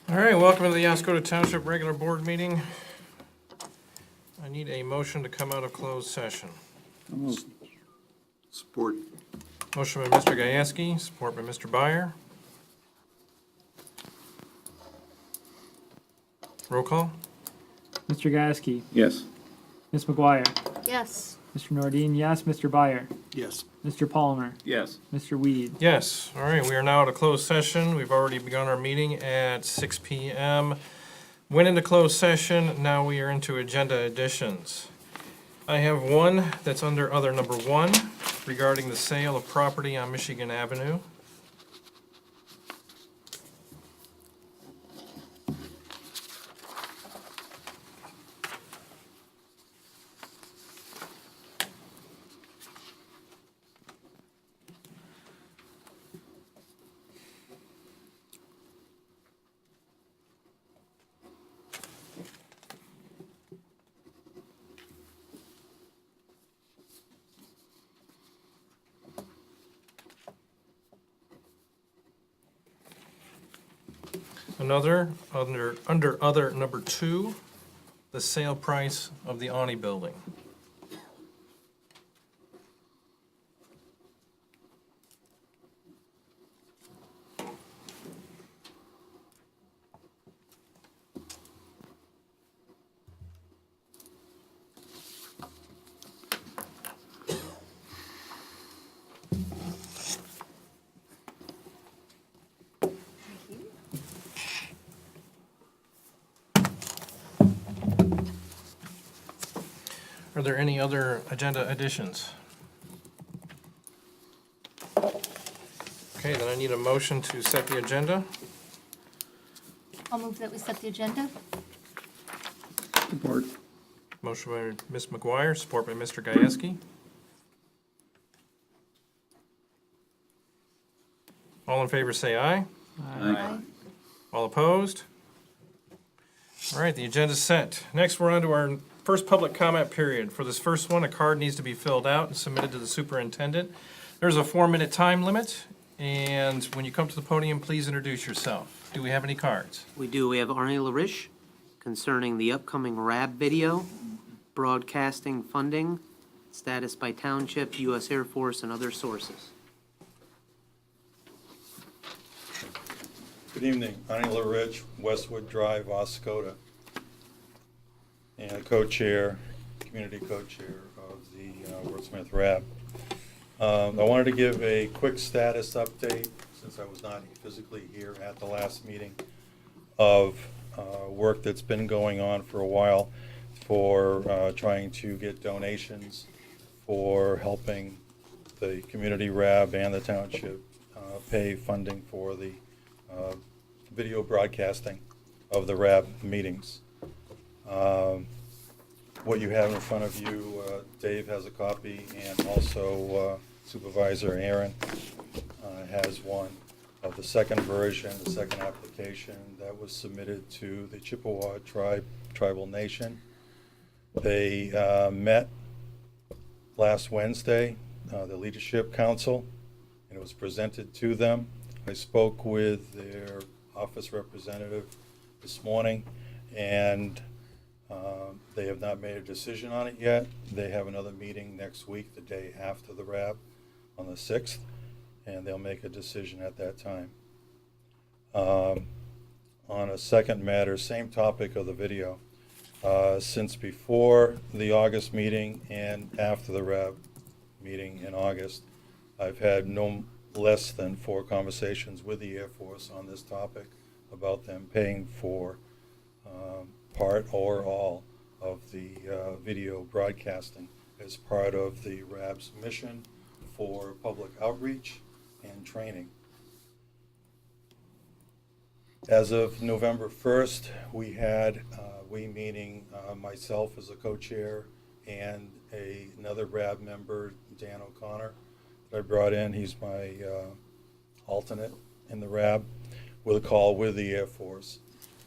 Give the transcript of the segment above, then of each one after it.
All right, welcome to the Oscoda Township regular board meeting. I need a motion to come out of closed session. Support. Motion by Mr. Gajewski, support by Mr. Byer. Roll call? Mr. Gajewski, Yes. Ms. McGuire, Yes. Mr. Nordine, yes. Mr. Byer, Yes. Mr. Palmer, Yes. Mr. Weed. Yes. All right, we are now at a closed session. We've already begun our meeting at 6 PM. Went into closed session, now we are into agenda additions. I have one that's under other number 1 regarding the sale of property on Michigan Avenue. Another, under other number 2, the sale price of the Awney building. Are there any other agenda additions? Okay, then I need a motion to set the agenda. I'll move that we set the agenda. Support. Motion by Ms. McGuire, support by Mr. Gajewski. All in favor say aye. Aye. All opposed? All right, the agenda's set. Next, we're on to our first public comment period. For this first one, a card needs to be filled out and submitted to the superintendent. There's a 4-minute time limit, and when you come to the podium, please introduce yourself. Do we have any cards? We do. We have Arnie LaRiche concerning the upcoming RAB video, broadcasting funding, status by Township, U.S. Air Force, and other sources. Good evening, Arnie LaRich, Westwood Drive, Oscoda, and co-chair, community co-chair of the Wordsmith Rab. I wanted to give a quick status update, since I was not physically here at the last meeting, of work that's been going on for a while for trying to get donations for helping the community Rab and the township pay funding for the video broadcasting of the Rab meetings. What you have in front of you, Dave has a copy, and also Supervisor Aaron has one of the second version, the second application that was submitted to the Chippewa tribal nation. They met last Wednesday, the Leadership Council, and it was presented to them. I spoke with their office representative this morning, and they have not made a decision on it yet. They have another meeting next week, the day after the RAB, on the 6th, and they'll make a decision at that time. On a second matter, same topic of the video, since before the August meeting and after the RAB meeting in August, I've had no less than 4 conversations with the Air Force on this topic about them paying for part or all of the video broadcasting as part of the RAB's mission for public outreach and training. As of November 1st, we had, we meaning myself as a co-chair and another RAB member, Dan O'Connor, that I brought in. He's my alternate in the RAB, with a call with the Air Force.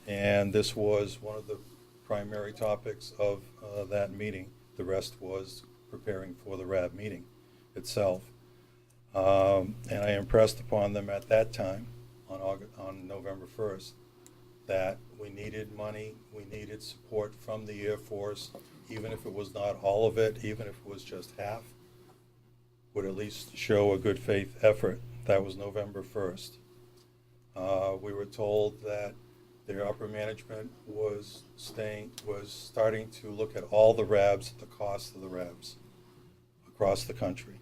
And this was one of the primary topics of that meeting. The rest was preparing for the RAB meeting itself. And I impressed upon them at that time, on November 1st, that we needed money, we needed support from the Air Force, even if it was not all of it, even if it was just half, would at least show a good faith effort. That was November 1st. We were told that their upper management was starting to look at all the RABs, at the cost of the RABs across the country.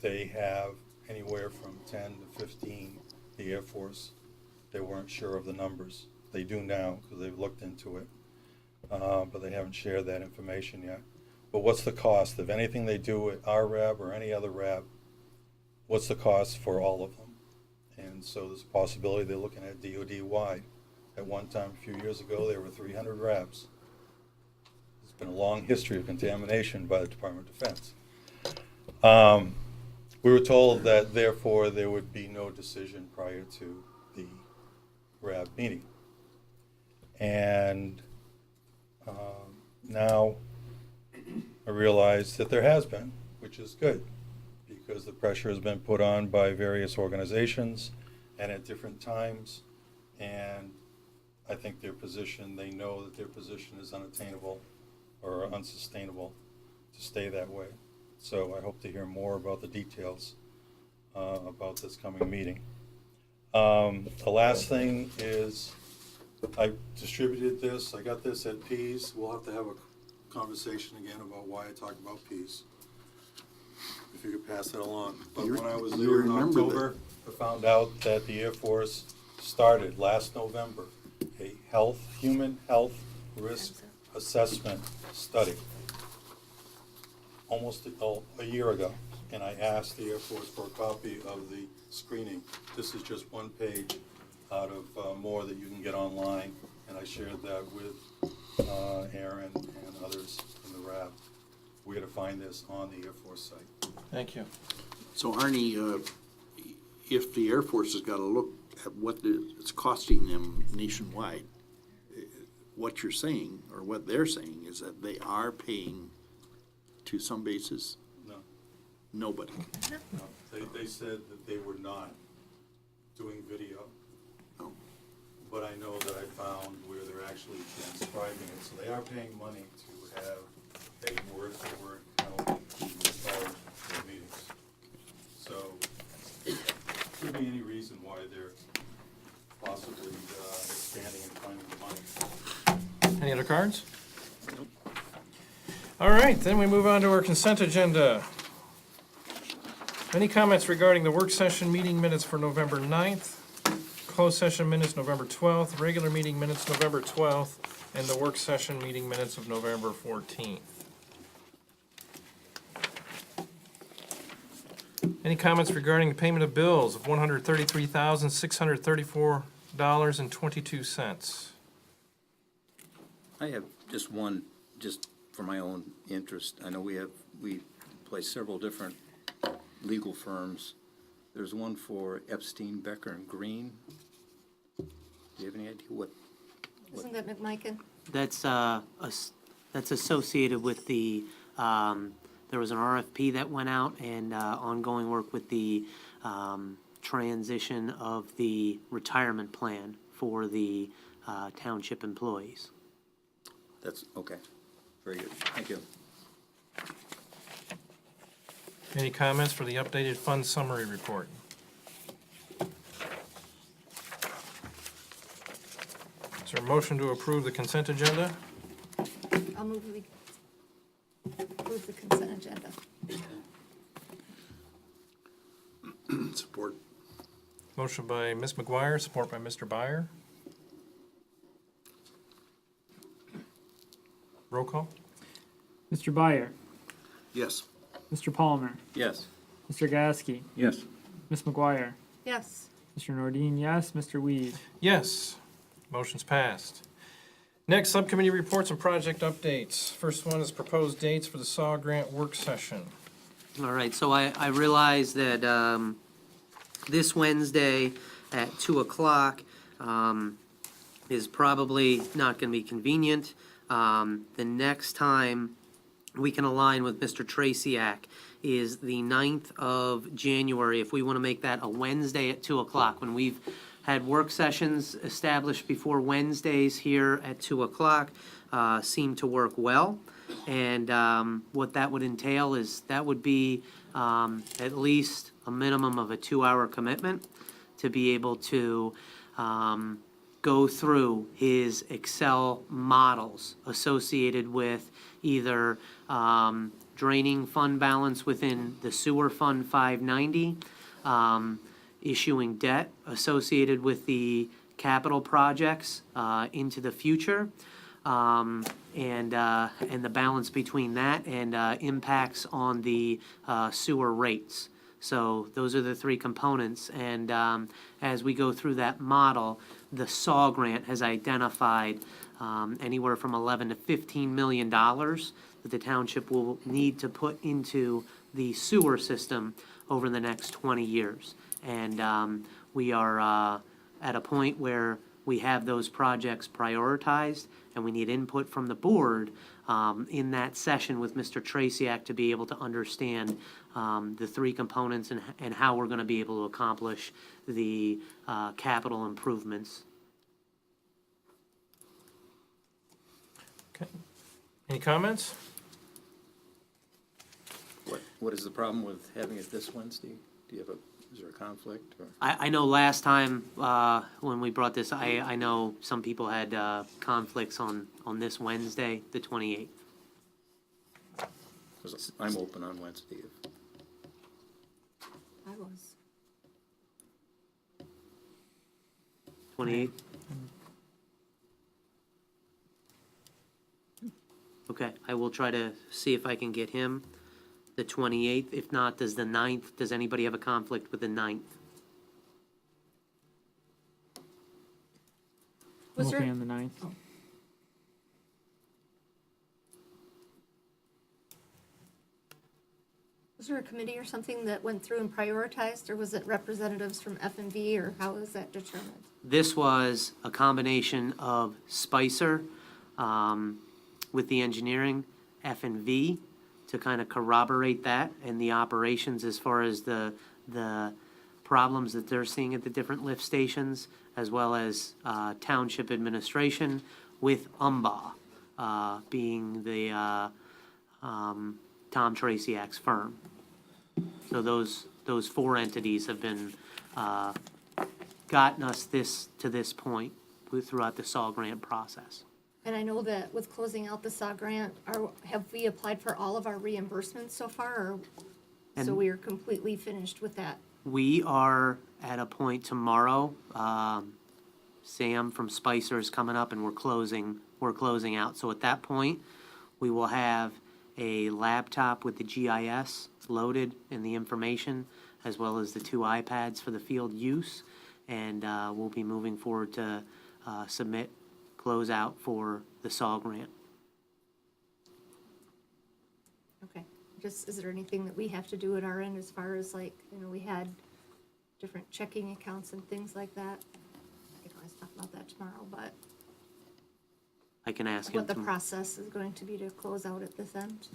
They have anywhere from 10 to 15, the Air Force. They weren't sure of the numbers. They do now, because they've looked into it, but they haven't shared that information yet. But what's the cost of anything they do at our RAB or any other RAB? What's the cost for all of them? And so there's a possibility they're looking at DOD-wide. At one time, a few years ago, there were 300 RABs. There's been a long history of contamination by the Department of Defense. We were told that therefore there would be no decision prior to the RAB meeting. And now I realize that there has been, which is good, because the pressure has been put on by various organizations and at different times. And I think their position, they know that their position is unattainable or unsustainable to stay that way. So I hope to hear more about the details about this coming meeting. The last thing is, I distributed this, I got this at Pease. We'll have to have a conversation again about why I talked about Pease, if you could pass it along. But when I was there in October, I found out that the Air Force started last November a human health risk assessment study, almost a year ago. And I asked the Air Force for a copy of the screening. This is just one page out of more that you can get online, and I shared that with Aaron and others in the RAB. We had to find this on the Air Force site. Thank you. So Arnie, if the Air Force has got to look at what it's costing them nationwide, what you're saying, or what they're saying, is that they are paying to some bases? No. Nobody. No. They said that they were not doing video. No. But I know that I found where they're actually transcribing it. So they are paying money to have a word-for-word count as far as their meetings. So to be any reason why they're possibly expanding and finding the money. Any other cards? All right, then we move on to our consent agenda. Any comments regarding the work session meeting minutes for November 9th, closed session minutes November 12th, regular meeting minutes November 12th, and the work session meeting minutes of November 14th? Any comments regarding the payment of bills of $133,634.22? I have just one, just for my own interest. I know we place several different legal firms. There's one for Epstein, Becker, and Green. Do you have any idea what? Isn't that McMichael? That's associated with the, there was an RFP that went out and ongoing work with the transition of the retirement plan for the township employees. That's, okay. Very good. Thank you. Any comments for the updated fund summary report? Is there a motion to approve the consent agenda? I'll move we approve the consent agenda. Support. Motion by Ms. McGuire, support by Mr. Byer. Roll call? Mr. Byer, Yes. Mr. Palmer, Yes. Mr. Gasky, Yes. Ms. McGuire, Yes. Mr. Nordine, yes, Mr. Weed. Yes. Motion's passed. Next, subcommittee reports and project updates. First one is proposed dates for the SAW grant work session. All right, so I realize that this Wednesday at 2 o'clock is probably not going to be convenient. The next time we can align with Mr. Traciak is the 9th of January, if we want to make that a Wednesday at 2 o'clock. When we've had work sessions established before Wednesdays here at 2 o'clock, seem to work well. And what that would entail is that would be at least a minimum of a 2-hour commitment to be able to go through his Excel models associated with either draining fund balance within the sewer fund 590, issuing debt associated with the capital projects into the future, and the balance between that and impacts on the sewer rates. So those are the three components, and as we go through that model, the SAW grant has identified anywhere from $11 to $15 million that the township will need to put into the sewer system over the next 20 years. And we are at a point where we have those projects prioritized, and we need input from the board in that session with Mr. Traciak to be able to understand the three components and how we're going to be able to accomplish the capital improvements. Okay. Any comments? What is the problem with having it this Wednesday? Do you have is there a conflict or? I know last time when we brought this, I know some people had conflicts on this Wednesday, the 28th. 'Cause I'm open on Wednesday. I was. 28th? Okay, I will try to see if I can get him the 28th. If not, does the 9th, does anybody have a conflict with the 9th? I'm Was okay there- on the 9th. Was there a committee or something that went through and prioritized, or was it representatives from F&B, or how was that determined? This was a combination of Spicer with the engineering, F&V, to kind of corroborate that and the operations as far as the problems that they're seeing at the different lift stations, as well as township administration with being the Tom Traciak's firm. So those four entities have been gotten us to this point throughout the SAW grant process. And I know that with closing out the SAW grant, have we applied for all of our reimbursements so far, or so And- we are completely finished with that? We are at a point tomorrow, Sam from Spicer is coming up and we're closing out. So at that point, we will have a laptop with the GIS loaded and the information, as well as the 2 iPads for the field use. And we'll be moving forward to submit closeout for the SAW grant. Okay, just, is there anything that we have to do at our end as far as like, we had different checking accounts and things like that? We can always talk about that tomorrow, but I can ask him what the tomorrow. process is going to be to close out at this end?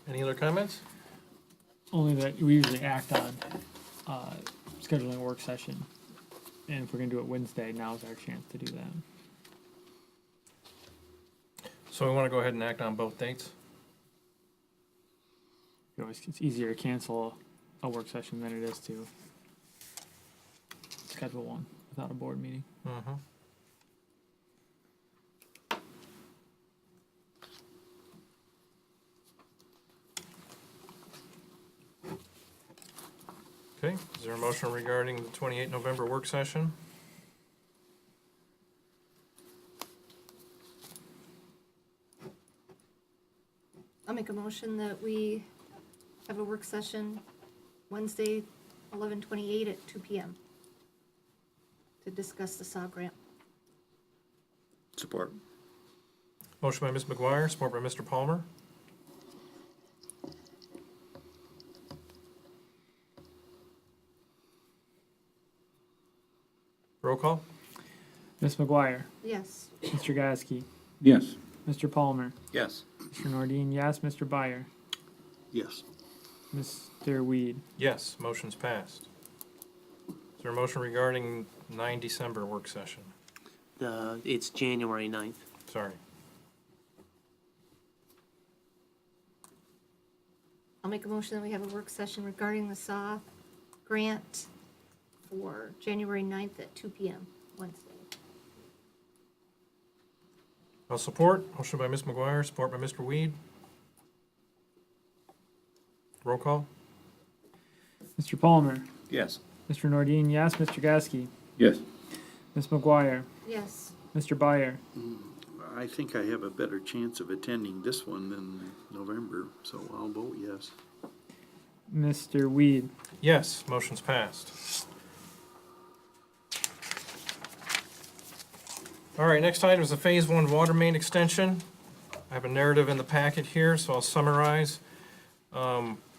Any other comments? Only that we usually act on scheduling a work session. And if we're gonna do it Wednesday, now's our chance to do that. So we want to go ahead and act on both dates? It's easier to cancel a work session than it is to schedule one without a board meeting. Mm-hmm. Okay, is there a motion regarding the 28 November work session? I'll make a motion that we have a work session Wednesday, 11/28 at 2 PM to discuss the SAW grant. Support. Motion by Ms. McGuire, support by Mr. Palmer. Roll call? Ms. McGuire, Yes. Mr. Gasky, Yes. Mr. Palmer, Yes. Mr. Nordine, yes, Mr. Byer, Yes. Mr. Weed. Yes, motion's passed. Is there a motion regarding 9 December work session? It's January 9th. Sorry. I'll make a motion that we have a work session regarding the SAW grant for January 9th at 2 PM, Wednesday. I'll support. Motion by Ms. McGuire, support by Mr. Weed. Roll call? Mr. Palmer, Yes. Mr. Nordine, yes, Mr. Gasky, Yes. Ms. McGuire, Yes. Mr. Byer, I think I have a better chance of attending this one than November, so I'll vote yes. Mr. Weed. Yes, motion's passed. All right, next item is the Phase 1 water main extension. I have a narrative in the packet here, so I'll summarize.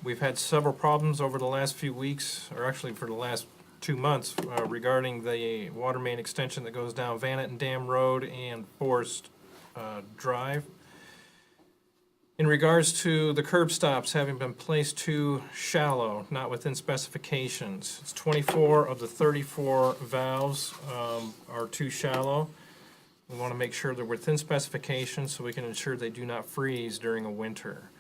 We've had several problems over the last few weeks, or actually for the last 2 months, regarding the water main extension that goes down Vannet and Dam Road and Forest Drive. In regards to the curb stops having been placed too shallow, not within specifications. It's 24 of the 34 valves are too shallow. We want to make sure they're within specifications so we can ensure they do not freeze during a winter.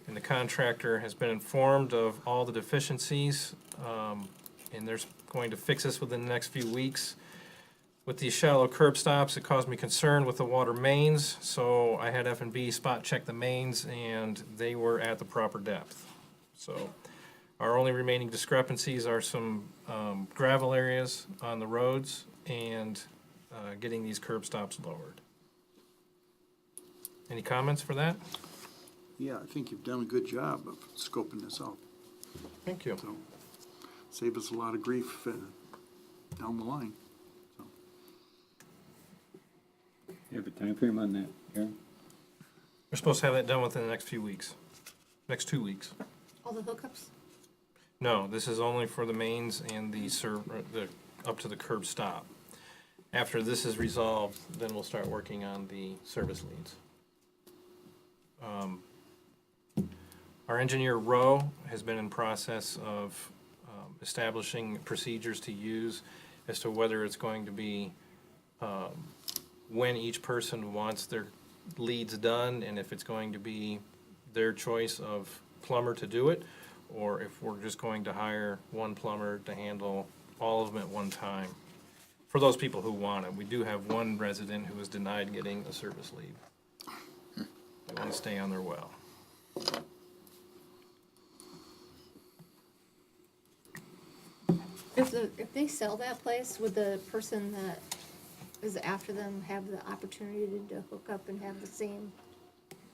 And the contractor has been informed of all the deficiencies, and they're going to fix this within the next few weeks. With these shallow curb stops, it caused me concern with the water mains, so I had F&B spot check the mains, and they were at the proper depth. So our only remaining discrepancies are some gravel areas on the roads and getting these curb stops lowered. Any comments for that? Yeah, I think you've done a good job of scoping this out, Thank you. so save us a lot of grief down the line. You have a time frame on that, Aaron? We're supposed to have that done within the next few weeks, next 2 weeks. All the hookups? No, this is only for the mains and the up to the curb stop. After this is resolved, then we'll start working on the service leads. Our engineer, Rowe, has been in process of establishing procedures to use as to whether it's going to be when each person wants their leads done, and if it's going to be their choice of plumber to do it, or if we're just going to hire one plumber to handle all of them at one time. For those people who want it, we do have one resident who was denied getting a service lead. They want to stay on their well. If they sell that place, would the person that is after them have the opportunity to hook up and have the same?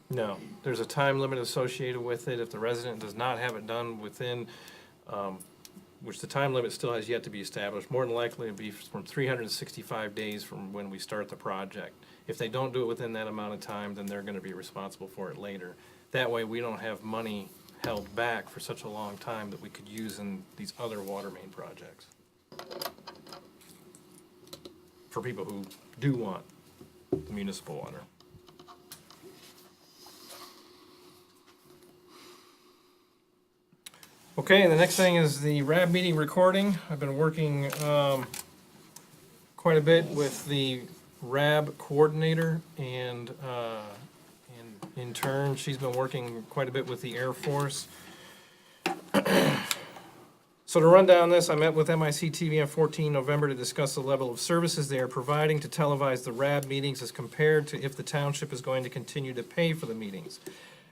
No, there's a time limit associated with it. If the resident does not have it done within, which the time limit still has yet to be established, more than likely it'll be from 365 days from when we start the project. If they don't do it within that amount of time, then they're gonna be responsible for it later. That way, we don't have money held back for such a long time that we could use in these other water main projects. For people who do want the municipal water. Okay, the next thing is the RAB meeting recording. I've been working quite a bit with the RAB coordinator, and in turn, she's been working quite a bit with the Air Force. So to run down this, I met with MIC-TV on 14 November to discuss the level of services they are providing to televise the RAB meetings as compared to if the township is going to continue to pay for the meetings.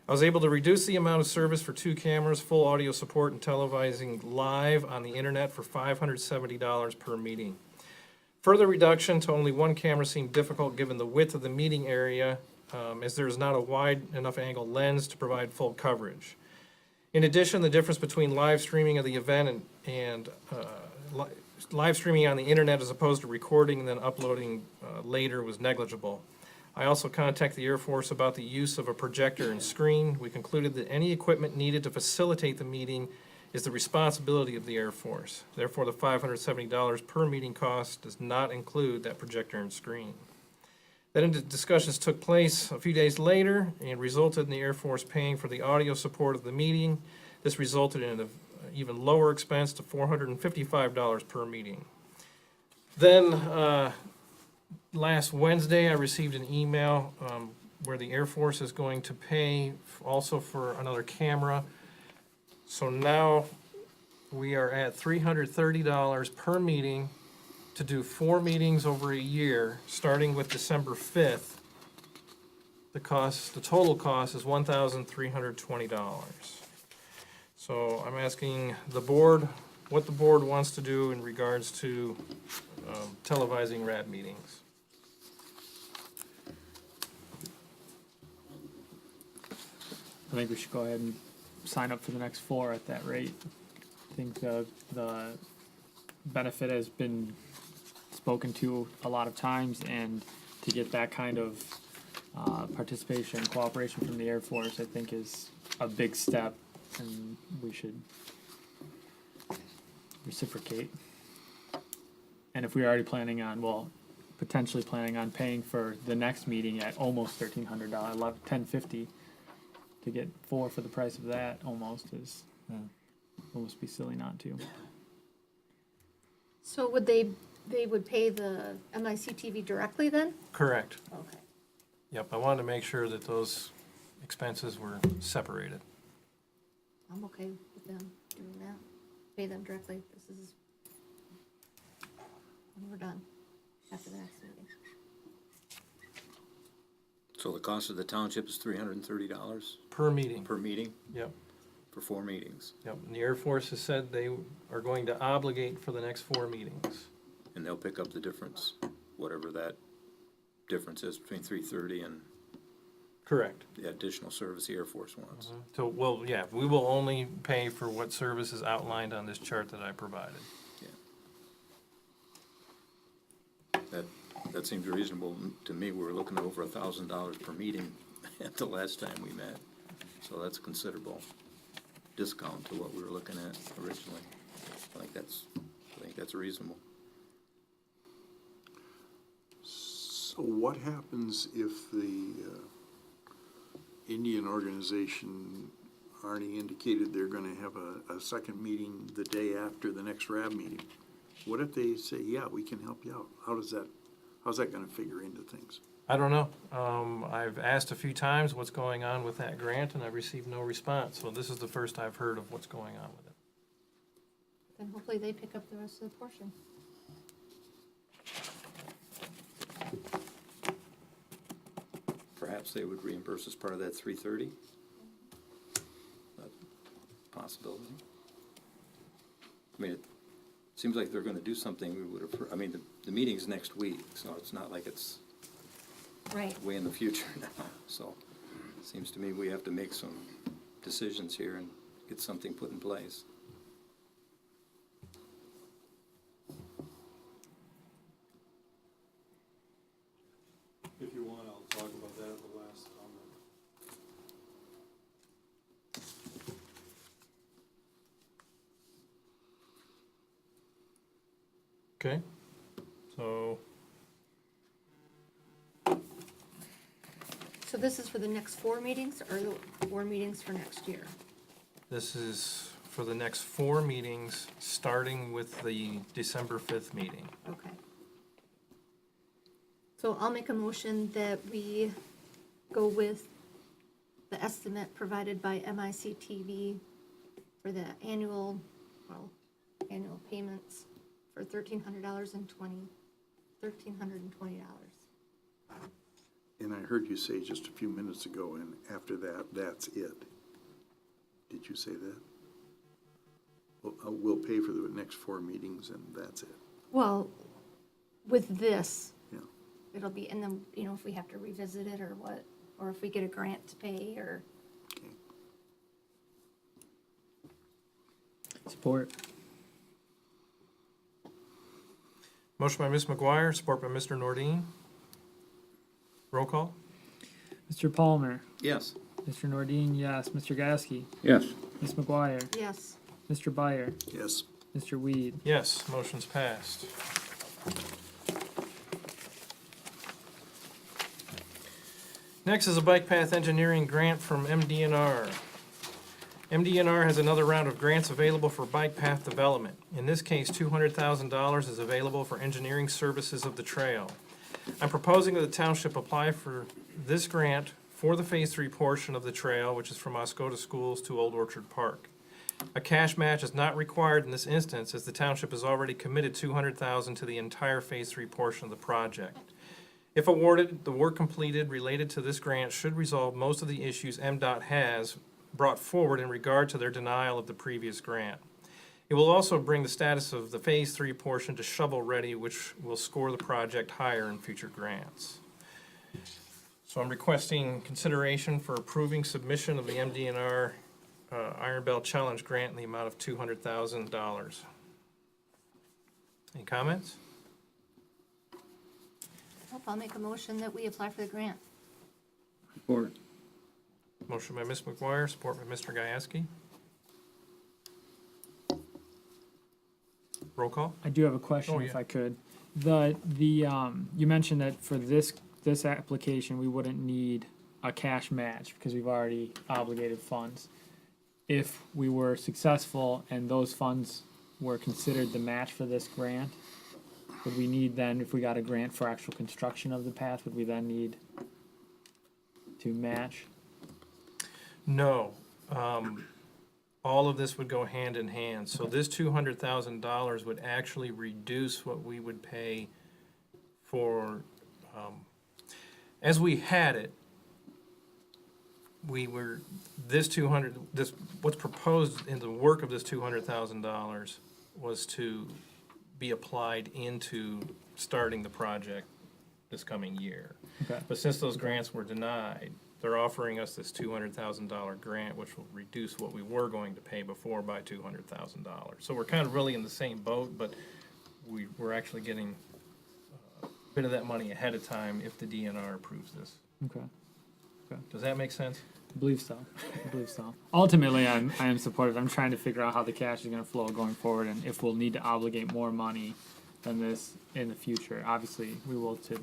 I was able to reduce the amount of service for 2 cameras, full audio support, and televising live on the internet for $570 per meeting. Further reduction to only 1 camera seemed difficult given the width of the meeting area, as there is not a wide enough angle lens to provide full coverage. In addition, the difference between live streaming of the event and live streaming on the internet as opposed to recording and then uploading later was negligible. I also contacted the Air Force about the use of a projector and screen. We concluded that any equipment needed to facilitate the meeting is the responsibility of the Air Force. Therefore, the $570 per meeting cost does not include that projector and screen. Then discussions took place a few days later and resulted in the Air Force paying for the audio support of the meeting. This resulted in an even lower expense to $455 per meeting. Then, last Wednesday, I received an email where the Air Force is going to pay also for another camera. So now we are at $330 per meeting to do 4 meetings over a year, starting with December 5th. The total cost is $1,320. So I'm asking the board what the board wants to do in regards to televising RAB meetings. I think we should go ahead and sign up for the next 4 at that rate. I think the benefit has been spoken to a lot of times, and to get that kind of participation and cooperation from the Air Force, I think is a big step, and we should reciprocate. And if we're already planning on, potentially planning on paying for the next meeting at almost $1,300, $1,050, to get 4 for the price of that almost is almost be silly not to. So would they would pay the MIC-TV directly then? Correct. Okay. Yep, I wanted to make sure that those expenses were separated. I'm okay with them doing that. Pay them directly. This is when we're done after the next meeting. So the cost of the township is $330 Per meeting. per meeting Yep, for 4 meetings, yep. And the Air Force has said they are going to obligate for the next 4 meetings. and they'll pick up the difference, whatever that difference is between $330 and Correct. the additional service the Air Force wants. So, well, yeah, we will only pay for what service is outlined on this chart that I provided. That seems reasonable to me. We were looking at over $1,000 per meeting at the last time we met. So that's a considerable discount to what we were looking at originally. I think that's reasonable. So what happens if the Indian organization already indicated they're gonna have a second meeting the day after the next RAB meeting? What if they say, yeah, we can help you out? How does that How's that gonna figure into things? I don't know. I've asked a few times what's going on with that grant, and I've received no response. So this is the first I've heard of what's going on with it. Then hopefully they pick up the rest of the portion. Perhaps they would reimburse us part of that 330? Possibility. I mean, it seems like they're gonna do something we would have, I mean, the meeting's next week, so it's not like it's Right. way in the future now. So it seems to me we have to make some decisions here and get something put in place. If you want, I'll talk about that at the last comment. Okay, so, So this is for the next 4 meetings or the 4 meetings for next year? this is for the next 4 meetings, starting with the December 5th meeting. Okay. So I'll make a motion that we go with the estimate provided by MICTV for the annual payments for $1,320. And I heard you say just a few minutes ago, and after that, that's it. Did you say that? We'll pay for the next 4 meetings and that's it. Well, with this, Yeah. it'll be, and then, if we have to revisit it or what, or if we get a grant to pay or, Okay. Support. Motion by Ms. McGuire, support by Mr. Nordine. Roll call? Mr. Palmer, Yes. Mr. Nordine, yes. Mr. Gasky, Yes. Ms. McGuire, yes. Mr. Byer, Yes. Mr. Weed. Yes, motion's passed. Next is a bike path engineering grant from MDNR. MDNR has another round of grants available for bike path development. In this case, $200,000 is available for engineering services of the trail. I'm proposing that the township apply for this grant for the Phase 3 portion of the trail, which is from Oscoda Schools to Old Orchard Park. A cash match is not required in this instance, as the township has already committed $200,000 to the entire Phase 3 portion of the project. If awarded, the work completed related to this grant should resolve most of the issues MDOT has brought forward in regard to their denial of the previous grant. It will also bring the status of the Phase 3 portion to shovel-ready, which will score the project higher in future grants. So I'm requesting consideration for approving submission of the MDNR Iron Belt Challenge Grant in the amount of $200,000. Any comments? Nope, I'll make a motion that we apply for the grant. Support. Motion by Ms. McGuire, support by Mr. Gieske. Roll call? I do have a question, Oh, if yeah. I could. You mentioned that for this application, we wouldn't need a cash match because we've already obligated funds. If we were successful and those funds were considered the match for this grant, would we need then, if we got a grant for actual construction of the path, would we then need to match? No. All of this would go hand in hand. So this $200,000 would actually reduce what we would pay for, as we had it, what's proposed in the work of this $200,000 was to be applied into starting the project this coming year. Okay. But since those grants were denied, they're offering us this $200,000 grant, which will reduce what we were going to pay before by $200,000. So we're kind of really in the same boat, but we're actually getting a bit of that money ahead of time if the DNR approves this. Okay. Does that make sense? I believe so. Ultimately, I am supportive. I'm trying to figure out how the cash is going to flow going forward, and if we'll need to obligate more money than this in the future. Obviously, we will to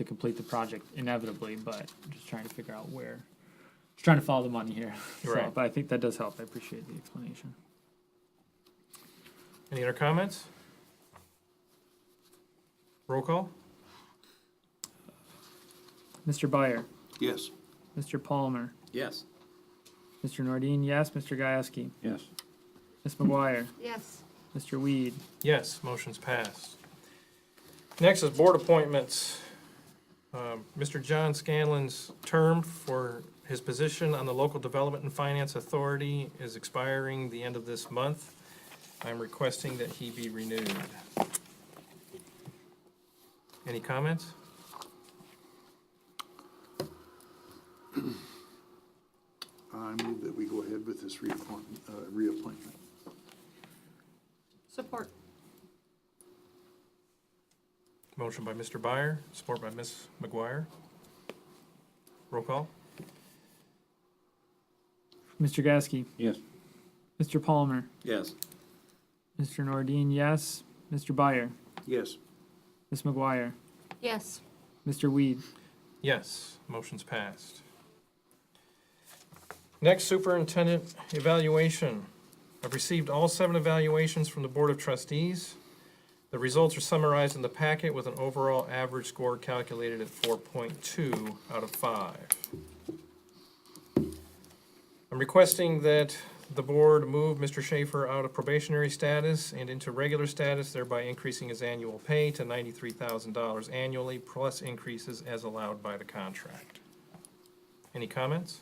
complete the project inevitably, but just trying to figure out where. Just trying to follow the money here. Right. But I think that does help. I appreciate the explanation. Any other comments? Roll call? Mr. Byer, Yes. Mr. Palmer, Yes. Mr. Nordine, yes, Mr. Gieske, Yes. Ms. McGuire, Yes. Mr. Weed. Yes, motion's passed. Next is board appointments. Mr. John Scanlon's term for his position on the Local Development and Finance Authority is expiring the end of this month. I'm requesting that he be renewed. Any comments? I move that we go ahead with this reappointment. Support. Motion by Mr. Byer, support by Ms. McGuire. Roll call? Mr. Gieske, Yes. Mr. Palmer, Yes. Mr. Nordine, yes, Mr. Byer, Yes. Ms. McGuire, Yes. Mr. Weed. Yes, motion's passed. Next, superintendent evaluation. I've received all 7 evaluations from the Board of Trustees. The results are summarized in the packet with an overall average score calculated at 4.2 out of 5. I'm requesting that the board move Mr. Schaefer out of probationary status and into regular status, thereby increasing his annual pay to $93,000 annually, plus increases as allowed by the contract. Any comments?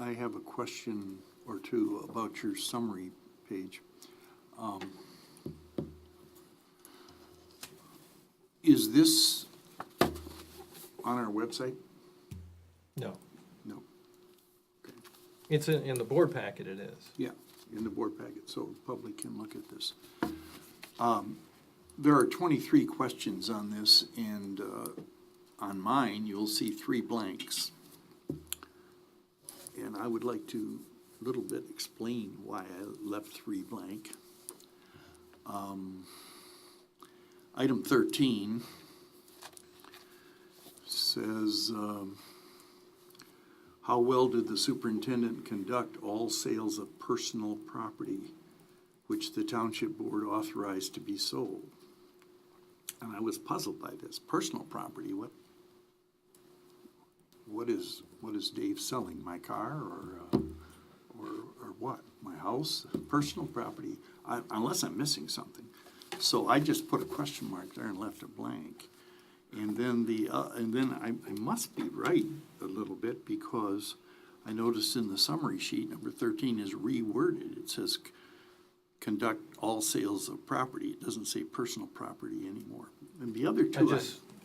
I have a question or two about your summary page. Is this on our website? No. No. It's in the board packet, it is. Yeah, in the board packet, so the public can look at this. There are 23 questions on this, and on mine, you'll see 3 blanks. And I would like to a little bit explain why I left 3 blank. Item 13 says, how well did the superintendent conduct all sales of personal property which the township board authorized to be sold? And I was puzzled by this. Personal property, what is Dave selling? My car or what? My house? Personal property? Unless I'm missing something. So I just put a question mark there and left it blank. And then I must be right a little bit, because I noticed in the summary sheet, number 13 is reworded. It says conduct all sales of property. It doesn't say personal property anymore. And the other two,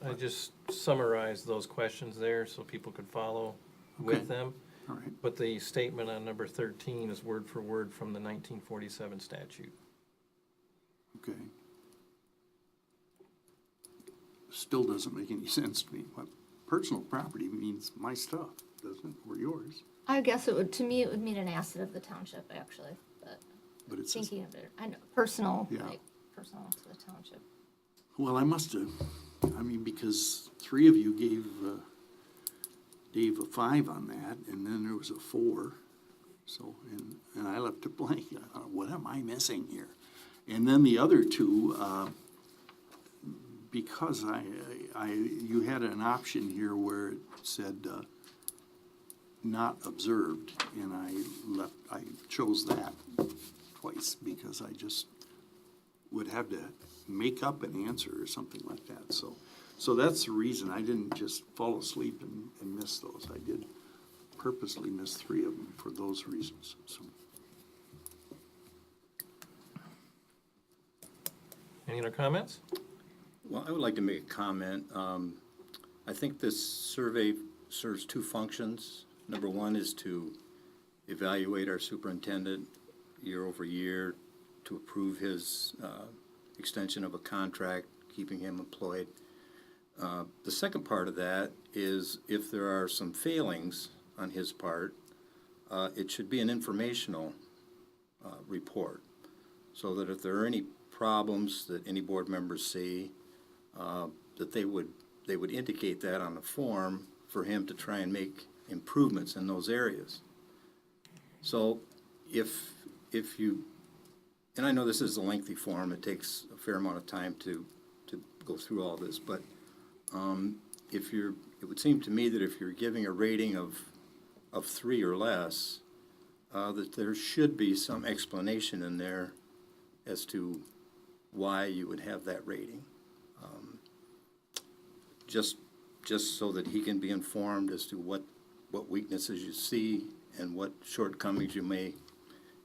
I just summarized those questions there so people could follow with Okay. them. all right, But the statement on number 13 is word for word from the 1947 statute. okay. Still doesn't make any sense to me. What personal property means my stuff, doesn't it, or yours? I guess it would, to me, it would mean an asset of the township, actually, but But it says, thinking of it, I know, personal, Yeah. like, personal to the township. well, I must have, because 3 of you gave Dave a 5 on that, and then there was a 4. So, and I left it blank. What am I missing here? And then the other 2, because you had an option here where it said not observed, and I chose that twice because I just would have to make up an answer or something like that. So that's the reason I didn't just fall asleep and miss those. I did purposely miss 3 of them for those reasons. So Any other comments? Well, I would like to make a comment. I think this survey serves 2 functions. Number 1 is to evaluate our superintendent year over year, to approve his extension of a contract, keeping him employed. The second part of that is if there are some failings on his part, it should be an informational report, so that if there are any problems that any board members see, that they would indicate that on the form for him to try and make improvements in those areas. So if you, and I know this is a lengthy form, it takes a fair amount of time to go through all this, but if you're, it would seem to me that if you're giving a rating of 3 or less, that there should be some explanation in there as to why you would have that rating. Just so that he can be informed as to what weaknesses you see and what shortcomings you may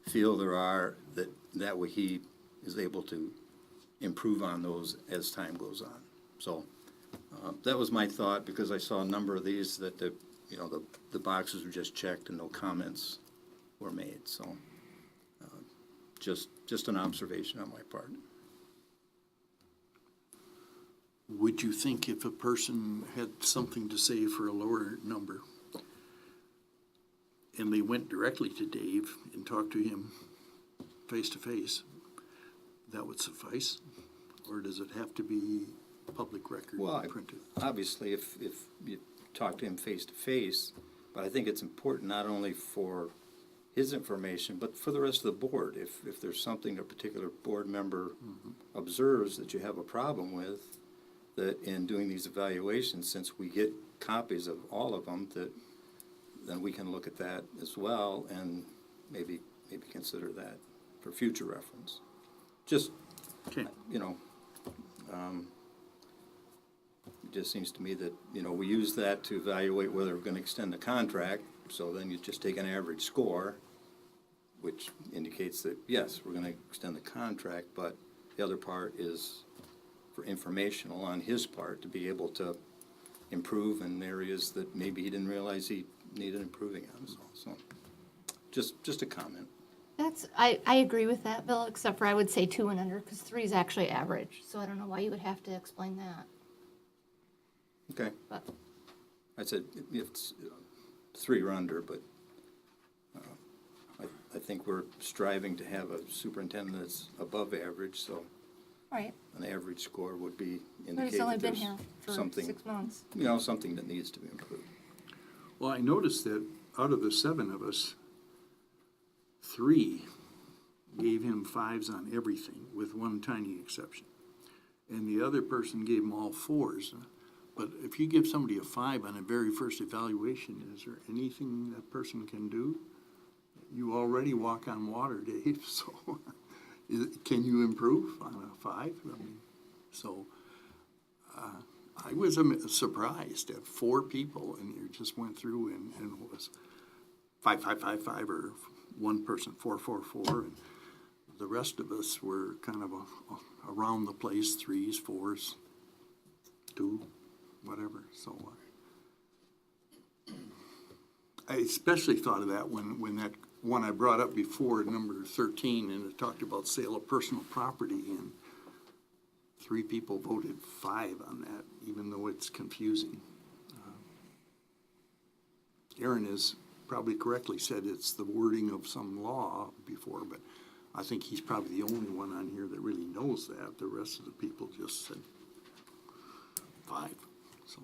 feel there are, that way he is able to improve on those as time goes on. So, that was my thought, because I saw a number of these that the boxes were just checked and no comments were made, so, just an observation on my part. Would you think if a person had something to say for a lower number, and they went directly to Dave and talked to him face to face, that would suffice? Or does it have to be public record Well, printed? obviously, if you talk to him face to face, but I think it's important not only for his information, but for the rest of the board. If there's something a particular board member observes that you have a problem with, that in doing these evaluations, since we get copies of all of them, that then we can look at that as well and maybe consider that for future reference. Just, Okay. It just seems to me that, we use that to evaluate whether we're gonna extend the contract, so then you just take an average score, which indicates that, yes, we're gonna extend the contract, but the other part is for informational on his part, to be able to improve in areas that maybe he didn't realize he needed improving on, so, just a comment. I agree with that, Bill, except for I would say 2 and under, because 3 is actually average, so I don't know why you would have to explain that. Okay, But, I said it's 3 or under, but I think we're striving to have a superintendent that's above average, so all right, an average score would be but indicate he's only that been there's here for something, 6 months. something that needs to be improved. Well, I noticed that out of the 7 of us, 3 gave him 5s on everything, with one tiny exception. And the other person gave him all 4s. But if you give somebody a 5 on a very first evaluation, is there anything that person can do? You already walk on water, Dave, so can you improve on a 5? I mean, so I was surprised at 4 people, and you just went through and it was 5, 5, 5, 5, or one person 4, 4, 4, and the rest of us were kind of around the place, 3s, 4s, 2, whatever. So I especially thought of that when that one I brought up before, number 13, and it talked about sale of personal property, and 3 people voted 5 on that, even though it's confusing. Aaron has probably correctly said it's the wording of some law before, but I think he's probably the only one on here that really knows that. The rest of the people just said 5, so.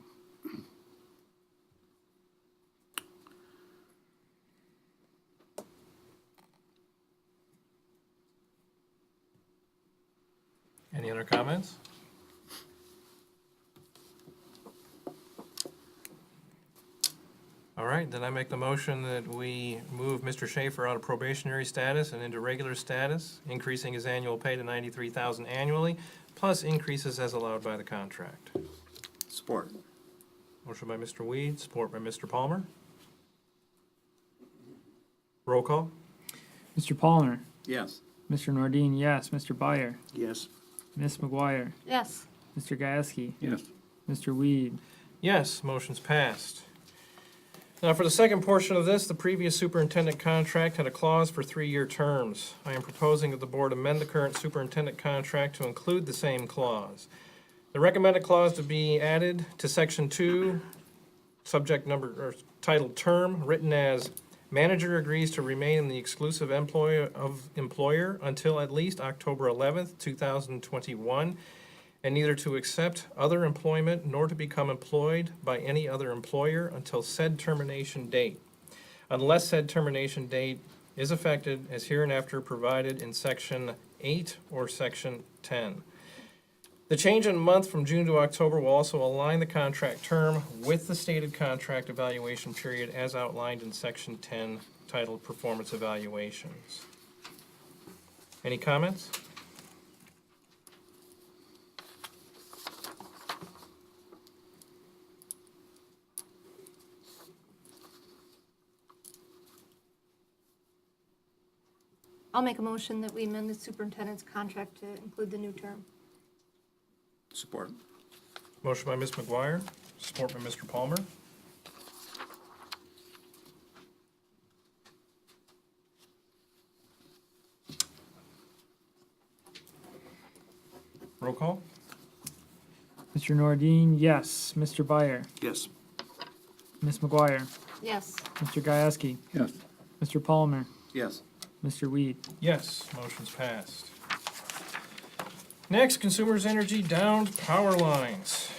Any other comments? All right, then I make the motion that we move Mr. Schaefer out of probationary status and into regular status, increasing his annual pay to $93,000 annually, plus increases as allowed by the contract. Support. Motion by Mr. Weed, support by Mr. Palmer. Roll call? Mr. Palmer, Yes. Mr. Nordine, yes. Mr. Byer, Yes. Ms. McGuire, Yes, Mr. Gasky, Yes. Mr. Weed. Yes, motion's passed. Now, for the second portion of this, the previous superintendent contract had a clause for 3-year terms. I am proposing that the board amend the current superintendent contract to include the same clause. The recommended clause to be added to section 2, subject number, or titled term, written as, manager agrees to remain the exclusive employer until at least October 11th, 2021, and neither to accept other employment nor to become employed by any other employer until said termination date, unless said termination date is effected as hereinafter provided in section 8 or Section 10. The change in month from June to October will also align the contract term with the stated contract evaluation period as outlined in Section 10 titled Performance Evaluations. Any comments? I'll make a motion that we amend the superintendent's contract to include the new term. Support. Motion by Ms. McGuire, support by Mr. Palmer. Roll call? Mr. Nordine, yes. Mr. Byer, Yes. Ms. McGuire, Yes. Mr. Gieske, Yes. Mr. Palmer, Yes. Mr. Weed. Yes, motion's passed. Next, Consumers Energy downed power lines.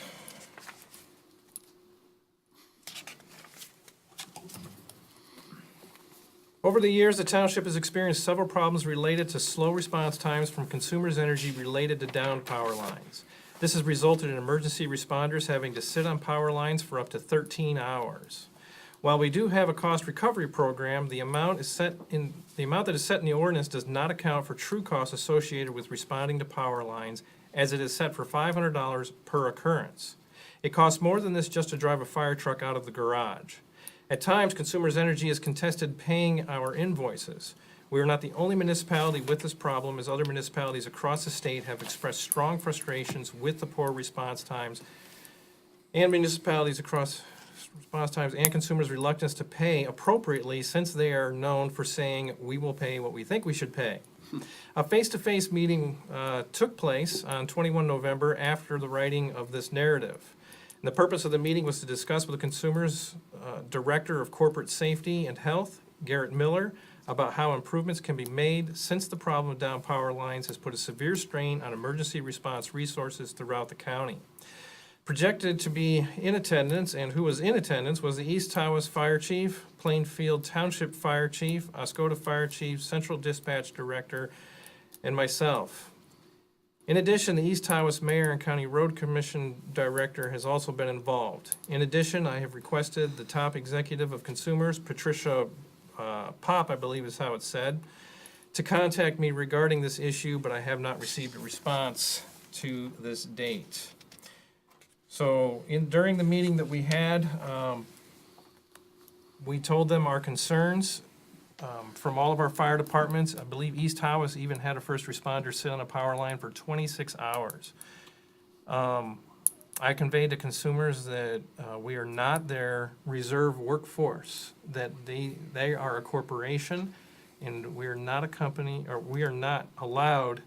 Over the years, the township has experienced several problems related to slow response times from Consumers Energy related to downed power lines. This has resulted in emergency responders having to sit on power lines for up to 13 hours. While we do have a cost recovery program, the amount that is set in the ordinance does not account for true costs associated with responding to power lines, as it is set for $500 per occurrence. It costs more than this just to drive a fire truck out of the garage. At times, Consumers Energy has contested paying our invoices. We are not the only municipality with this problem, as other municipalities across the state have expressed strong frustrations with the poor response times, and municipalities across response times and consumers' reluctance to pay appropriately, since they are known for saying, "We will pay what we think we should pay." A face-to-face meeting took place on 21 November after the writing of this narrative. And the purpose of the meeting was to discuss with the Consumers Director of Corporate Safety and Health, Garrett Miller, about how improvements can be made since the problem of down power lines has put a severe strain on emergency response resources throughout the county. Projected to be in attendance, and who was in attendance, was the East Tawas Fire Chief, Plainfield Township Fire Chief, Oscoda Fire Chief, Central Dispatch Director, and myself. In addition, the East Tawas Mayor and County Road Commission Director has also been involved. In addition, I have requested the top executive of consumers, Patricia Pop, I believe is how it's said, to contact me regarding this issue, but I have not received a response to this date. So during the meeting that we had, we told them our concerns from all of our fire departments. I believe East Tawas even had a first responder sit on a power line for 26 hours. I conveyed to consumers that we are not their reserve workforce, that they are a corporation, and we are not a company, or we are not allowed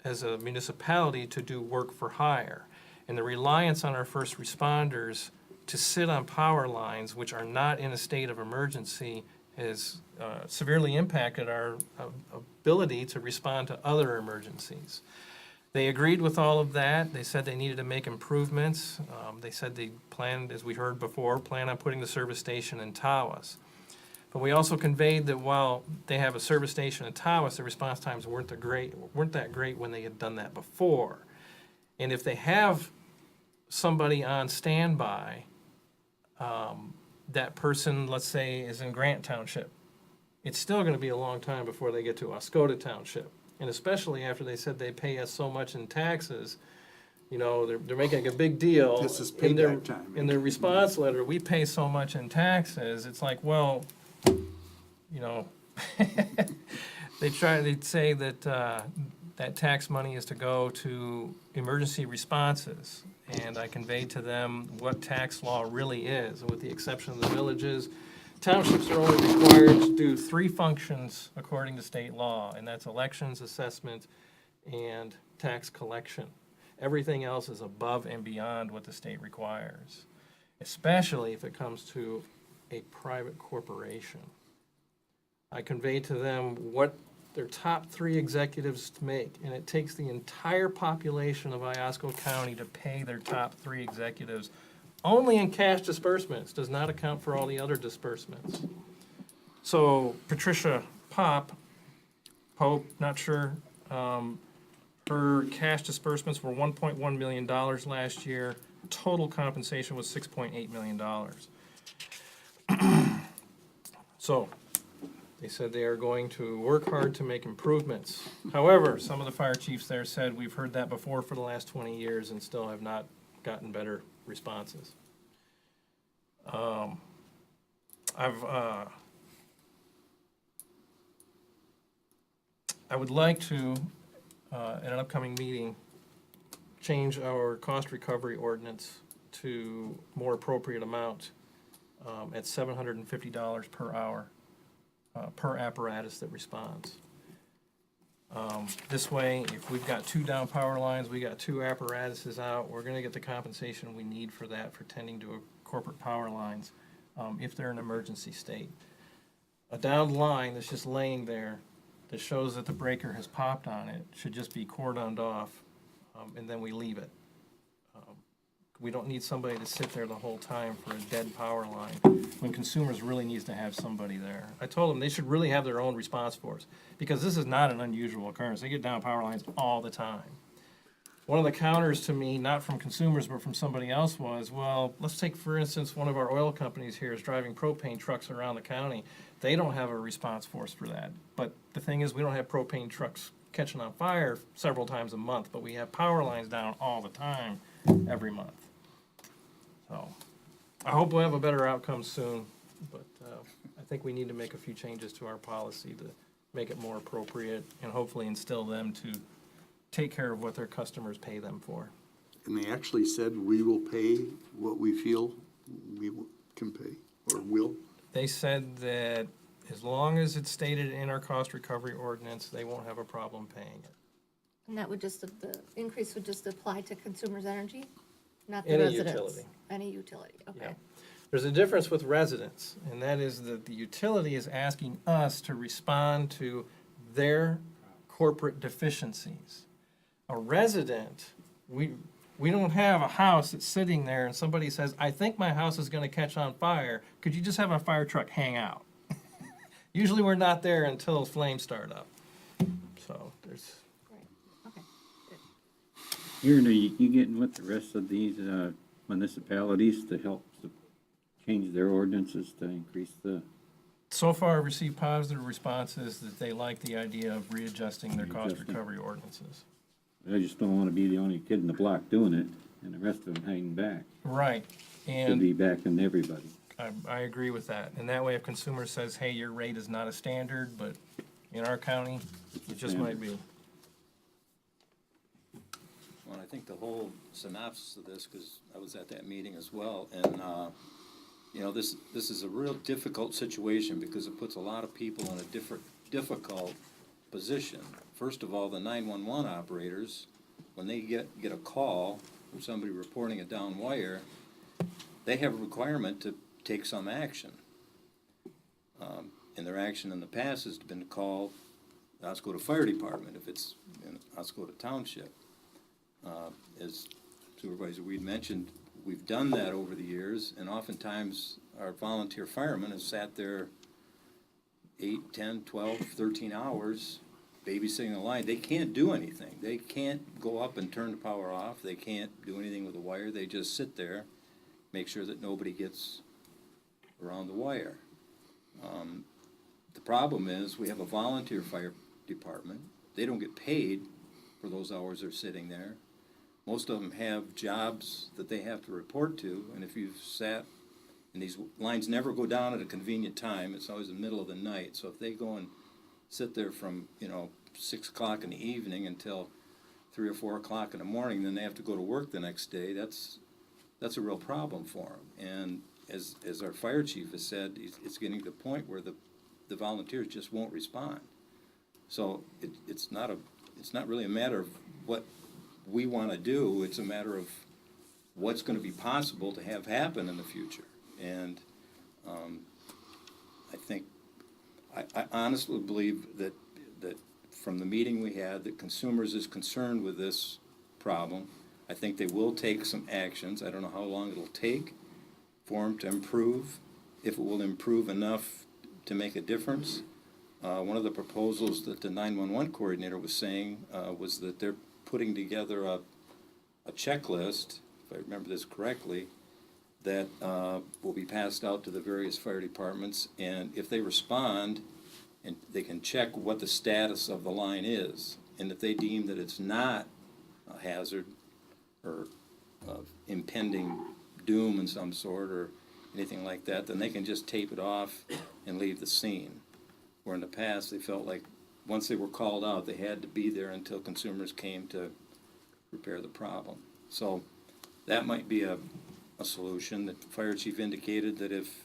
as a municipality to do work for hire. And the reliance on our first responders to sit on power lines, which are not in a state of emergency, has severely impacted our ability to respond to other emergencies. They agreed with all of that. They said they needed to make improvements. They said they planned, as we heard before, plan on putting the service station in Tawas. But we also conveyed that while they have a service station in Tawas, the response times weren't that great when they had done that before. And if they have somebody on standby, that person, let's say, is in Grant Township, it's still gonna be a long time before they get to Oscoda Township. And especially after they said they pay us so much in taxes, you know, they're making a big deal. This is in their- payback time. In their response letter, we pay so much in taxes, it's like, well, you know, they'd say that, that tax money is to go to emergency responses. And I conveyed to them what tax law really is, and with the exception of the villages, townships are only required to do 3 functions according to state law, and that's elections, assessment, and tax collection. Everything else is above and beyond what the state requires, especially if it comes to a private corporation. I conveyed to them what their top 3 executives to make, and it takes the entire population of Iosco County to pay their top 3 executives only in cash disbursements, does not account for all the other disbursements. So Patricia Pope, not sure Her cash disbursements were $1.1 million last year. Total compensation was $6.8 million. So, they said they are going to work hard to make improvements. However, some of the fire chiefs there said, we've heard that before for the last 20 years and still have not gotten better responses. I would like to, at an upcoming meeting, change our cost recovery ordinance to more appropriate amount at $750 per hour per apparatus that responds. This way, if we've got 2 down power lines, we got 2 apparatuses out, we're gonna get the compensation we need for that, for tending to corporate power lines, if they're in an emergency state. A downed line that's just laying there, that shows that the breaker has popped on it, should just be cordoned off, and then we leave it. We don't need somebody to sit there the whole time for a dead power line, when consumers really needs to have somebody there. I told them they should really have their own response force, because this is not an unusual occurrence. They get down power lines all the time. One of the counters to me, not from consumers, but from somebody else was, well, let's take, for instance, one of our oil companies here is driving propane trucks around the county. They don't have a response force for that. But the thing is, we don't have propane trucks catching on fire several times a month, but we have power lines down all the time, every month. So, I hope we'll have a better outcome soon, but I think we need to make a few changes to our policy to make it more appropriate and hopefully instill them to take care of what their customers pay them for. And they actually said, we will pay what we feel we can pay, or will. They said that as long as it's stated in our cost recovery ordinance, they won't have a problem paying it. And that would just, the increase would just apply to consumers' energy, not the Any residents? utility. Any utility, Yeah. okay. There's a difference with residents, and that is that the utility is asking us to respond to their corporate deficiencies. A resident, we don't have a house that's sitting there and somebody says, I think my house is gonna catch on fire, could you just have a fire truck hang out? Usually we're not there until flames start up. So there's, Right, okay. Aaron, are you getting with the rest of these municipalities to help change their ordinances to increase the, so far I've received positive responses that they like the idea of readjusting their cost Readjusting. recovery ordinances. I just don't want to be the only kid in the block doing it and the rest of them hanging back. Right, Should and be backing everybody. I agree with that. And that way if consumer says, hey, your rate is not a standard, but in our county, it just might be. Well, I think the whole synopsis of this, because I was at that meeting as well, and, you know, this is a real difficult situation because it puts a lot of people in a difficult position. First of all, the 911 operators, when they get a call from somebody reporting a down wire, they have a requirement to take some action. And their action in the past has been to call the Oscoda Fire Department if it's in Oscoda Township. As Supervisor Weed mentioned, we've done that over the years, and oftentimes our volunteer firemen have sat there 8, 10, 12, 13 hours babysitting the line. They can't do anything. They can't go up and turn the power off. They can't do anything with the wire. They just sit there, make sure that nobody gets around the wire. The problem is we have a volunteer fire department. They don't get paid for those hours they're sitting there. Most of them have jobs that they have to report to, and if you've sat, and these lines never go down at a convenient time, it's always the middle of the night, so if they go and sit there from, 6 o'clock in the evening until 3 or 4 o'clock in the morning, then they have to go to work the next day, that's a real problem for them. And as our fire chief has said, it's getting to the point where the volunteers just won't respond. So it's not really a matter of what we want to do, it's a matter of what's going to be possible to have happen in the future. And I think, I honestly believe that from the meeting we had, that consumers is concerned with this problem. I think they will take some actions. I don't know how long it'll take for them to improve, if it will improve enough to make a difference. one of the proposals that the 911 coordinator was saying was that they're putting together a checklist, if I remember this correctly, that will be passed out to the various fire departments, and if they respond, and they can check what the status of the line is, and if they deem that it's not a hazard or impending doom in some sort or anything like that, then they can just tape it off and leave the scene. Where in the past, they felt like once they were called out, they had to be there until consumers came to repair the problem. So that might be a solution. The fire chief indicated that if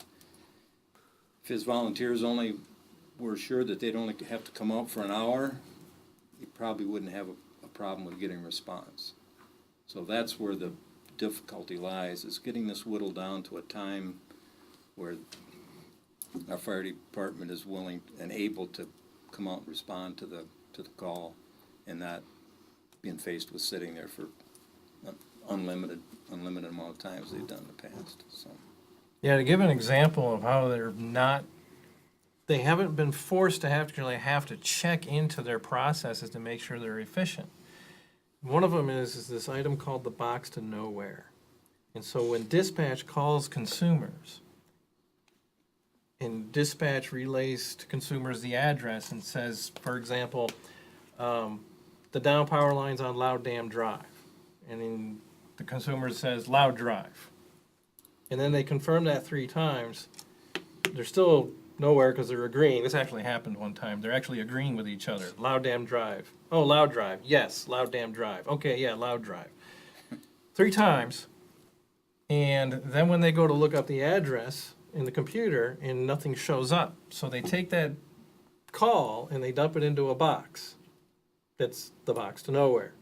his volunteers only were sure that they'd only have to come out for an hour, he probably wouldn't have a problem with getting response. So that's where the difficulty lies, is getting this whittled down to a time where our fire department is willing and able to come out and respond to the call, and not being faced with sitting there for an unlimited amount of times they've done in the past, so. Yeah, to give an example of how they haven't been forced to actually have to check into their processes to make sure they're efficient. One of them is this item called the box to nowhere. And so when dispatch calls consumers, and dispatch relays to consumers the address and says, for example, the down power line's on Loud Dam Drive. And then the consumer says Loud Drive. And then they confirm that 3 times. They're still nowhere because they're agreeing. This actually happened one time. They're actually agreeing with each other. Loud Dam Drive. Oh, Loud Drive. Yes, Loud Dam Drive. Okay, yeah, Loud Drive. 3 times. And then when they go to look up the address in the computer, and nothing shows up. So they take that call and they dump it into a box. That's the box to nowhere.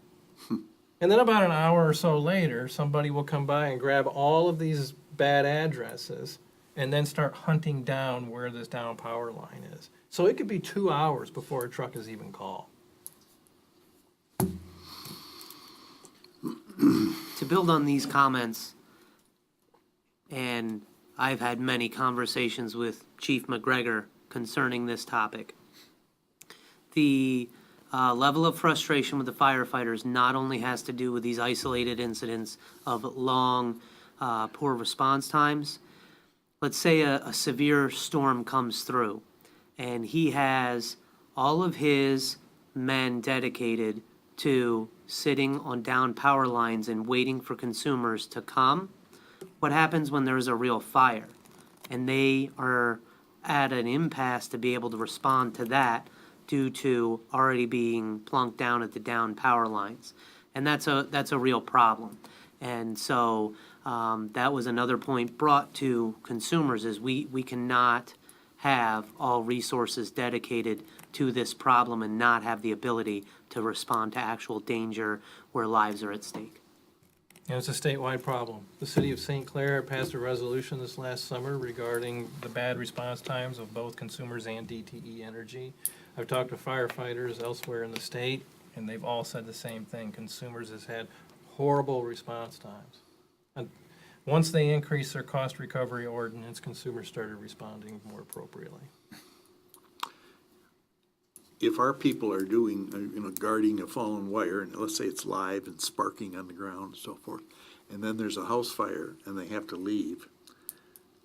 And then about an hour or so later, somebody will come by and grab all of these bad addresses and then start hunting down where this down power line is. So it could be 2 hours before a truck is even called. To build on these comments, and I've had many conversations with Chief McGregor concerning this topic. The level of frustration with the firefighters not only has to do with these isolated incidents of long, poor response times. Let's say a severe storm comes through, and he has all of his men dedicated to sitting on down power lines and waiting for consumers to come. What happens when there's a real fire and they are at an impasse to be able to respond to that due to already being plunked down at the down power lines? And that's a real problem. And so that was another point brought to consumers, is we cannot have all resources dedicated to this problem and not have the ability to respond to actual danger where lives are at stake. And it's a statewide problem. The city of St. Clair passed a resolution this last summer regarding the bad response times of both consumers and DTE Energy. I've talked to firefighters elsewhere in the state, and they've all said the same thing. Consumers has had horrible response times. And once they increased their cost recovery ordinance, consumers started responding more appropriately. If our people are doing, guarding a fallen wire, and let's say it's live and sparking on the ground and so forth, and then there's a house fire and they have to leave,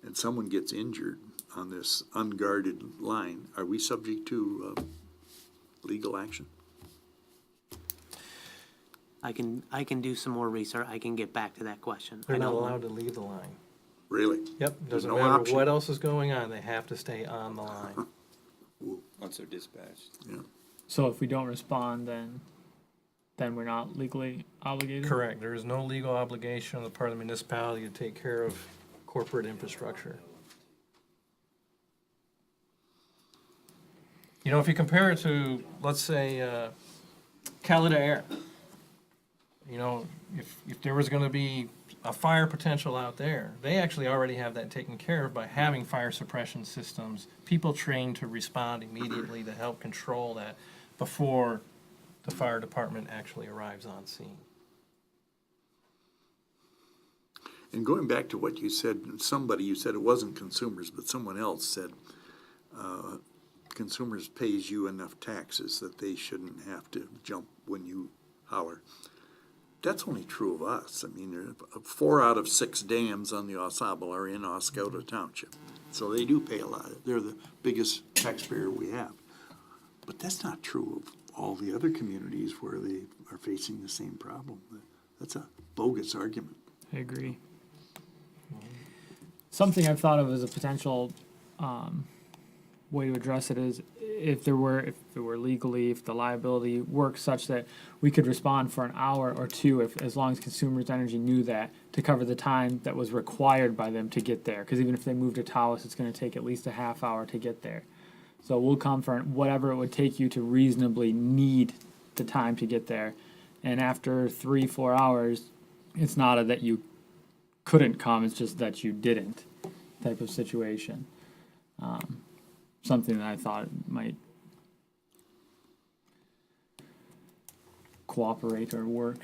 and someone gets injured on this unguarded line, are we subject to legal action? I can do some more research. I can get back to that question. They're I not don't allowed to leave the line. Really? Yep, There's doesn't no matter option. what else is going on, they have to stay on the line. Once they're dispatched. Yeah. So if we don't respond, then we're not legally obligated? Correct. There is no legal obligation on the part of the municipality to take care of corporate infrastructure. You know, if you compare it to, let's say, Calida Air, you know, if there was gonna be a fire potential out there, they actually already have that taken care of by having fire suppression systems, people trained to respond immediately to help control that before the fire department actually arrives on scene. And going back to what you said, you said it wasn't consumers, but someone else said, consumers pays you enough taxes that they shouldn't have to jump when you holler. That's only true of us. I mean, 4 out of 6 dams on the Osable are in Oscoda Township. So they do pay a lot. They're the biggest taxpayer we have. But that's not true of all the other communities where they are facing the same problem. That's a bogus argument. I agree. Something I've thought of as a potential way to address it is if it were legally, if the liability works such that we could respond for an hour or two, if as long as Consumers Energy knew that, to cover the time that was required by them to get there. Because even if they moved to Tawas, it's going to take at least a half hour to get there. So we'll come for whatever it would take you to reasonably need the time to get there. And after 3-4 hours, it's not that you couldn't come, it's just that you didn't type of situation. Something that I thought might cooperate or work.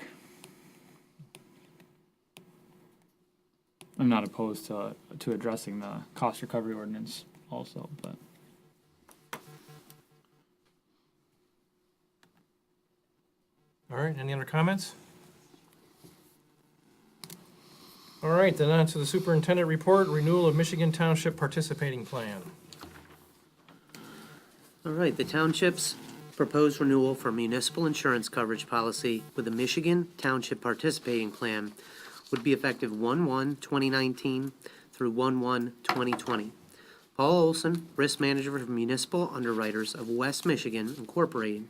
I'm not opposed to addressing the cost recovery ordinance also, but. All right, any other comments? All right, then on to the superintendent report, renewal of Michigan Township participating plan. All right, the township's proposed renewal for municipal insurance coverage policy with the Michigan Township Participating Plan would be effective 1/1/2019 through 1/1/2020. Paul Olson, Risk Manager for Municipal Underwriters of West Michigan Incorporated,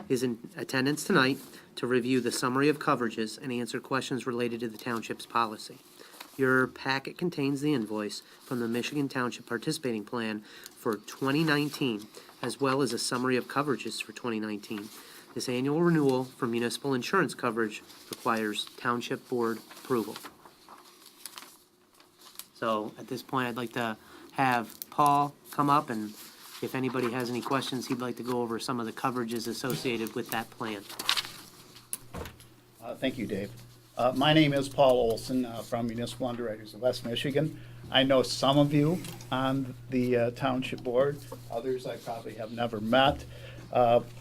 is in attendance tonight to review the summary of coverages and answer questions related to the township's policy. Your packet contains the invoice from the Michigan Township Participating Plan for 2019, as well as a summary of coverages for 2019. This annual renewal for municipal insurance coverage requires Township Board approval. So at this point, I'd like to have Paul come up, and if anybody has any questions, he'd like to go over some of the coverages associated with that plan. Thank you, Dave. My name is Paul Olson from Municipal Underwriters of West Michigan. I know some of you on the Township Board. Others I probably have never met.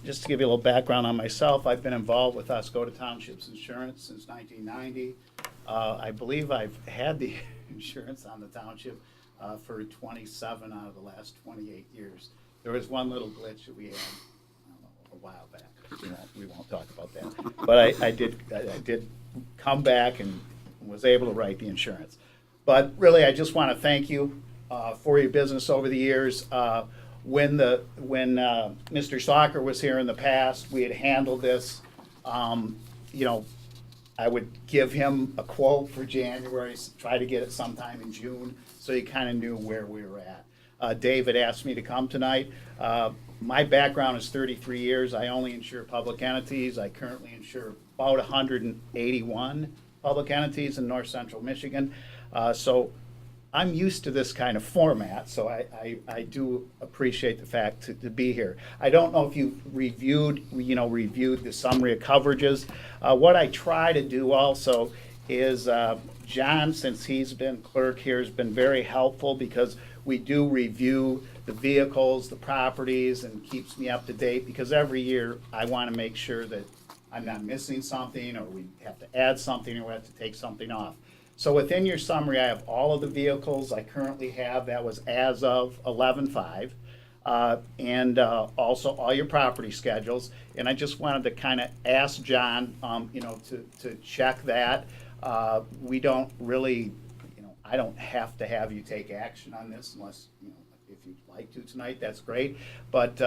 Just to give you a little background on myself, I've been involved with Oscoda Township's insurance since 1990. I believe I've had the insurance on the township for 27 out of the last 28 years. There was one little glitch that we had, I don't know, a while back. We won't talk about that. But I did come back and was able to write the insurance. But really, I just want to thank you for your business over the years. When Mr. Soccer was here in the past, we had handled this. I would give him a quote for January, try to get it sometime in June, so he kind of knew where we were at. David asked me to come tonight. My background is 33 years. I only insure public entities. I currently insure about 181 public entities in north central Michigan. So I'm used to this kind of format, so I do appreciate the fact to be here. I don't know if you've reviewed the summary of coverages. What I try to do also is, John, since he's been clerk here, has been very helpful because we do review the vehicles, the properties, and keeps me up to date, because every year I want to make sure that I'm not missing something, or we have to add something, or we have to take something off. So within your summary, I have all of the vehicles I currently have. That was as of 11/5, and also all your property schedules. And I just wanted to kind of ask John, to check that. We don't really, I don't have to have you take action on this unless, if you'd like to tonight, that's great. But,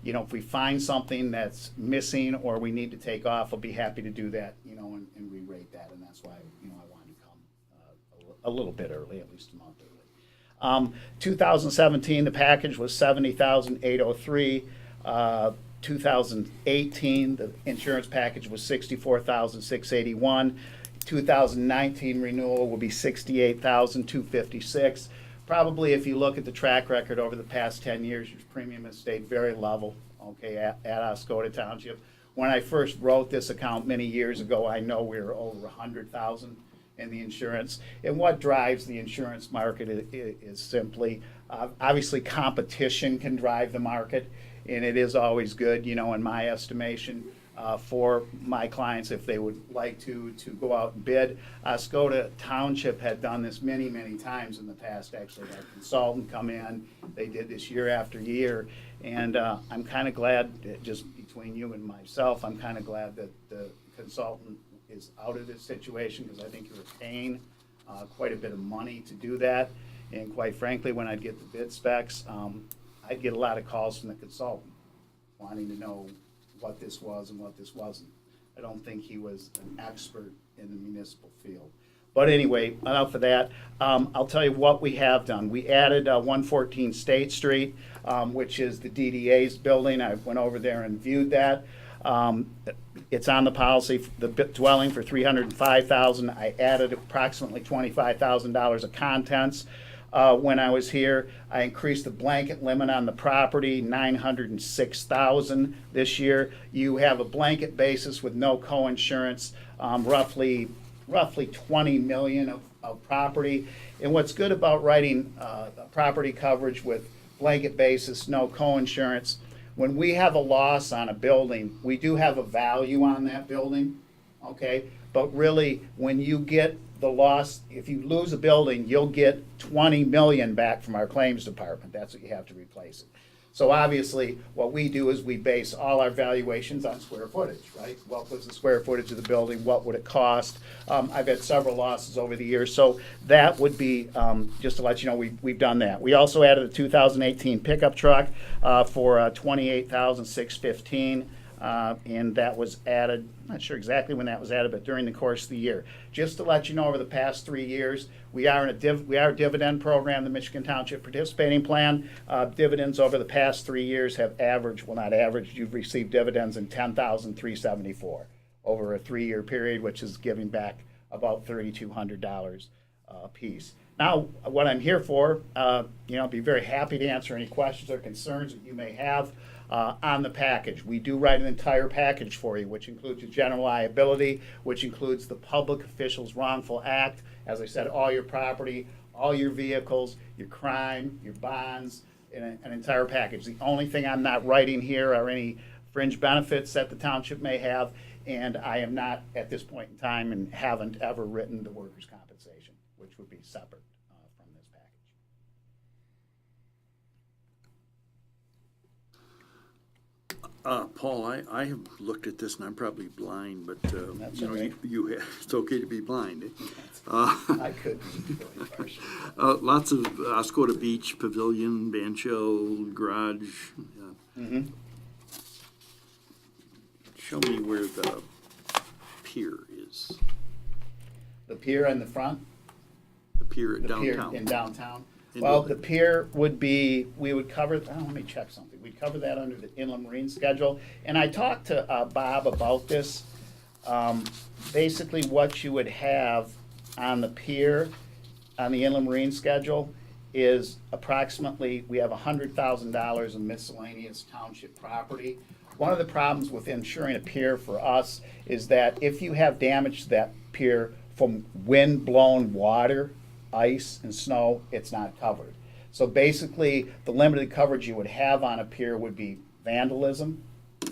if we find something that's missing or we need to take off, I'll be happy to do that, and re-rate that. And that's why, I wanted to come a little bit early, at least a month early. 2017, the package was $70,803. 2018, the insurance package was $64,681. 2019 renewal will be $68,256. Probably, if you look at the track record over the past 10 years, your premium has stayed very level, okay, at Oscoda Township. When I first wrote this account many years ago, I know we were over 100,000 in the insurance. And what drives the insurance market is simply, obviously competition can drive the market, and it is always good, you know, in my estimation, for my clients if they would like to go out and bid. Oscoda Township had done this many, many times in the past, actually had a consultant come in. They did this year after year, and I'm kind of glad, just between you and myself, I'm kind of glad that the consultant is out of this situation, because I think you're paying quite a bit of money to do that. And quite frankly, when I'd get the bid specs, I'd get a lot of calls from the consultant wanting to know what this was and what this wasn't. I don't think he was an expert in the municipal field. But anyway, enough of that. I'll tell you what we have done. We added 114 State Street, which is the DDA's building. I went over there and viewed that. It's on the policy, the dwelling for $305,000. I added approximately $25,000 of contents. When I was here, I increased the blanket limit on the property, $906,000 this year. You have a blanket basis with no coinsurance, roughly $20 million of property. And what's good about writing property coverage with blanket basis, no coinsurance, when we have a loss on a building, we do have a value on that building, okay? But really, when you get the loss, if you lose a building, you'll get 20 million back from our claims department. That's what you have to replace it. So obviously, what we do is we base all our valuations on square footage, right? What was the square footage of the building? What would it cost? I've had several losses over the years, so that would be, just to let you know, we've done that. We also added a 2018 pickup truck for $28,615. And that was added, I'm not sure exactly when that was added, but during the course of the year. Just to let you know, over the past 3 years, we are a dividend program, the Michigan Township Participating Plan. Dividends over the past 3 years have averaged, well, not averaged, you've received dividends in $10,374 over a 3-year period, which is giving back about $3,200 a piece. Now, what I'm here for, I'll be very happy to answer any questions or concerns that you may have on the package. We do write an entire package for you, which includes your general liability, which includes the Public Officials Wrongful Act, as I said, all your property, all your vehicles, your crime, your bonds, an entire package. The only thing I'm not writing here are any fringe benefits that the township may have, and I am not, at this point in time, and haven't ever written the workers' compensation, which would be separate from this package. Paul, I have looked at this and I'm probably blind, but, That's you know, all right. it's okay to be blind. I could be really partial. Lots of Oscoda Beach, Pavilion, Bancho, Garage. Mhm. Show me where the pier is, The pier in the front? the pier at The pier downtown. in downtown? In Well, the- the pier would be, we would cover, let me check something. We'd cover that under the inland marine schedule. And I talked to Bob about this. Basically, what you would have on the pier, on the inland marine schedule, is approximately, we have $100,000 of miscellaneous township property. One of the problems with insuring a pier for us is that if you have damage to that pier from wind-blown water, ice and snow, it's not covered. So basically, the limited coverage you would have on a pier would be vandalism,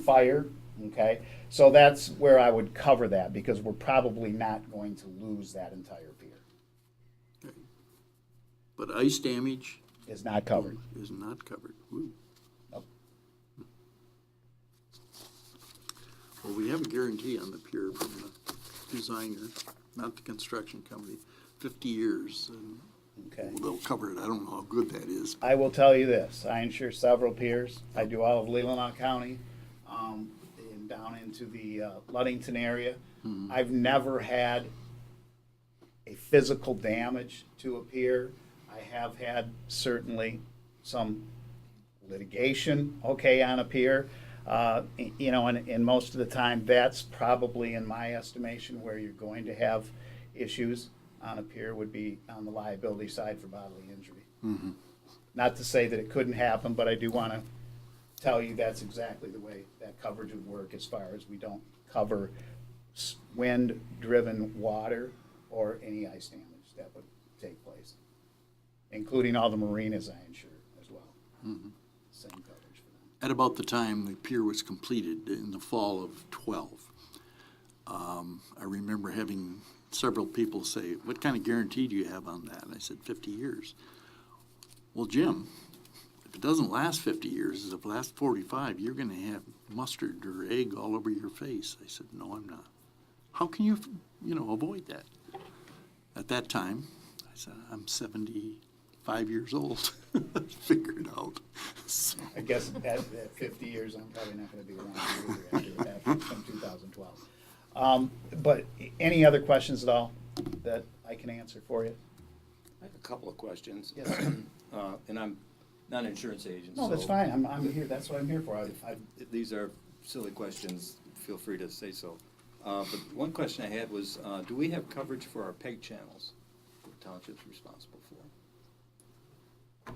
fire, okay? So that's where I would cover that, because we're probably not going to lose that entire pier. But ice damage It's not covered. is not covered. Woo. Nope. Well, we have a guarantee on the pier from the designer, not the construction company, 50 years. And Okay. they'll cover it. I don't know how good that is. I will tell you this, I insure several piers. I do all of Leelanau County, and down into the Ludington area. I've never had a physical damage to a pier. I have had certainly some litigation, okay, on a pier. And most of the time, that's probably, in my estimation, where you're going to have issues on a pier would be on the liability side for bodily injury. Not to say that it couldn't happen, but I do want to tell you that's exactly the way that coverage would work, as far as we don't cover wind-driven water or any ice damage that would take place, including all the marinas I insure as well. Same coverage for them. At about the time the pier was completed in the fall of 12, I remember having several people say, "What kind of guarantee do you have on that?" And I said, 50 years. Well, Jim, if it doesn't last 50 years, if it lasts 45, you're going to have mustard or egg all over your face. I said, no, I'm not. How can you, avoid that? At that time, I said, I'm 75 years old. Figure it out. So, I guess at 50 years, I'm probably not going to be around either after from 2012. But any other questions at all that I can answer for you? I have a couple of questions. Yes. And I'm not an insurance agent. No, that's so fine. I'm here. That's what I'm here for. These are silly questions. Feel free to say so. But one question I had was, do we have coverage for our peg channels that the township's responsible for?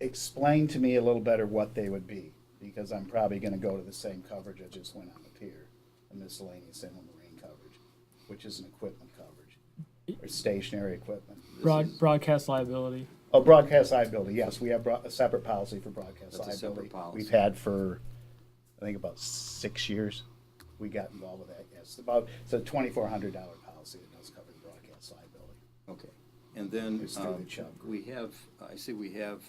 Explain to me a little better what they would be, because I'm probably going to go to the same coverage I just went on the pier, the miscellaneous inland marine coverage, which is an equipment coverage, or stationary equipment. Broadcast liability. Oh, broadcast liability, yes, we have a separate policy for broadcast That's a separate liability. policy. We've had for, I think, about 6 years. We got involved with that, yes. It's a $2,400 policy that does cover the broadcast liability. Okay. And then It's through the Chubb Group. we have, I see we have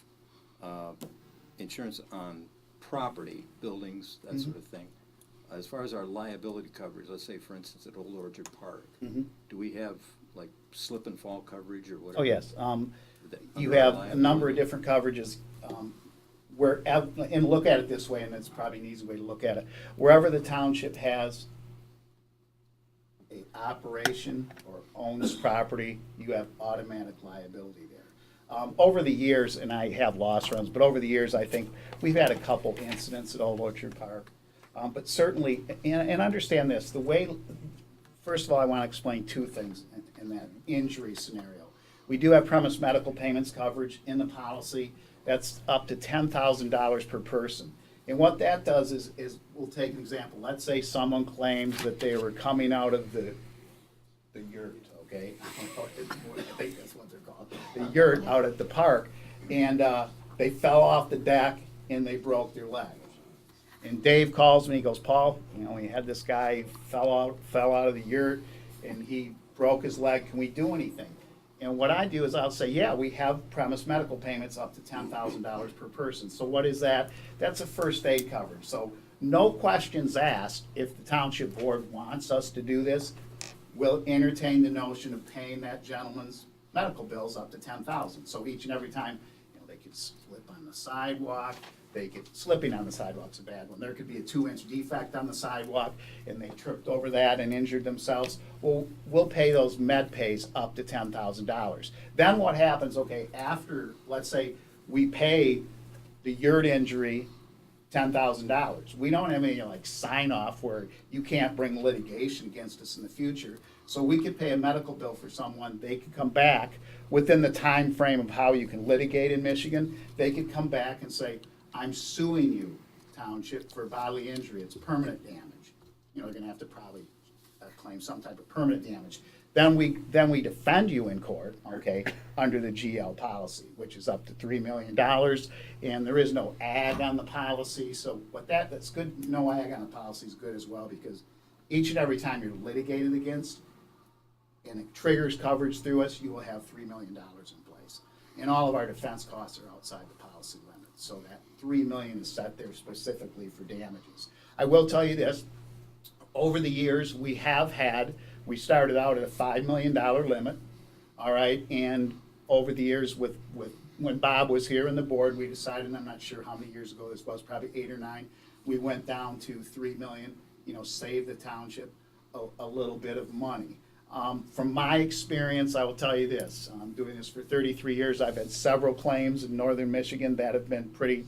insurance on property, buildings, that Mm-hmm. sort of thing. As far as our liability coverage, let's say, for instance, at Old Orchard Park, do we have like slip and fall coverage or whatever? Oh, yes. That- You under our have a number of liability? different coverages. And look at it this way, and it's probably an easy way to look at it. Wherever the township has a operation or owns property, you have automatic liability there. Over the years, and I have loss runs, but over the years, I think we've had a couple incidents at Old Orchard Park. But certainly, and understand this, the way, first of all, I want to explain two things in that injury scenario. We do have premise medical payments coverage in the policy. That's up to $10,000 per person. And what that does is we'll take an example. Let's say someone claims that they were coming out of the yurt, okay? I think that's what they're called. The yurt out at the park, and they fell off the deck and they broke their leg. And Dave calls me, he goes, Paul, we had this guy fell out of the yurt and he broke his leg. Can we do anything? And what I do is I'll say, yeah, we have premise medical payments up to $10,000 per person. So what is that? That's a first aid coverage. So no questions asked. If the township board wants us to do this, we'll entertain the notion of paying that gentleman's medical bills up to $10,000. So each and every time, they could slip on the sidewalk. Slipping on the sidewalk's a bad one. There could be a 2-inch defect on the sidewalk and they tripped over that and injured themselves. Well, we'll pay those med pays up to $10,000. Then what happens, after, let's say, we pay the yurt injury $10,000. We don't have any sign off where you can't bring litigation against us in the future. So we could pay a medical bill for someone. They could come back within the time frame of how you can litigate in Michigan. They could come back and say, I'm suing you, township, for bodily injury. It's permanent damage. They're going to have to probably claim some type of permanent damage. Then we defend you in court, under the GL policy, which is up to $3 million, and there is no ag on the policy. So, but that's good. No ag on the policy is good as well, because each and every time you're litigated against, and it triggers coverage through us, you will have $3 million in place, and all of our defense costs are outside the policy limit. So that $3 million is set there specifically for damages. I will tell you this, over the years, we started out at a $5 million limit, and over the years when Bob was here in the board, we decided, and I'm not sure how many years ago this was, probably 8 or 9, we went down to $3 million, save the township a little bit of money. From my experience, I will tell you this, I'm doing this for 33 years. I've had several claims in northern Michigan that have been pretty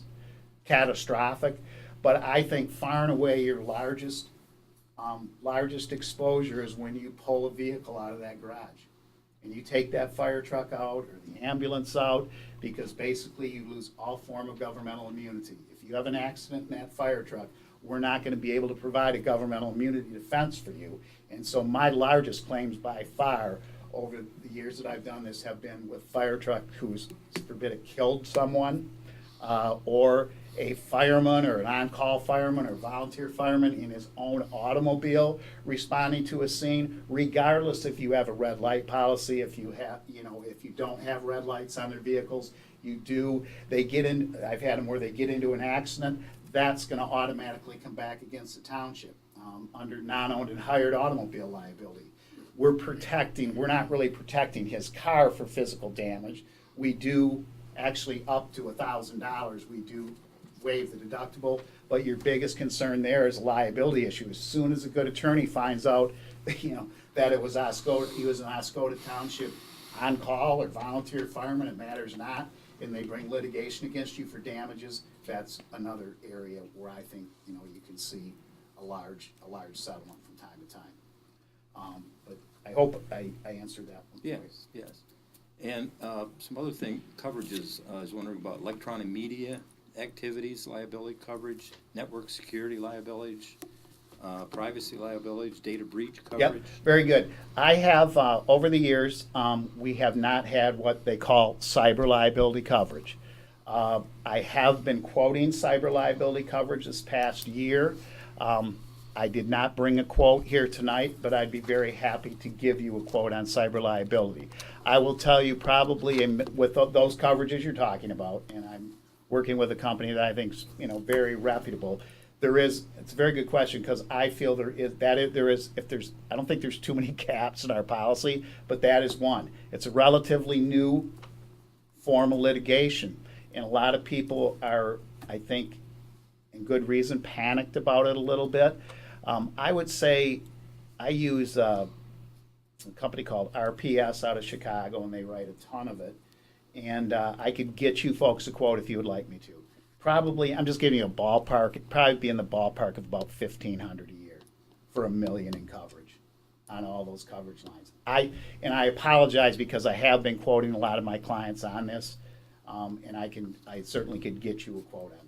catastrophic, but I think far and away your largest exposure is when you pull a vehicle out of that garage and you take that fire truck out or the ambulance out, because basically you lose all form of governmental immunity. If you have an accident in that fire truck, we're not going to be able to provide a governmental immunity defense for you. And so my largest claims by far over the years that I've done this have been with fire truck who's forbid killed someone, or a fireman or an on-call fireman or volunteer fireman in his own automobile responding to a scene, regardless if you have a red light policy, if you have, if you don't have red lights on their vehicles, you do, they get in, I've had them where they get into an accident, that's gonna automatically come back against the township, under non-owned and hired automobile liability. We're not really protecting his car for physical damage. We do actually up to $1,000, we do waive the deductible, but your biggest concern there is a liability issue. As soon as a good attorney finds out, that it was Oscoda, he was an Oscoda Township on-call or volunteer fireman, it matters not, and they bring litigation against you for damages, that's another area where I think, you can see a large settlement from time to time. But I hope I answered that one. Yes, yes. And some other coverages, I was wondering about electronic media activities, liability coverage, network security liability, privacy liability, data breach Yep, coverage. very good. I have, over the years, we have not had what they call cyber liability coverage. I have been quoting cyber liability coverage this past year. I did not bring a quote here tonight, but I'd be very happy to give you a quote on cyber liability. I will tell you probably with those coverages you're talking about, and I'm working with a company that I think is, very reputable. It's a very good question, because I feel I don't think there's too many gaps in our policy, but that is one. It's a relatively new form of litigation, and a lot of people are, I think, and good reason, panicked about it a little bit. I would say I use a company called RPS out of Chicago, and they write a ton of it. And I could get you folks a quote if you would like me to. Probably, I'm just giving you a ballpark, it'd probably be in the ballpark of about $1,500 a year for $1 million in coverage on all those coverage lines. I apologize because I have been quoting a lot of my clients on this, and I certainly could get you a quote on that.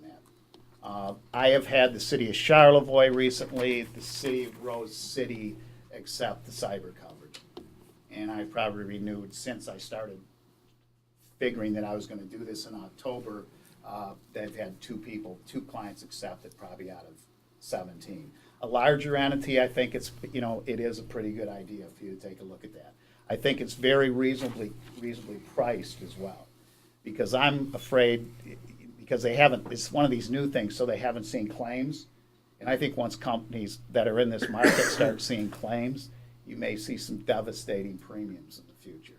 I have had the city of Charlevoix recently, the city of Rose City accept the cyber coverage. And I probably renewed since I started figuring that I was gonna do this in October. They've had two clients accept it, probably out of 17. A larger entity, I think it is a pretty good idea for you to take a look at that. I think it's very reasonably priced as well, because I'm afraid, because it's one of these new things, so they haven't seen claims. And I think once companies that are in this market start seeing claims, you may see some devastating premiums in the future.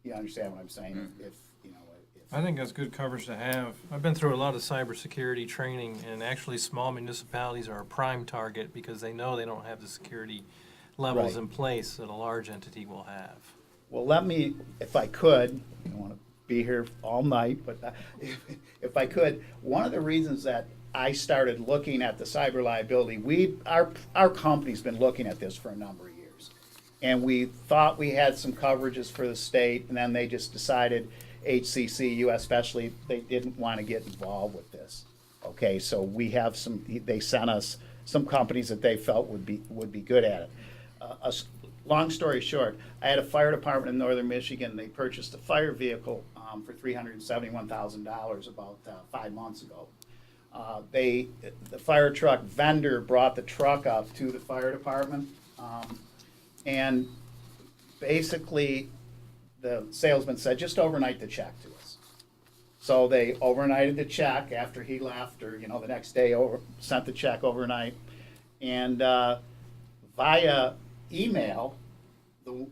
You understand what I'm saying? Mm-hmm. I think that's good coverage to have. I've been through a lot of cybersecurity training, and actually small municipalities are a prime target because they know they don't have the security levels Right. in place that a large entity will have. Well, let me, if I could, I don't want to be here all night, but if I could, one of the reasons that I started looking at the cyber liability, our company's been looking at this for a number of years. And we thought we had some coverages for the state, and then they just decided, HCCU especially, they didn't want to get involved with this. Okay, so we have they sent us some companies that they felt would be good at it. Long story short, I had a fire department in northern Michigan. They purchased a fire vehicle for $371,000 about 5 months ago. The fire truck vendor brought the truck up to the fire department, and basically the salesman said, just overnight the check to us. So they overnighted the check after he left, or the next day sent the check overnight, and via email,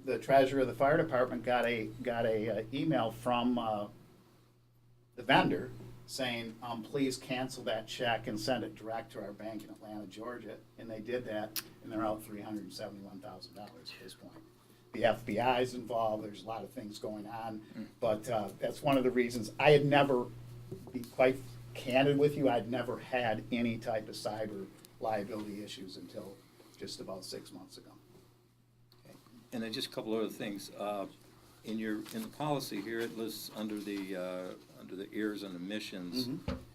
the treasurer of the fire department got a email from the vendor saying, please cancel that check and send it direct to our bank in Atlanta, Georgia. And they did that, and they're out $371,000 at this point. The FBI's involved, there's a lot of things going on, but that's one of the reasons. I had never, be quite candid with you, I'd never had any type of cyber liability issues until just about 6 months ago. And then just a couple other things. In the policy here, it lists under the errors and omissions,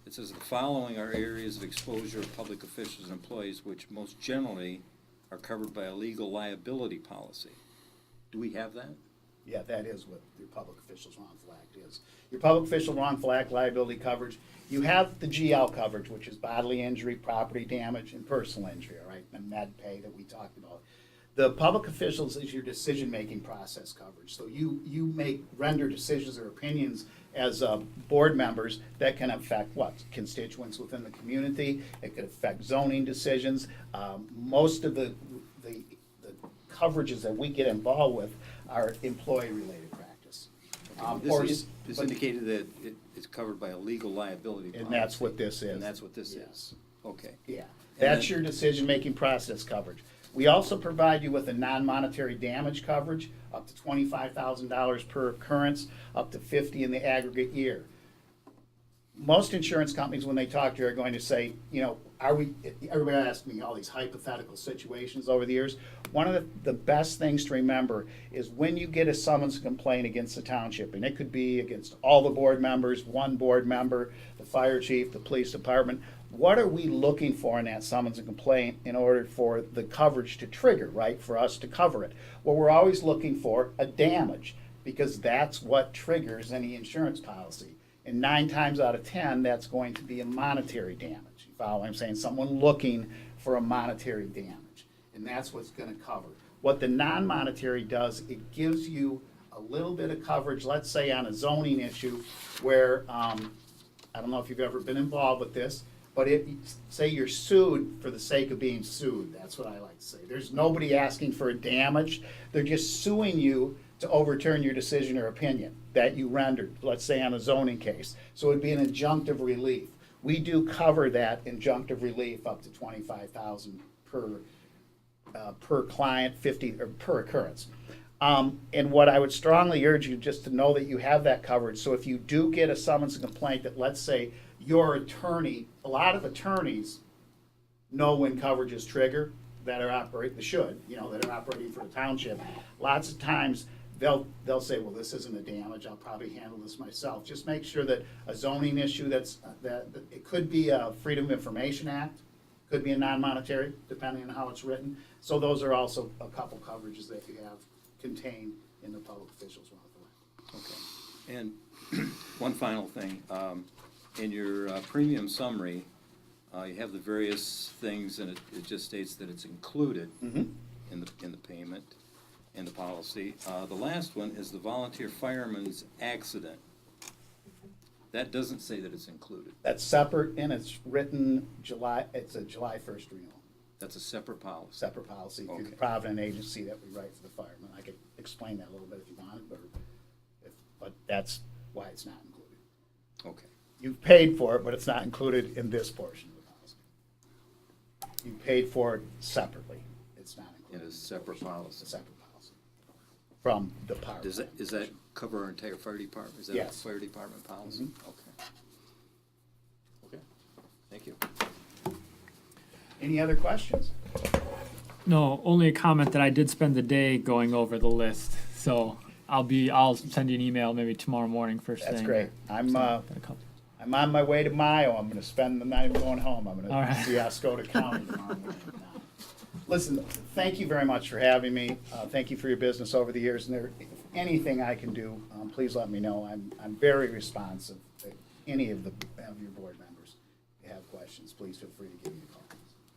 it says the following are areas of exposure of public officials and employees which most generally are covered by a legal liability policy. Do we have that? Yeah, that is what your public official's wrongful act is. Your public official wrongful act liability coverage, you have the GL coverage, which is bodily injury, property damage, and personal injury, all right, and med pay that we talked about. The public officials is your decision-making process coverage. So you render decisions or opinions as board members that can affect what? Constituents within the community. It could affect zoning decisions. Most of the coverages that we get involved with are employee-related practice. This indicated that it's covered by a legal liability policy. And that's what this is. And that's what this Yes. is. Okay. Yeah, And that's then- your decision-making process coverage. We also provide you with a non-monetary damage coverage, up to $25,000 per occurrence, up to 50 in the aggregate year. Most insurance companies, when they talk to you, are going to say, you know, everybody asks me all these hypothetical situations over the years. One of the best things to remember is when you get a summons complaint against the township, and it could be against all the board members, one board member, the fire chief, the police department, what are we looking for in that summons and complaint in order for the coverage to trigger, right, for us to cover it? Well, we're always looking for a damage, because that's what triggers any insurance policy. And 9 times out of 10, that's going to be a monetary damage. You follow what I'm saying? Someone looking for a monetary damage. And that's what's gonna cover. What the non-monetary does, it gives you a little bit of coverage, let's say on a zoning issue where, I don't know if you've ever been involved with this, but say you're sued for the sake of being sued, that's what I like to say. There's nobody asking for a damage, they're just suing you to overturn your decision or opinion that you rendered, let's say on a zoning case. So it'd be an injunctive relief. We do cover that injunctive relief up to $25,000 per client, 50 or per occurrence. And what I would strongly urge you just to know that you have that coverage. So if you do get a summons and complaint that, let's say, your attorney, a lot of attorneys know when coverages trigger that are operating, they should, you know, that are operating for a township. Lots of times they'll say, well, this isn't a damage, I'll probably handle this myself. Just make sure that a zoning issue that it could be a Freedom of Information Act, could be a non-monetary, depending on how it's written. So those are also a couple coverages that you have contained in the public officials wrongful act. Okay. And one final thing, in your premium summary, you have the various things, and it just states that it's included in the payment and the policy. The last one is the volunteer fireman's accident. That doesn't say that it's included. That's separate, and it's written it's a July 1st renewal. That's a separate policy. Separate policy through the Okay. Provident agency that we write for the firemen. I could explain that a little bit if you want, but that's why it's not included. Okay. You've paid for it, but it's not included in this portion of the policy. You paid for it separately. It's not included. In a separate policy. It's a separate policy from the power. Does that cover our entire fire department? Is that a Yes. fire department policy? Okay. Okay, thank you. Any other questions? No, only a comment that I did spend the day going over the list, so I'll send you an email maybe tomorrow morning first thing. That's great. I'm Got a couple. on my way to Mayo. I'm gonna spend the night going home. I'm All gonna right. see Oscoda County tomorrow morning. Listen, thank you very much for having me. Thank you for your business over the years, and if anything I can do, please let me know. I'm very responsive to any of your board members. If you have questions, please feel free to give me a call.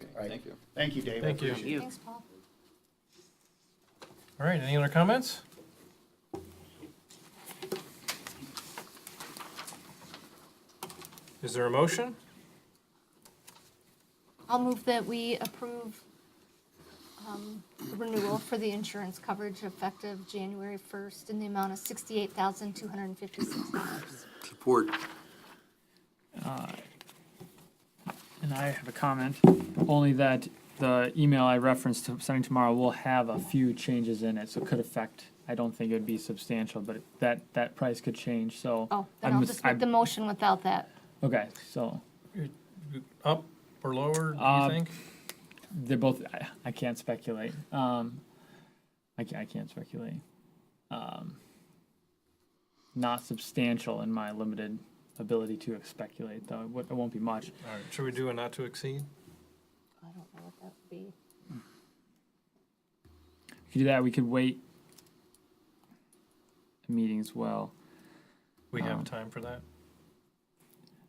Okay, All right. thank you. Thank you, Dave. I Thank you. appreciate it. Thanks, Paul. All right, any other comments? Is there a motion? I'll move that we approve the renewal for the insurance coverage effective January 1st in the amount of $68,256. Support. And I have a comment, only that the email I referenced to sending tomorrow will have a few changes in it, so it could affect, I don't think it would be substantial, but that price could change, so. Oh, then I'll just make the motion without that. Okay, so Up or lower, do you think? they're both, I can't speculate. I can't speculate. Not substantial in my limited ability to speculate, though. It won't be much. All right, should we do a not to exceed? I don't know what that would be. could do that. We could wait a meeting as well. We have time for that?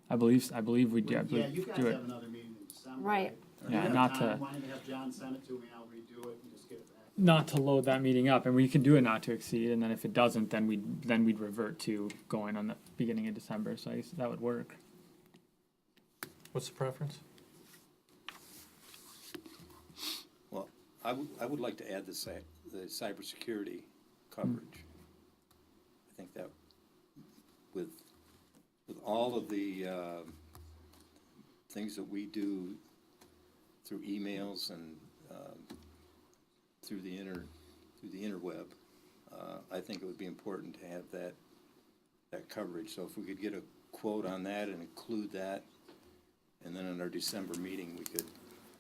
I believe we do. I Yeah, believe you guys do it. have another meeting in December, Right. right? Yeah, You have not time. to- Why don't you have John send it to me, I'll redo it and just get it back. Not to load that meeting up, and we can do it not to exceed, and then if it doesn't, then we'd revert to going on the beginning of December. So I guess that would work. What's the preference? Well, I would like to add the cybersecurity coverage. I think that with all of the things that we do through emails and through the interweb, I think it would be important to have that coverage. So if we could get a quote on that and include that, and then in our December meeting, we could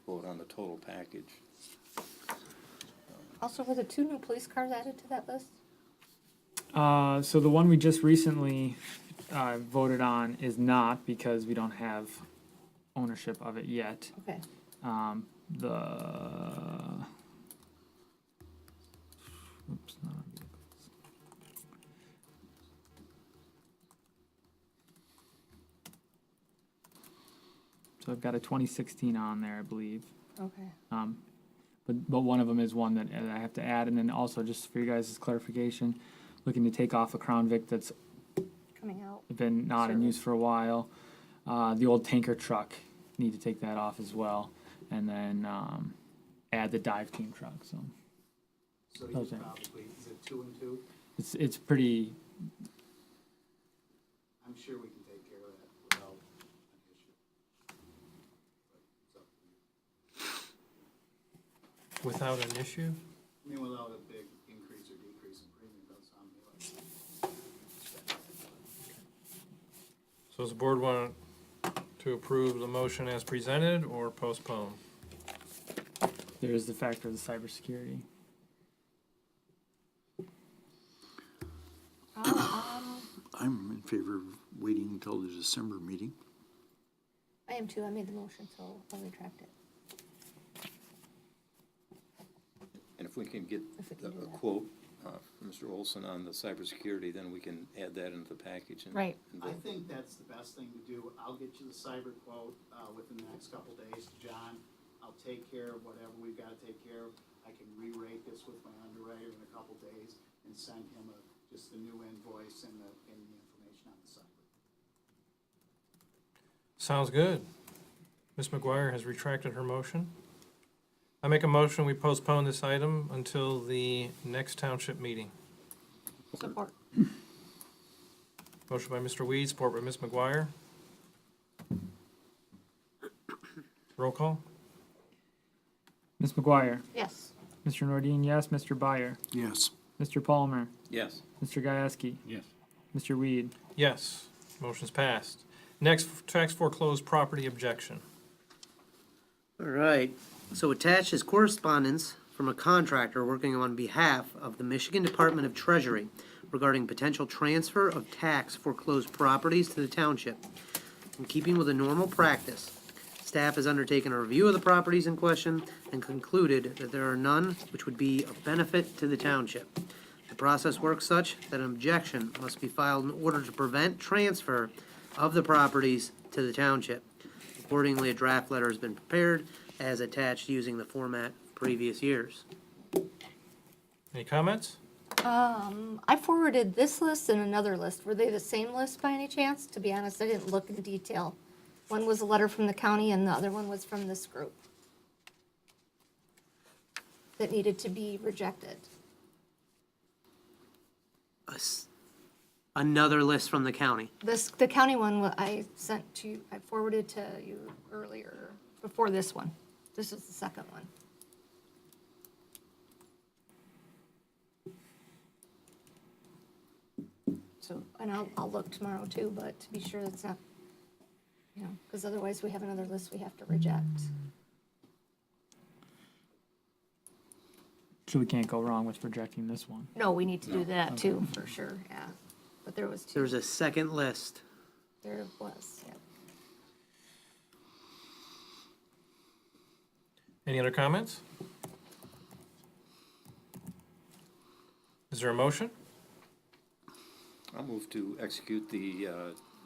vote on the total package. Also, were the 2 new police cars added to that list? So the one we just recently voted on is not, because we don't have ownership of it yet. Okay. Oops, not on vehicles. So I've got a 2016 on there, I believe. Okay. But one of them is one that I have to add, and then also just for you guys' clarification, looking to take off a Crown Vic that's Coming out. been not in use for a while. The old tanker truck, need to take that off as well, and then add the dive team truck. So So you Okay. probably, is it 2 and 2? it's pretty. I'm sure we can take care of that without an issue. But it's up to you. Without an issue? I mean, without a big increase or decrease in premium, doesn't sound to me like. So does the board want to approve the motion as presented or postpone? There is the factor of the cybersecurity. I'm in favor of waiting until the December meeting. I am too. I made the motion, so I'll retract it. And if we can get If we can do a that. quote from Mr. Olson on the cybersecurity, then we can add that into the package. And, Right. and I vote. think that's the best thing to do. I'll get you the cyber quote, within the next couple days, John. I'll take care of whatever we've gotta take care of. I can re-rate this with my underwriter in a couple days and send him just the new invoice and the information on the cyber. Sounds good. Ms. McGuire has retracted her motion. I make a motion, we postpone this item until the next township meeting. Support. Motion by Mr. Weed, support by Ms. McGuire. Roll call? Ms. McGuire, Yes. Mr. Nordine, yes. Mr. Byer, Yes. Mr. Palmer, Yes. Mr. Gieske, Yes. Mr. Weed. Yes. Motion's passed. Next, tax foreclosed property objection. All right, so attached is correspondence from a contractor working on behalf of the Michigan Department of Treasury regarding potential transfer of tax foreclosed properties to the township. In keeping with a normal practice, staff has undertaken a review of the properties in question and concluded that there are none which would be of benefit to the township. The process works such that an objection must be filed in order to prevent transfer of the properties to the township. Accordingly, a draft letter has been prepared as attached using the format of previous years. Any comments? I forwarded this list and another list. Were they the same list by any chance? To be honest, I didn't look in detail. One was a letter from the county and the other one was from this group that needed to be rejected. Another list from the county. The county one I sent to, I forwarded to you earlier, before this one. This is the second one. So, and I'll look tomorrow too, but to be sure it's not, because otherwise we have another list we have to reject. So we can't go wrong with rejecting this one. No, we need to do that too, for sure, yeah. But there was two. There's a second list. There was, yeah. Any other comments? Is there a motion? I'll move to execute the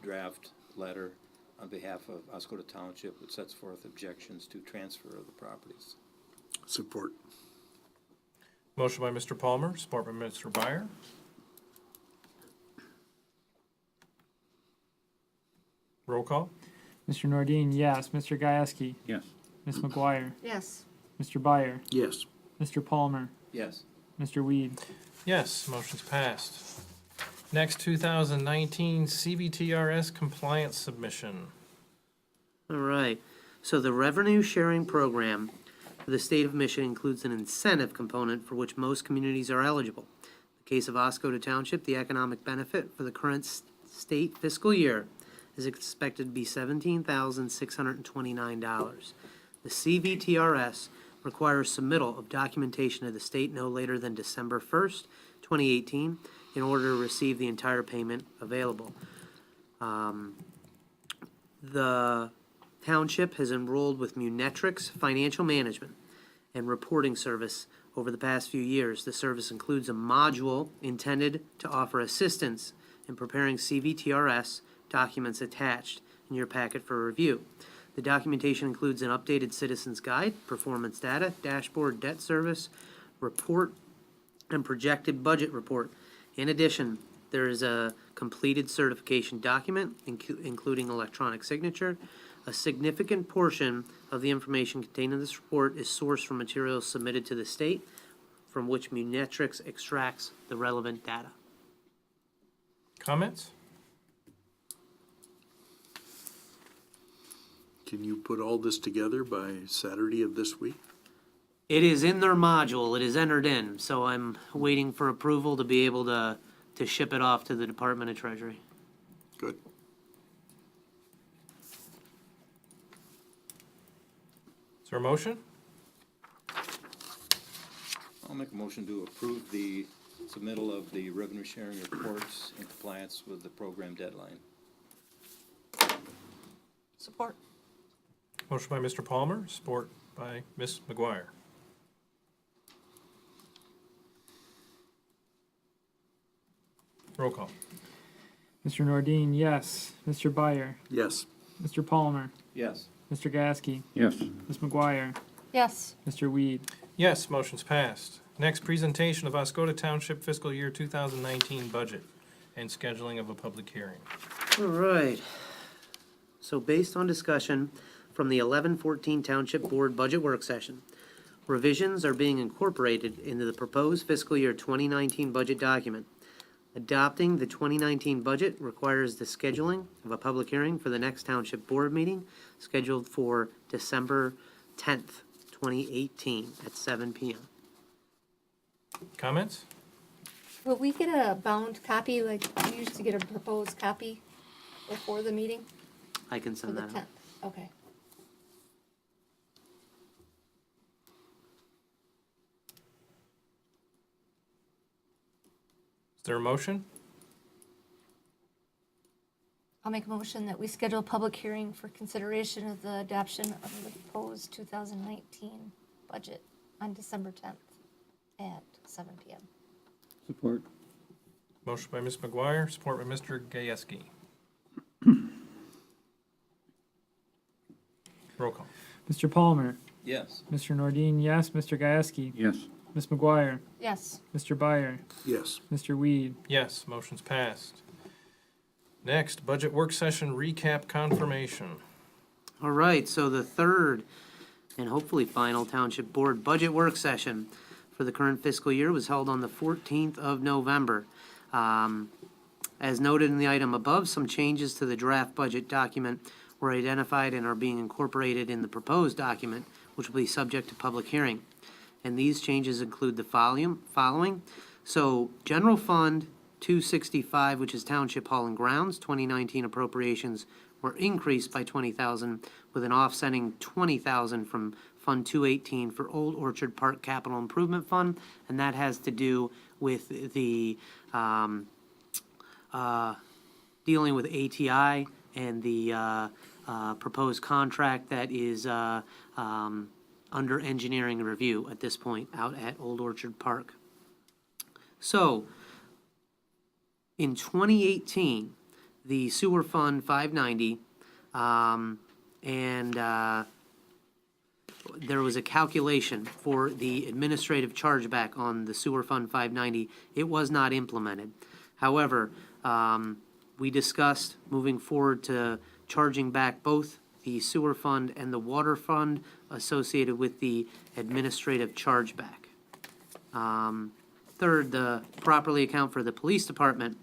draft letter on behalf of Oscoda Township, which sets forth objections to transfer of the properties. Support. Motion by Mr. Palmer, support by Mr. Byer. Roll call? Mr. Nordine, yes. Mr. Gieske, Yes. Ms. McGuire, Yes. Mr. Byer, Yes. Mr. Palmer, Yes. Mr. Weed. Yes, motion's passed. Next, 2019 CBTRS compliance submission. All right, so the revenue sharing program for the state of Michigan includes an incentive component for which most communities are eligible. In the case of Oscoda Township, the economic benefit for the current state fiscal year is expected to be $17,629. The CVTRS requires submittal of documentation to the state no later than December 1st, 2018, in order to receive the entire payment available. The township has enrolled with Munetrix Financial Management and Reporting Service over the past few years. The service includes a module intended to offer assistance in preparing CVTRS documents attached in your packet for review. The documentation includes an updated citizens guide, performance data, dashboard debt service, report, and projected budget report. In addition, there is a completed certification document, including electronic signature. A significant portion of the information contained in this report is sourced from materials submitted to the state, from which Munetrix extracts the relevant data. Comments? Can you put all this together by Saturday of this week? It is in their module, it is entered in, so I'm waiting for approval to be able to ship it off to the Department of Treasury. Good. Is there a motion? I'll make a motion to approve the submittal of the revenue sharing reports in compliance with the program deadline. Support. Motion by Mr. Palmer, support by Ms. McGuire. Roll call. Mr. Nordine, yes. Mr. Byer, Yes. Mr. Palmer, Yes. Mr. Gasky, Yes. Ms. McGuire, Yes. Mr. Weed. Yes, motion's passed. Next, presentation of Oscoda Township fiscal year 2019 budget and scheduling of a public hearing. All right. So based on discussion from the 11-14 Township Board Budget Work Session, revisions are being incorporated into the proposed fiscal year 2019 budget document. Adopting the 2019 budget requires the scheduling of a public hearing for the next Township Board meeting, scheduled for December 10th, 2018, at 7 p.m. Comments? Will we get a bound copy, like we used to get a proposed copy before the meeting? I can For send the that out. 10th, okay. Is there a motion? I'll make a motion that we schedule a public hearing for consideration of the adoption of the proposed 2019 budget on December 10th at 7 p.m. Support. Motion by Ms. McGuire, support by Mr. Gieske. Roll call. Mr. Palmer, Yes. Mr. Nordine, yes. Mr. Gieske, Yes. Ms. McGuire, Yes. Mr. Byer, Yes. Mr. Weed. Yes, motion's passed. Next, budget work session recap confirmation. All right, so the third and hopefully final Township Board Budget Work Session for the current fiscal year was held on the 14th of November. As noted in the item above, some changes to the draft budget document were identified and are being incorporated in the proposed document, which will be subject to public hearing. And these changes include the following. So, General Fund 265, which is Township Hall and Grounds, 2019 appropriations were increased by $20,000 with an offsetting $20,000 from Fund 218 for Old Orchard Park Capital Improvement Fund, and that has to do with the dealing with ATI and the proposed contract that is under engineering review at this point out at Old Orchard Park. So, in 2018, the sewer fund 590, there was a calculation for the administrative chargeback on the sewer fund 590. It was not implemented. However, we discussed moving forward to charging back both the sewer fund and the water fund associated with the administrative chargeback. Third, the properly account for the police department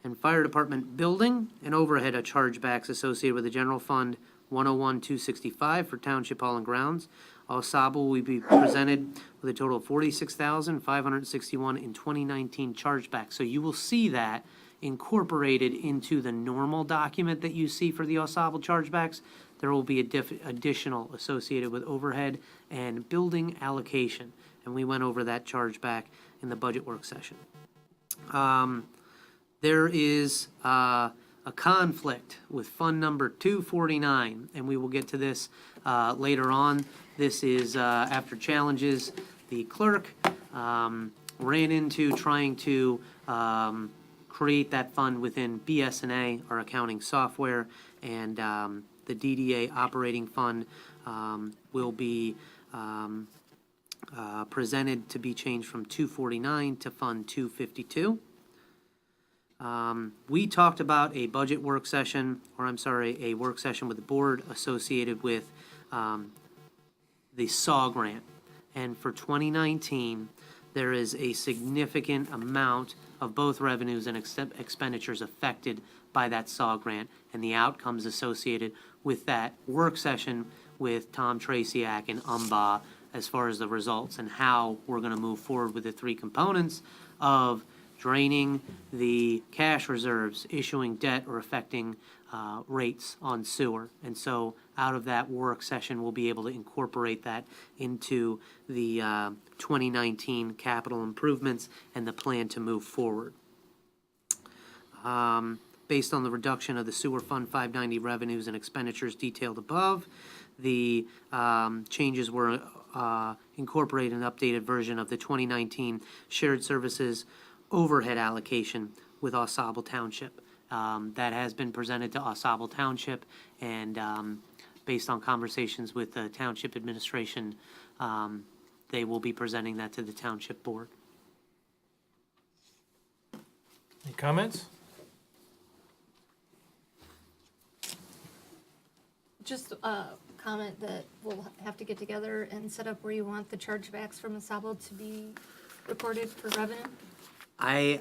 and fire department building and overhead chargebacks associated with the general fund 101-265 for Township Hall and Grounds. Osable will be presented with a total of $46,561 in 2019 chargebacks. So you will see that incorporated into the normal document that you see for the Osable chargebacks. There will be additional associated with overhead and building allocation. And we went over that chargeback in the budget work session. There is a conflict with fund number 249, and we will get to this later on. This is after challenges. The clerk ran into trying to create that fund within BS&A, our accounting software, and the DDA operating fund will be presented to be changed from 249 to fund 252. We talked about a budget work session, a work session with the board associated with the SAW grant. And for 2019, there is a significant amount of both revenues and expenditures affected by that SAW grant and the outcomes associated with that work session with Tom Traciak and UMBA as far as the results and how we're going to move forward with the three components of draining the cash reserves, issuing debt, or affecting rates on sewer. And so out of that work session, we'll be able to incorporate that into the 2019 capital improvements and the plan to move forward. Based on the reduction of the sewer fund 590 revenues and expenditures detailed above, the changes were incorporated an updated version of the 2019 shared services overhead allocation with Oscoda Township. That has been presented to Oscoda Township, and based on conversations with the township administration, they will be presenting that to the township board. Any comments? Just a comment that we'll have to get together and set up where you want the chargebacks from Osable to be recorded for revenue. I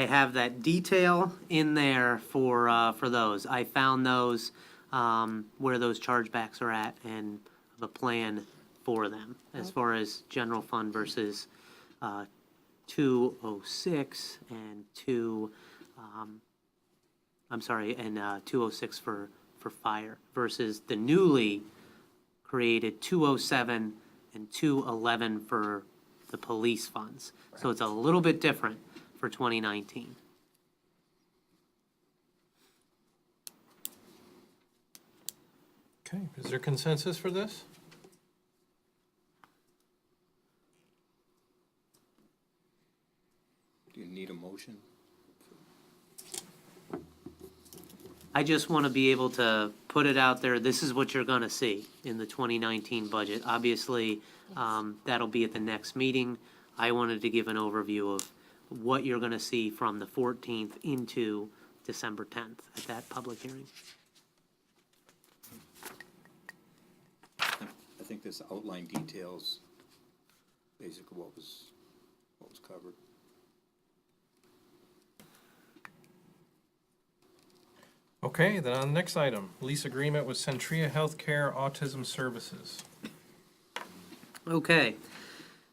have that detail in there for those. I found those where those chargebacks are at and the plan for them as far as general fund versus 206 and 206 for fire versus the newly created 207 and 211 for the police funds. So it's a little bit different for 2019. Okay, is there consensus for this? Do you need a motion? I just want to be able to put it out there. This is what you're going to see in the 2019 budget. Obviously, that'll be at the next meeting. I wanted to give an overview of what you're going to see from the 14th into December 10th at that public hearing. I think this outline details basically what was covered. Okay, then on the next item, lease agreement with Centria Healthcare Autism Services. Okay.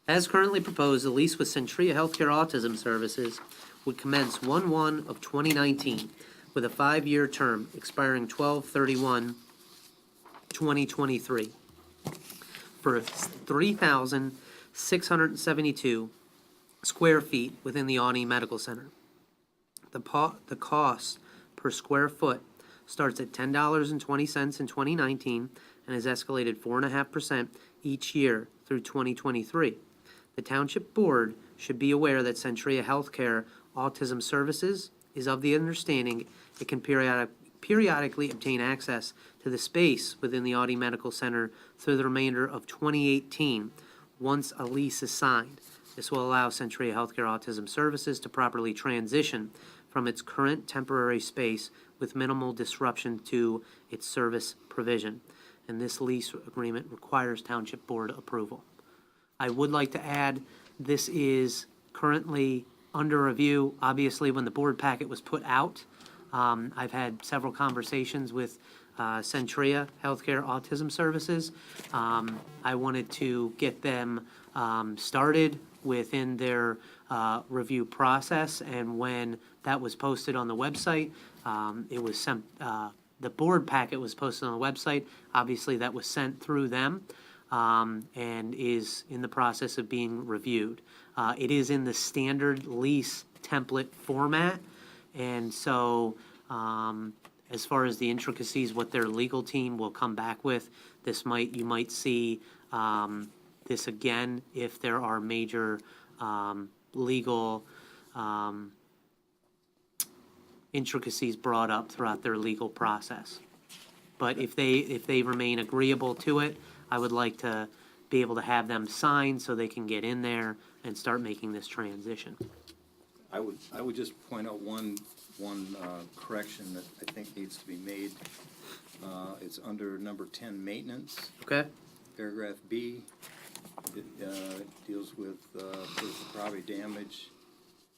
As currently proposed, the lease with Centria Healthcare Autism Services would commence 1/1 of 2019 with a 5-year term expiring 12/31/2023 for 3,672 square feet within the Awney Medical Center. The cost per square foot starts at $10.20 in 2019 and has escalated 4.5% each year through 2023. The Township Board should be aware that Centria Healthcare Autism Services is of the understanding it can periodically obtain access to the space within the Audi Medical Center through the remainder of 2018, once a lease is signed. This will allow Centria Healthcare Autism Services to properly transition from its current temporary space with minimal disruption to its service provision. And this lease agreement requires Township Board approval. I would like to add, this is currently under review. Obviously, when the board packet was put out, I've had several conversations with Centria Healthcare Autism Services. I wanted to get them started within their review process, and when that was posted on the website, it was sent, the board packet was posted on the website. Obviously, that was sent through them and is in the process of being reviewed. It is in the standard lease template format, and so as far as the intricacies, what their legal team will come back with, you might see this again if there are major legal intricacies brought up throughout their legal process. But if they remain agreeable to it, I would like to be able to have them sign so they can get in there and start making this transition. I would just point out one correction that I think needs to be made. It's under number 10, maintenance, Okay? paragraph B. It deals with personal property damage.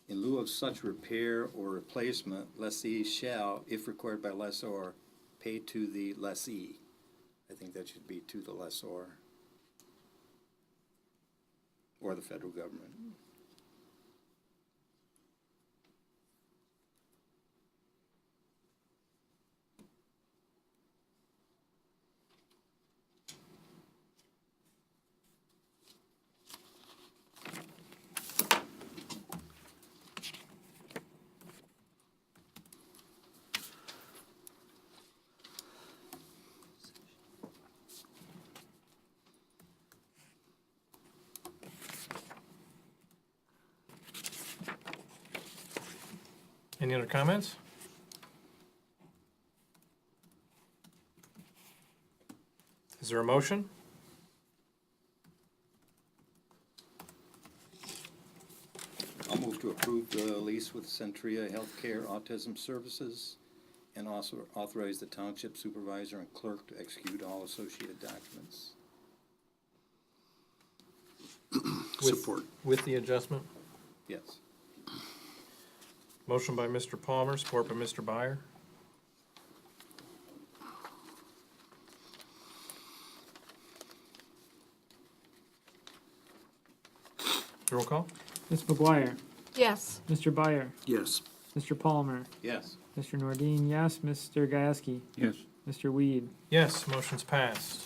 In lieu of such repair or replacement, lessee shall, if required by lessor, pay to the lessee. I think that should be to the lessor or the federal government. Any other comments? Is there a motion? I'll move to approve the lease with Centria Healthcare Autism Services and also authorize the township supervisor and clerk to execute all associated documents. Support. With the adjustment? Yes. Motion by Mr. Palmer, support by Mr. Byer. Roll call? Ms. McGuire, Yes. Mr. Byer, Yes. Mr. Palmer, Yes. Mr. Nordine, yes, Mr. Gieske, Yes. Mr. Weed. Yes, motion's passed.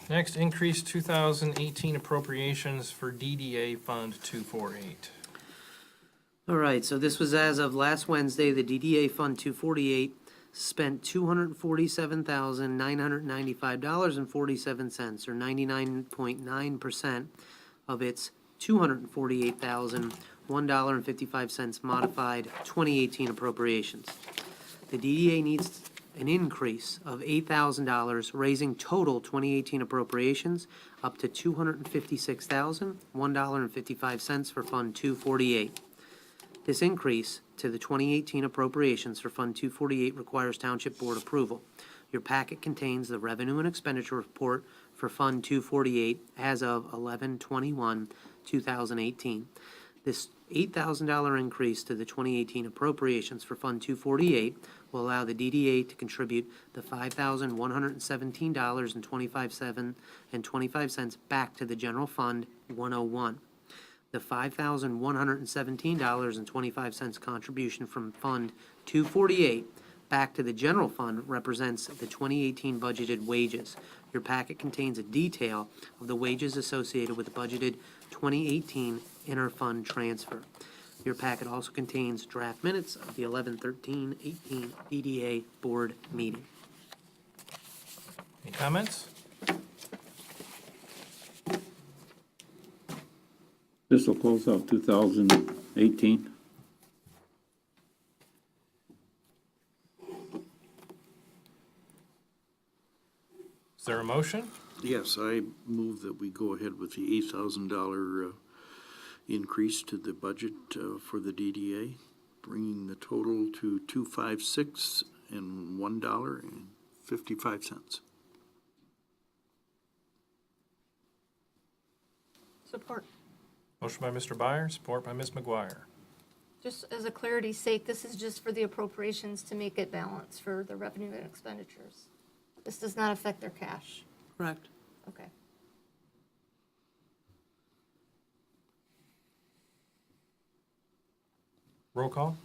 Next, increase 2018 appropriations for DDA Fund 248. All right, so this was as of last Wednesday. The DDA Fund 248 spent $247,995.47, or 99.9% of its $248,001.55 modified 2018 appropriations. The DDA needs an increase of $8,000, raising total 2018 appropriations up to $256,001.55 for Fund 248. This increase to the 2018 appropriations for Fund 248 requires Township Board approval. Your packet contains the revenue and expenditure report for Fund 248 as of 11/21/2018. This $8,000 increase to the 2018 appropriations for Fund 248 will allow the DDA to contribute the $5,117.25 back to the General Fund 101. The $5,117.25 contribution from Fund 248 back to the general fund represents the 2018 budgeted wages. Your packet contains a detail of the wages associated with the budgeted 2018 interfund transfer. Your packet also contains draft minutes of the 11/13/18 DDA board meeting. Any comments? This will close out 2018. Is there a motion? Yes, I move that we go ahead with the $8,000 increase to the budget for the DDA, bringing the total to $256 and $1.55. Support. Motion by Mr. Byer, support by Ms. McGuire. Just as a clarity's sake, this is just for the appropriations to make it balance for the revenue and expenditures. This does not affect their cash. Correct. Okay. Roll call?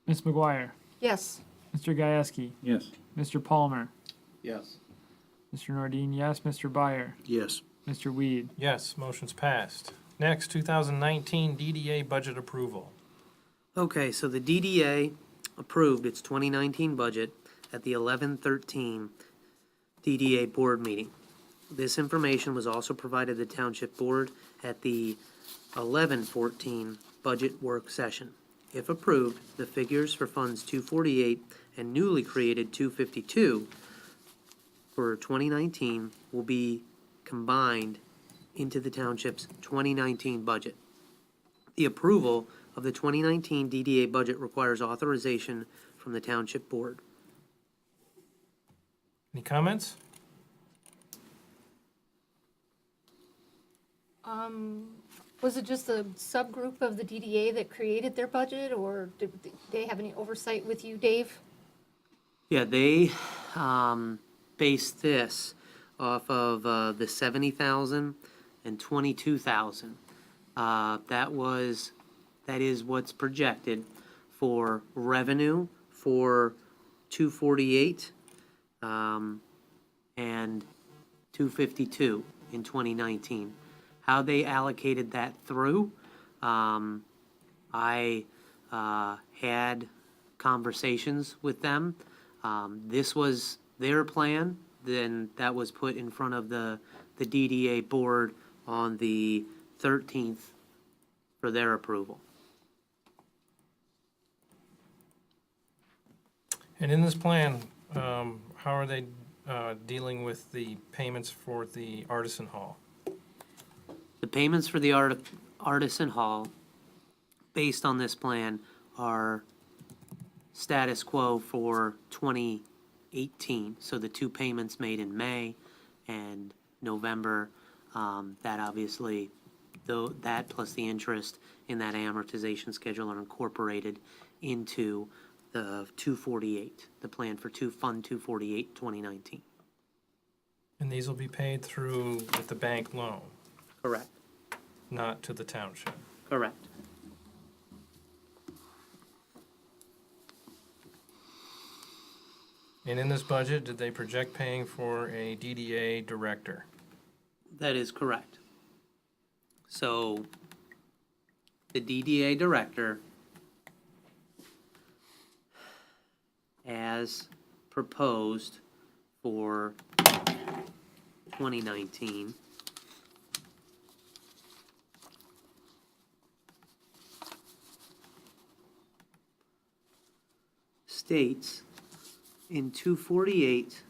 Ms. McGuire, Yes. Mr. Gieske, Yes. Mr. Palmer, Yes. Mr. Nordine, yes, Mr. Byer, Yes. Mr. Weed. Yes, motion's passed. Next, 2019 DDA budget approval. Okay, so the DDA approved its 2019 budget at the 11/13 DDA board meeting. This information was also provided to the Township Board at the 11/14 budget work session. If approved, the figures for Funds 248 and newly created 252 for 2019 will be combined into the Township's 2019 budget. The approval of the 2019 DDA budget requires authorization from the Township Board. Any comments? Was it just a subgroup of the DDA that created their budget, or did they have any oversight with you, Dave? Yeah, they based this off of the 70,000 and 22,000. That is what's projected for revenue for 248 and 252 in 2019. How they allocated that through, I had conversations with them. This was their plan, then that was put in front of the DDA board on the 13th for their approval. And in this plan, how are they dealing with the payments for the Artisan Hall? The payments for the Artisan Hall, based on this plan, are status quo for 2018. So the two payments made in May and November, that obviously, though that plus the interest in that amortization schedule are incorporated into the 248, the plan for Fund 248 2019. And these will be paid through with the bank loan, Correct. not to the township. Correct. And in this budget, did they project paying for a DDA director? That is correct. So the DDA director, as proposed for 2019, states in 248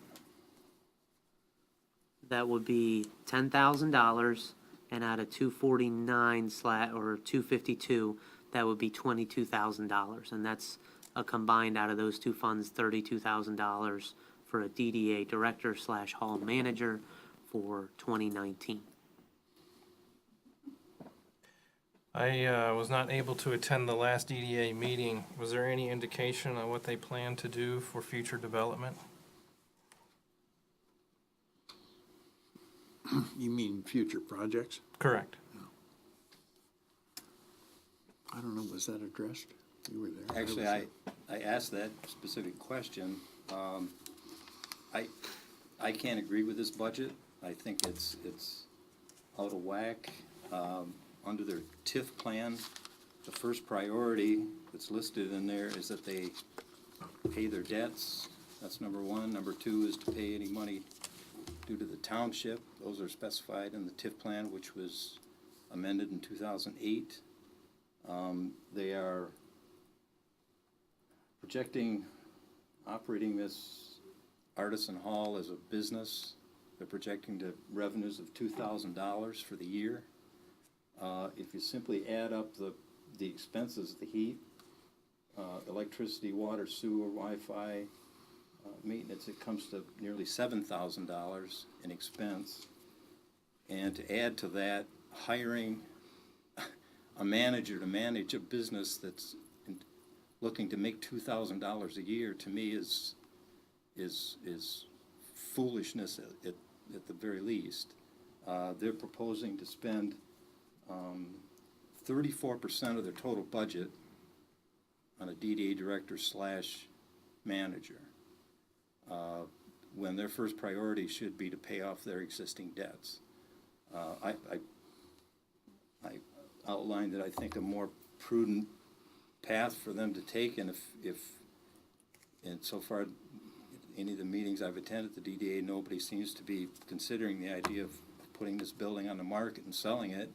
that would be $10,000, and out of 249 or 252, that would be $22,000, and that's a combined out of those two funds $32,000 for a DDA director / hall manager for 2019. I was not able to attend the last DDA meeting. Was there any indication on what they plan to do for future development? You mean future projects? Correct. I don't know, was that addressed? You were there. Actually, I asked that specific question. I can't agree with this budget. I think it's out of whack. Under their TIF plan, the first priority that's listed in there is that they pay their debts. That's number one. Number two is to pay any money due to the township. Those are specified in the TIF plan, which was amended in 2008. They are projecting operating this Artisan Hall as a business. They're projecting to revenues of $2,000 for the year. If you simply add up the expenses, the heat, electricity, water, sewer, Wi-Fi, maintenance, it comes to nearly $7,000 in expense. And to add to that, hiring a manager to manage a business that's looking to make $2,000 a year, to me is foolishness at the very least. They're proposing to spend 34% of their total budget on a DDA director / manager, when their first priority should be to pay off their existing debts. I outlined that I think a more prudent path for them to take, and and so far, any of the meetings I've attended at the DDA, nobody seems to be considering the idea of putting this building on the market and selling it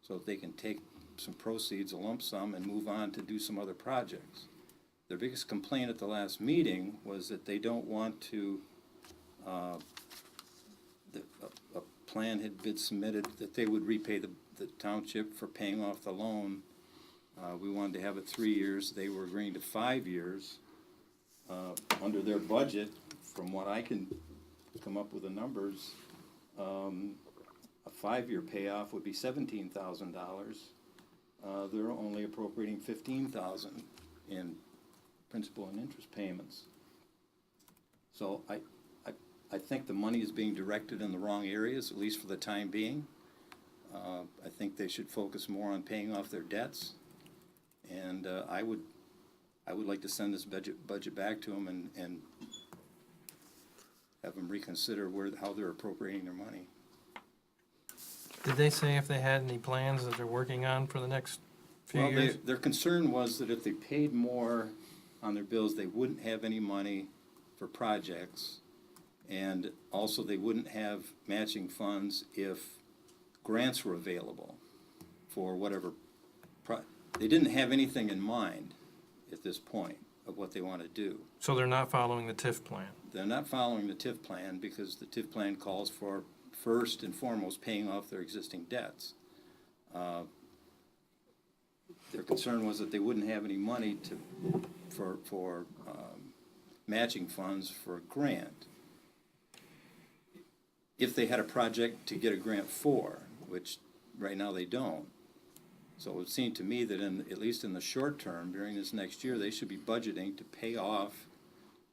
so that they can take some proceeds, a lump sum, and move on to do some other projects. Their biggest complaint at the last meeting was that they don't want to, a plan had been submitted that they would repay the township for paying off the loan. We wanted to have it 3 years. They were agreeing to 5 years. Under their budget, from what I can come up with the numbers, a 5-year payoff would be $17,000. They're only appropriating $15,000 in principal and interest payments. So I think the money is being directed in the wrong areas, at least for the time being. I think they should focus more on paying off their debts. And I would like to send this budget back to them and have them reconsider how they're appropriating their money. Did they say if they had any plans that they're working on for the next few Well, years? their concern was that if they paid more on their bills, they wouldn't have any money for projects. And also, they wouldn't have matching funds if grants were available for whatever. They didn't have anything in mind at this point of what they want to do. So they're not following the TIF plan? They're not following the TIF plan because the TIF plan calls for, first and foremost, paying off their existing debts. Their concern was that they wouldn't have any money for matching funds for a grant. If they had a project to get a grant for, which right now they don't. So it would seem to me that at least in the short term, during this next year, they should be budgeting to pay off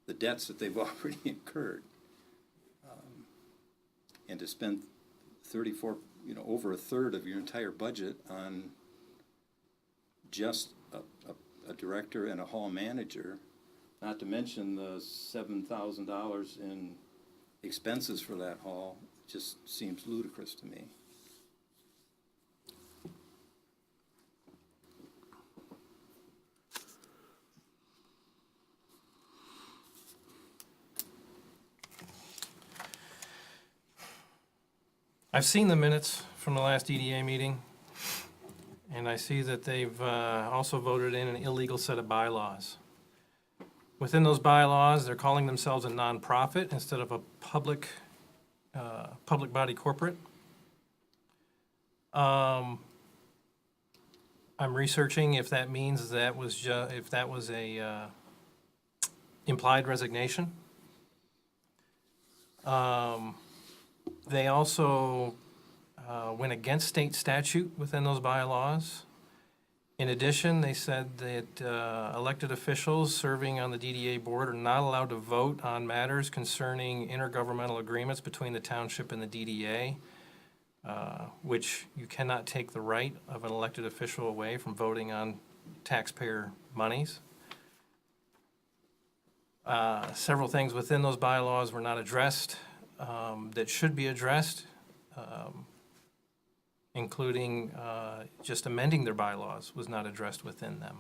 the debts that they've already incurred. And to spend over a third of your entire budget on just a director and a hall manager, not to mention the $7,000 in expenses for that hall, just seems ludicrous to me. I've seen the minutes from the last EDA meeting, and I see that they've also voted in an illegal set of bylaws. Within those bylaws, they're calling themselves a nonprofit instead of a public body corporate. I'm researching if that means that was if that was a implied resignation. They also went against state statute within those bylaws. In addition, they said that elected officials serving on the DDA board are not allowed to vote on matters concerning intergovernmental agreements between the township and the DDA, which you cannot take the right of an elected official away from voting on taxpayer monies. Several things within those bylaws were not addressed that should be addressed, including just amending their bylaws was not addressed within them.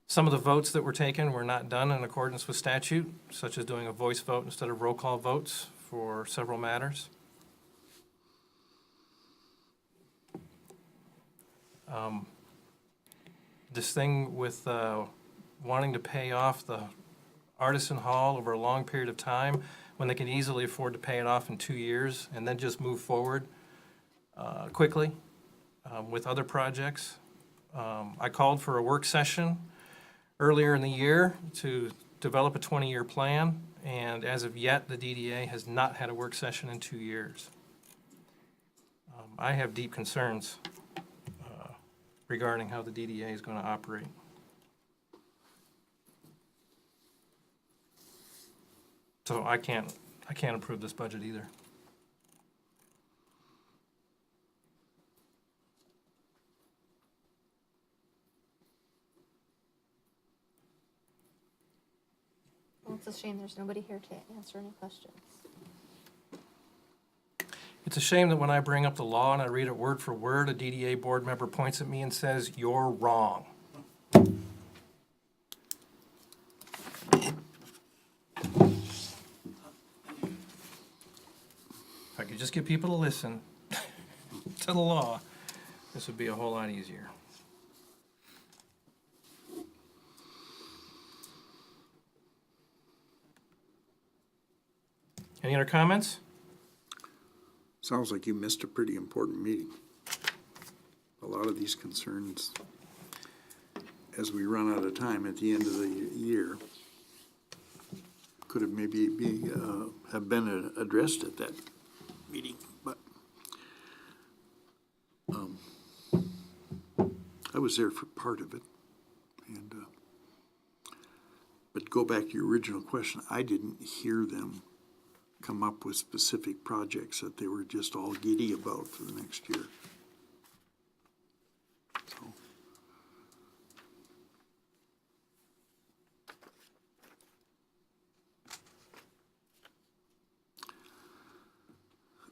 Some of the votes that were taken were not done in accordance with statute, such as doing a voice vote instead of roll call votes for several matters. This thing with wanting to pay off the Artisan Hall over a long period of time, when they can easily afford to pay it off in 2 years and then just move forward quickly with other projects. I called for a work session earlier in the year to develop a 20-year plan, and as of yet, the DDA has not had a work session in 2 years. I have deep concerns regarding how the DDA is going to operate. So I can't approve this budget either. Well, it's a shame there's nobody here to answer any questions. It's a shame that when I bring up the law and I read it word for word, a DDA board member points at me and says, "You're wrong." If I could just get people to listen to the law, this would be a whole lot easier. Any other comments? Sounds like you missed a pretty important meeting. A lot of these concerns, as we run out of time at the end of the year, could have maybe have been addressed at that meeting, but I was there for part of it, and but go back to your original question, I didn't hear them come up with specific projects that they were just all giddy about for the next year. So,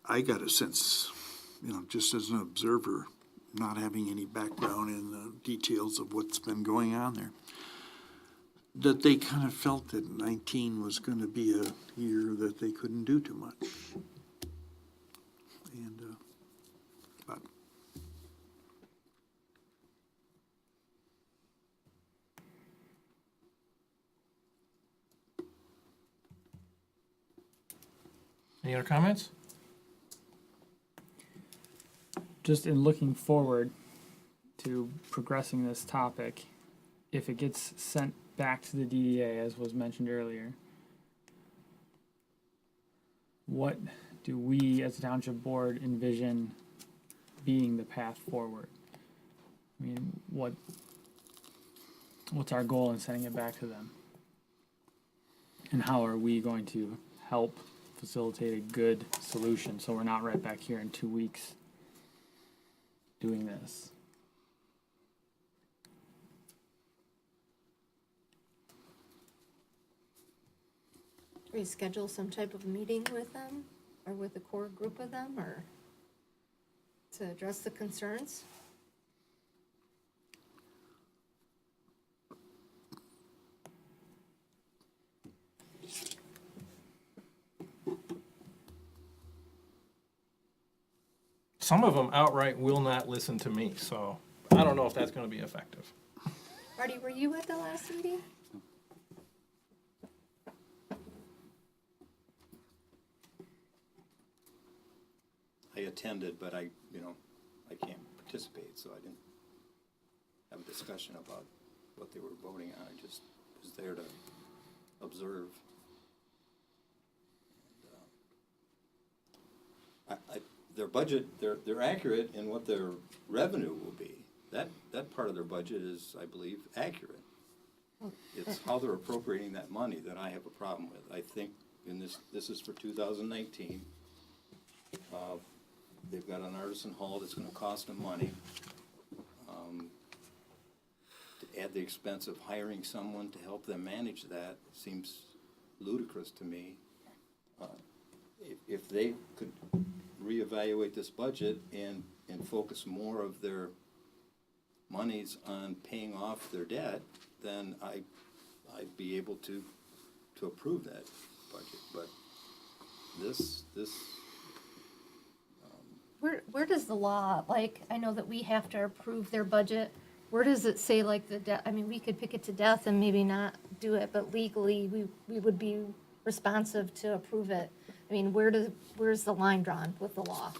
I got a sense, just as an observer, not having any background in the details of what's been going on there, that they kind of felt that 19 was going to be a year that they couldn't do too much. And, but Any other comments? Just in looking forward to progressing this topic, if it gets sent back to the DDA, as was mentioned earlier, what do we as a township board envision being the path forward? I mean, what's our goal in sending it back to them? And how are we going to help facilitate a good solution so we're not right back here in 2 weeks doing this? We schedule some type of meeting with them or with a core group of them or to address the concerns? Some of them outright will not listen to me, so I don't know if that's going to be effective. Marty, were you at the last meeting? I attended, but I can't participate, so I didn't have a discussion about what they were voting on. I just was there to observe. Their budget, they're accurate in what their revenue will be. That part of their budget is, I believe, accurate. It's how they're appropriating that money that I have a problem with. I think this is for 2019. They've got an artisan hall that's gonna cost them money. To add the expense of hiring someone to help them manage that seems ludicrous to me. If they could reevaluate this budget and focus more of their monies on paying off their debt, then I'd be able to approve that budget, but this, Where does the law, like, I know that we have to approve their budget. Where does it say like I mean, we could pick it to death and maybe not do it, but legally, we would be responsive to approve it. I mean, where's the line drawn with the law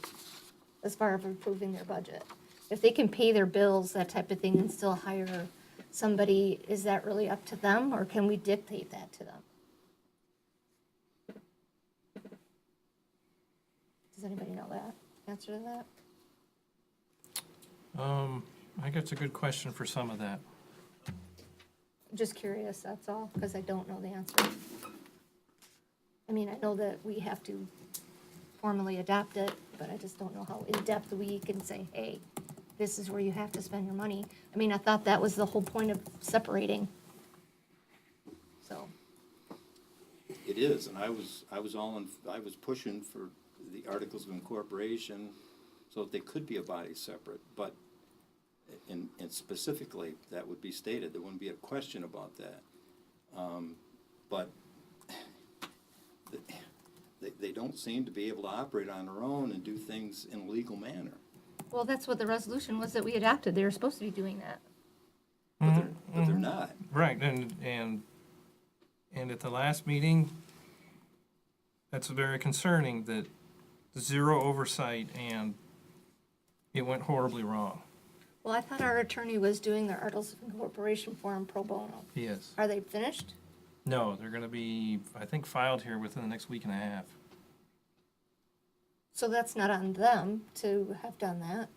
as far as approving their budget? If they can pay their bills, that type of thing, and still hire somebody, is that really up to them, or can we dictate that to them? Does anybody know that, answer to that? I guess it's a good question for some of that. Just curious, that's all, because I don't know the answer. I mean, I know that we have to formally adopt it, but I just don't know how in-depth we can say, hey, this is where you have to spend your money. I mean, I thought that was the whole point of separating. So, it is, and I was pushing for the Articles of Incorporation so that they could be a body separate, but and specifically, that would be stated, there wouldn't be a question about that. But they don't seem to be able to operate on their own and do things in a legal manner. well, that's what the resolution was that we adopted. They were supposed to be doing that. But they're not. Right, and at the last meeting, that's very concerning that zero oversight and it went horribly wrong. Well, I thought our attorney was doing their Articles of Incorporation for him pro bono. He is. Are they finished? No, they're gonna be, I think, filed here within the next week and a half. So that's not on them to have done that.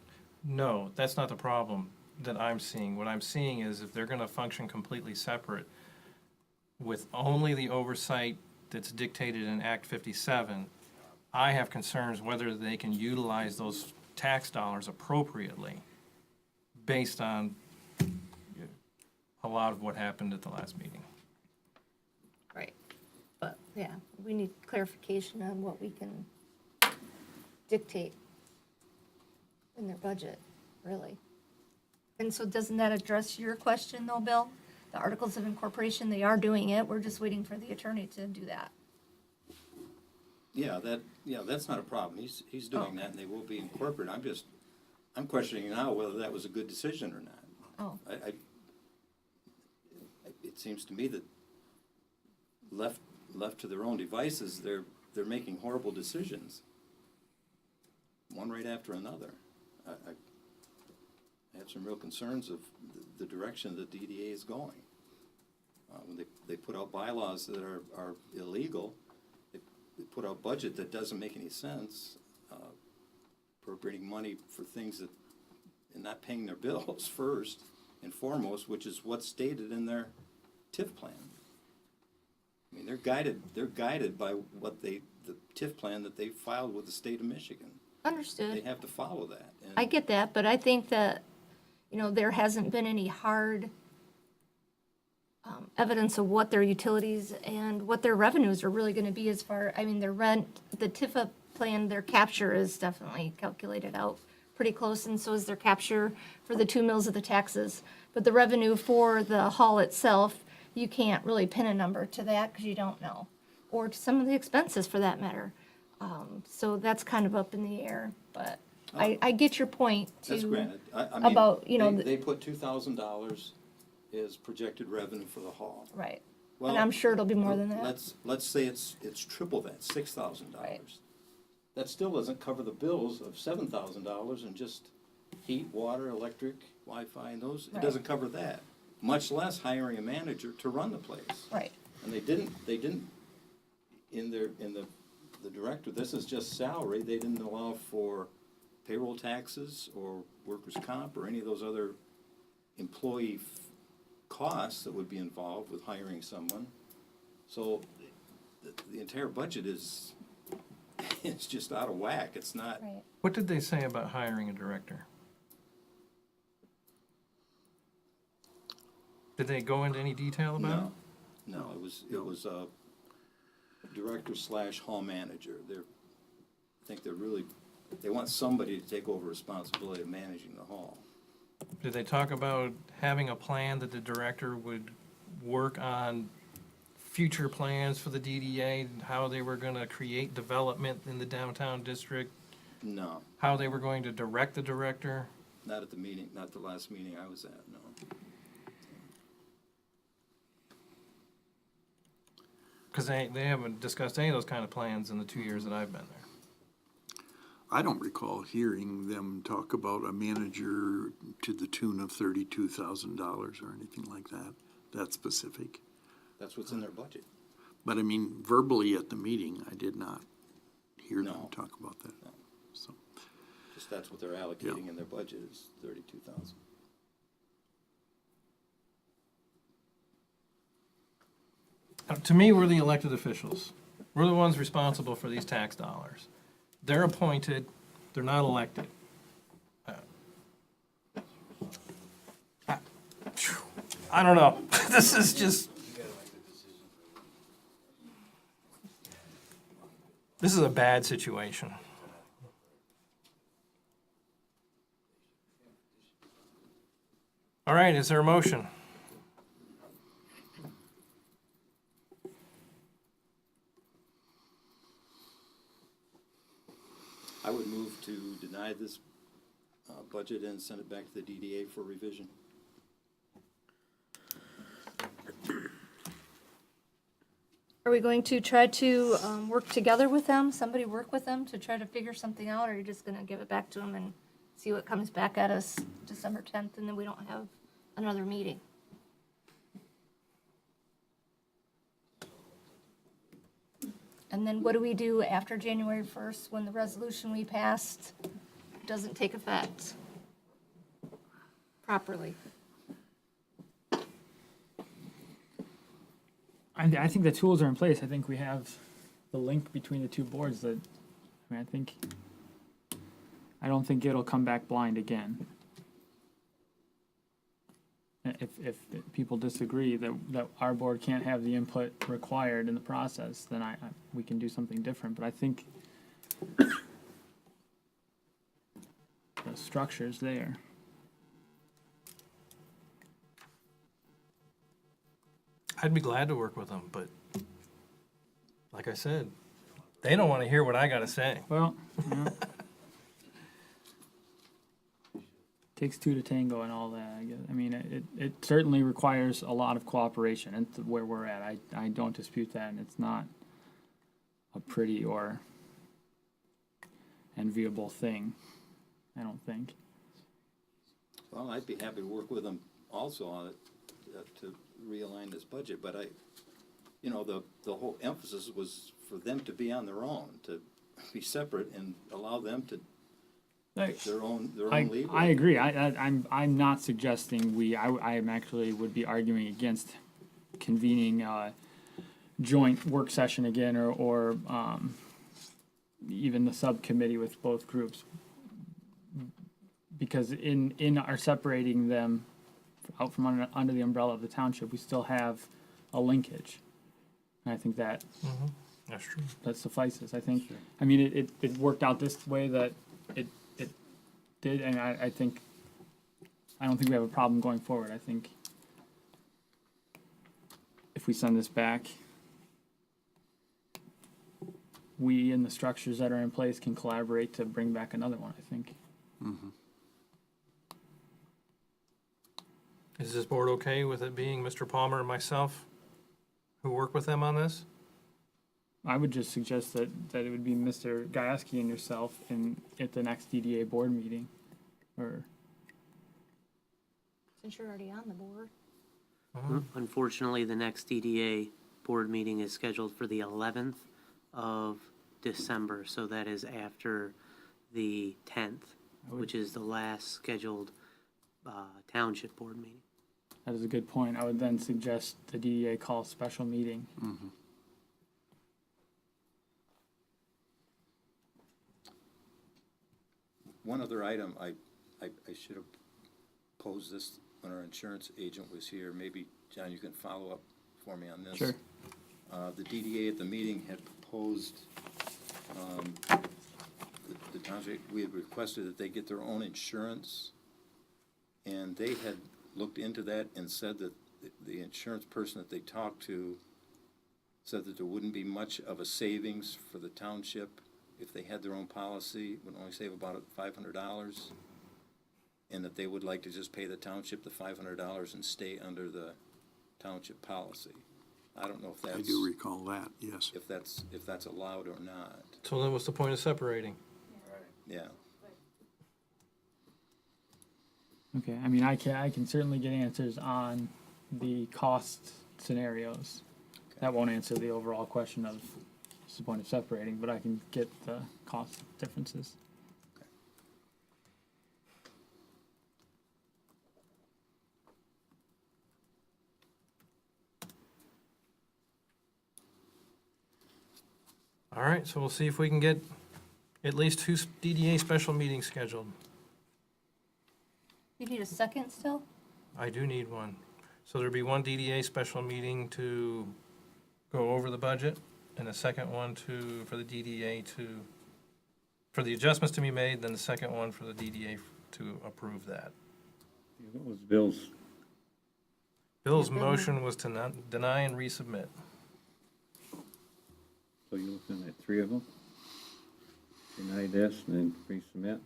No, that's not the problem that I'm seeing. What I'm seeing is if they're gonna function completely separate with only the oversight that's dictated in Act 57, I have concerns whether they can utilize those tax dollars appropriately based on a lot of what happened at the last meeting. Right. But, yeah, we need clarification on what we can dictate in their budget, really. And so doesn't that address your question though, Bill? The Articles of Incorporation, they are doing it, we're just waiting for the attorney to do that. Yeah, that's not a problem. He's doing that, and they will be incorporated. I'm questioning now whether that was a good decision or not. Oh, It seems to me that left to their own devices, they're making horrible decisions, one right after another. I have some real concerns of the direction that DDA is going. When they put out bylaws that are illegal, they put out budget that doesn't make any sense, appropriating money for things that, and not paying their bills first and foremost, which is what's stated in their TIF plan. I mean, they're guided by the TIF plan that they filed with the state of Michigan. They understood. have to follow that. And I get that, but I think that, there hasn't been any hard evidence of what their utilities and what their revenues are really gonna be as far, I mean, their rent, the TIFA plan, their capture is definitely calculated out pretty close, and so is their capture for the 2 mills of the taxes. But the revenue for the hall itself, you can't really pin a number to that, because you don't know. Or to some of the expenses, for that matter. So that's kind of up in the air, but I get your point, that's too. granted. I mean, about, they put $2,000 as projected revenue for the hall. Right. Well, And I'm sure it'll be more than that. Let's say it's triple that, $6,000. Right. That still doesn't cover the bills of $7,000 in just heat, water, electric, Wi-Fi, and those. It Right. doesn't cover that, much less hiring a manager to run the place. Right. And they didn't, in the director, this is just salary, they didn't allow for payroll taxes or workers' comp or any of those other employee costs that would be involved with hiring someone. So the entire budget is just out of whack. It's not. Right. What did they say about hiring a director? Did they go into any detail about it? No, it was a director / hall manager. They want somebody to take over responsibility of managing the hall. Did they talk about having a plan that the director would work on future plans for the DDA, and how they were gonna create development in the downtown district, No, how they were going to direct the director? not at the meeting, not the last meeting I was at, no. Because they haven't discussed any of those kind of plans in the 2 years that I've been there. I don't recall hearing them talk about a manager to the tune of $32,000 or anything like that, that specific. That's what's in their budget. But I mean, verbally at the meeting, I did not hear them No. talk about that. No. So, Just that's what they're allocating in their budget is 32,000. To me, we're the elected officials. We're the ones responsible for these tax dollars. They're appointed, they're not elected. I don't know. This is just. This is a bad situation. All right, is there a motion? I would move to deny this budget and send it back to the DDA for revision. Are we going to try to work together with them, somebody work with them to try to figure something out, or are you just gonna give it back to them and see what comes back at us December 10th, and then we don't have another meeting? And then what do we do after January 1st, when the resolution we passed doesn't take effect properly? I think the tools are in place. I think we have the link between the two boards that, I mean, I don't think it'll come back blind again. If people disagree that our board can't have the input required in the process, then we can do something different. But I think the structure's there. I'd be glad to work with them, but like I said, they don't want to hear what I got to say. Well, yeah. Takes two to tango and all that, I guess. I mean, it certainly requires a lot of cooperation, and where we're at, I don't dispute that, and it's not a pretty or enviable thing, I don't think. Well, I'd be happy to work with them also on it, to realign this budget, but the whole emphasis was for them to be on their own, to be separate and allow them to their own legal. I agree. I'm not suggesting I am actually would be arguing against convening a joint work session again, or even the subcommittee with both groups, because in our separating them out from under the umbrella of the township, we still have a linkage, and I think that That's true. that suffices. I think. I mean, it worked out this way that it did, and I don't think we have a problem going forward. I think if we send this back, we and the structures that are in place can collaborate to bring back another one, I think. Is this board okay with it being Mr. Palmer and myself who work with them on this? I would just suggest that it would be Mr. Gajewski and yourself at the next DDA board meeting, or. Since you're already on the board. Unfortunately, the next DDA board meeting is scheduled for the 11th of December, so that is after the 10th, which is the last scheduled township board meeting. That is a good point. I would then suggest the DDA call a special meeting. One other item, I should have posed this when our insurance agent was here. Maybe, John, you can follow up for me on this. Sure. The DDA at the meeting had proposed, the township, we had requested that they get their own insurance, and they had looked into that and said that the insurance person that they talked to said that there wouldn't be much of a savings for the township if they had their own policy, would only save about $500, and that they would like to just pay the township the $500 and stay under the township policy. I don't know if I that's, do recall that, yes. if that's allowed or not. So then what's the point of separating? Yeah. Okay, I mean, I can certainly get answers on the cost scenarios. That won't answer the overall question of what's the point of separating, but I can get the cost differences. All right, so we'll see if we can get at least 2 DDA special meetings scheduled. You need a second still? I do need one. So there'll be one DDA special meeting to go over the budget, and a second one for the DDA for the adjustments to be made, then the second one for the DDA to approve that. What was Bill's? Bill's motion was to not deny and resubmit. So you're looking at 3 of them? Deny this and then resubmit?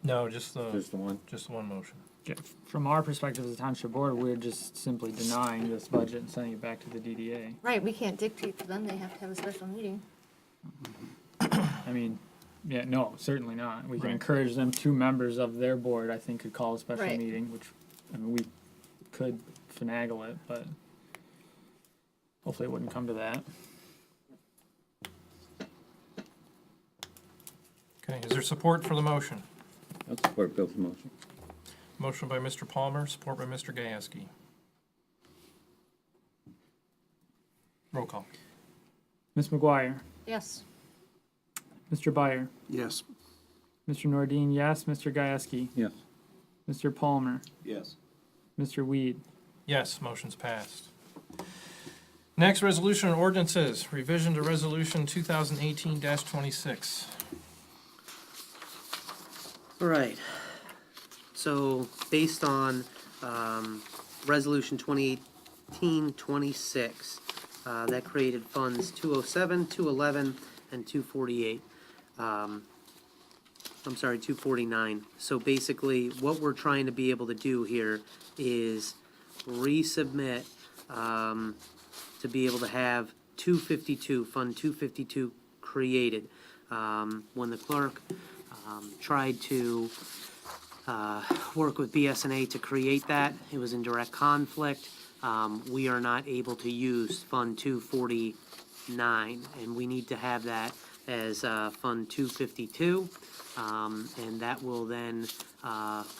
No, just the one? motion. Yeah, from our perspective as a township board, we're just simply denying this budget and sending it back to the DDA. Right, we can't dictate to them, they have to have a special meeting. I mean, yeah, no, certainly not. We can encourage them, 2 members of their board, I think, could call a special Right. meeting, which, I mean, we could finagle it, but hopefully it wouldn't come to that. Okay, is there support for the motion? I'll support Bill's motion. Motion by Mr. Palmer, support by Mr. Gieske. Roll call. Ms. McGuire, Yes. Mr. Byer, Yes. Mr. Nordine, yes, Mr. Gieske, Yes. Mr. Palmer, Yes. Mr. Weed. Yes, motion's passed. Next, resolution and ordinances, revision to resolution 2018-26. All right. So based on Resolution 2018-26, that created funds 207, 211, and 248. I'm sorry, 249. So basically, what we're trying to be able to do here is resubmit to be able to have 252, Fund 252 created. When the clerk tried to work with BSNA to create that, it was in direct conflict. We are not able to use Fund 249, and we need to have that as Fund 252. And that will then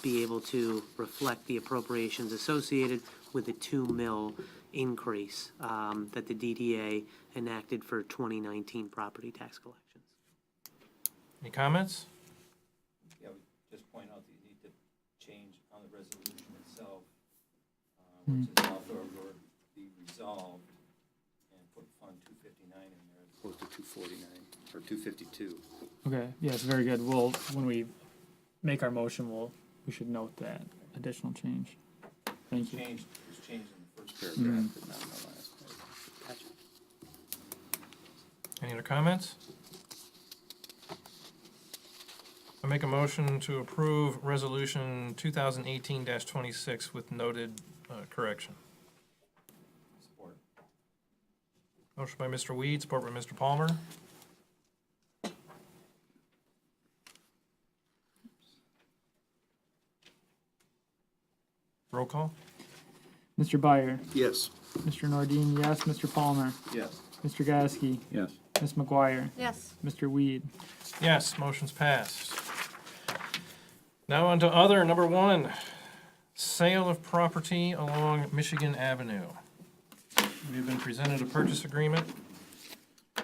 be able to reflect the appropriations associated with the 2 mil increase that the DDA enacted for 2019 property tax collections. Any comments? Yeah, we just point out that you need to change on the resolution itself, which is now therefore be resolved, and put Fund 259 in there as opposed to 249, or 252. Okay, yes, very good. We'll, when we make our motion, we should note that additional change. Thank you. It was changed in the first paragraph, but not in the last paragraph. Gotcha. Any other comments? I make a motion to approve resolution 2018-26 with noted correction. Support. Motion by Mr. Weed, support by Mr. Palmer. Roll call. Mr. Byer, Yes. Mr. Nordine, yes, Mr. Palmer, Yes. Mr. Gasky, Yes. Ms. McGuire, Yes. Mr. Weed. Yes, motion's passed. Now on to other, number 1, sale of property along Michigan Avenue. We've been presented a purchase agreement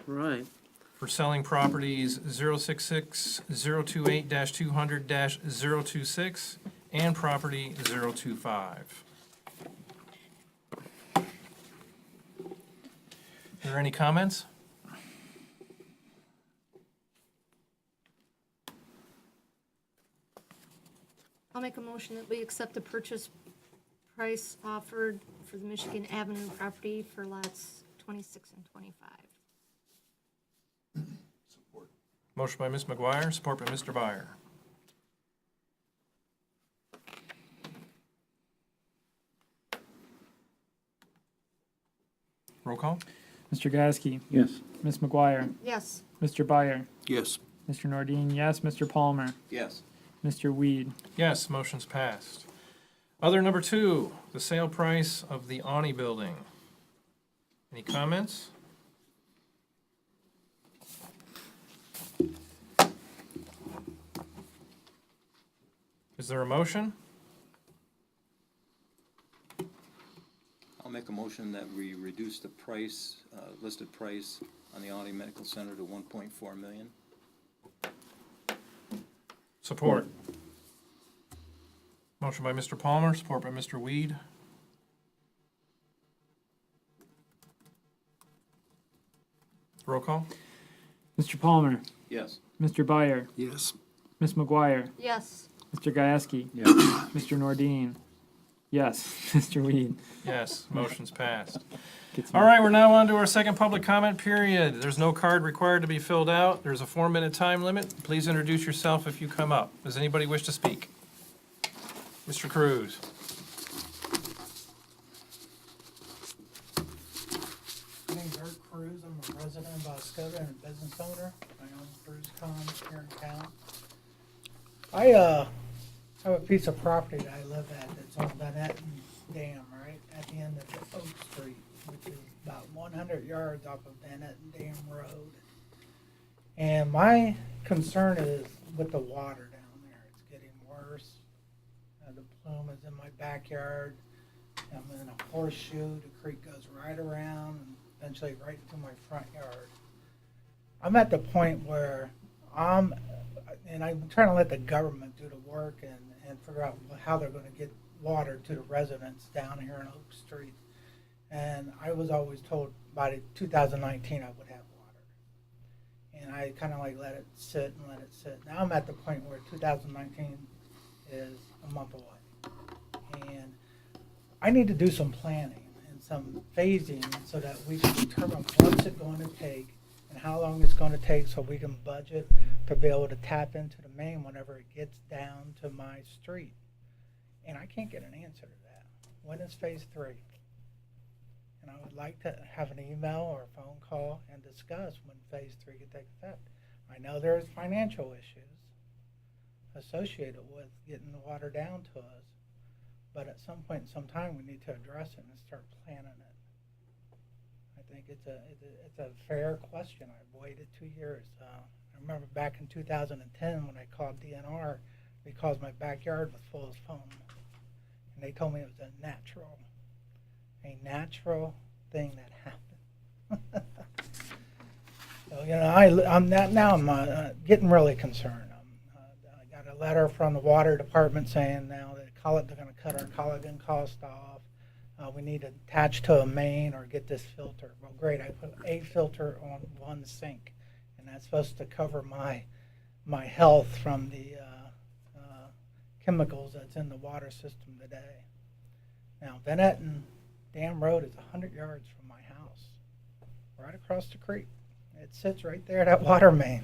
Right. for selling properties 066, 028-200-026, and property 025. Are there any comments? I'll make a motion that we accept the purchase price offered for the Michigan Avenue property for lots 26 and 25. Motion by Ms. McGuire, support by Mr. Byer. Roll call? Mr. Gasky, Yes. Ms. McGuire, Yes. Mr. Byer, Yes. Mr. Nordine, yes, Mr. Palmer, Yes. Mr. Weed, Yes, motion's passed. Other number 2, the sale price of the Awney Building. Any comments? Is there a motion? I'll make a motion that we reduce the price, listed price on the Audi Medical Center to 1.4 million. Support. Motion by Mr. Palmer, support by Mr. Weed. Roll call? Mr. Palmer, Yes. Mr. Byer, Yes. Ms. McGuire, Yes. Mr. Gasky, Yes. Mr. Nordine, yes, Mr. Weed. Yes, motion's passed. Get some- All right, we're now on to our second public comment period. There's no card required to be filled out. There's a 4-minute time limit. Please introduce yourself if you come up. Does anybody wish to speak? Mr. Cruz. My name's Art Cruz. I'm a resident of Oscoda and a business owner. I own Cruz Con here in town. I have a piece of property that I live at that's on Van Dam, right at the end of the Oak Street, which is about 100 yards off of Van Dam Road. And my concern is with the water down there. It's getting worse. The plume is in my backyard. I'm in a horseshoe. The creek goes right around and eventually right into my front yard. I'm at the point where I'm trying to let the government do the work and figure out how they're going to get water to the residents down here in Oak Street. And I was always told by 2019 I would have water. And I kind of like let it sit and let it sit. Now I'm at the point where 2019 is a month away. And I need to do some planning and some phasing so that we can determine what's it going to take and how long it's going to take so we can budget to be able to tap into the main whenever it gets down to my street. And I can't get an answer to that. When is phase 3? And I would like to have an email or a phone call and discuss when phase 3 can take effect. I know there's financial issues associated with getting the water down to us, but at some point in some time we need to address it and start planning it. I think it's a fair question. I've waited 2 years. I remember back in 2010 when I called DNR because my backyard was full of foam, and they told me it was a natural thing that happened. So I'm getting really concerned. I got a letter from the water department saying now that they're going to cut our Culligan cost off. We need to attach to a main or get this filter. Well, great. I put a filter on one sink, and that's supposed to cover my health from the chemicals that's in the water system today. Now, Van Dam Road is 100 yards from my house, right across the creek. It sits right there, that water main.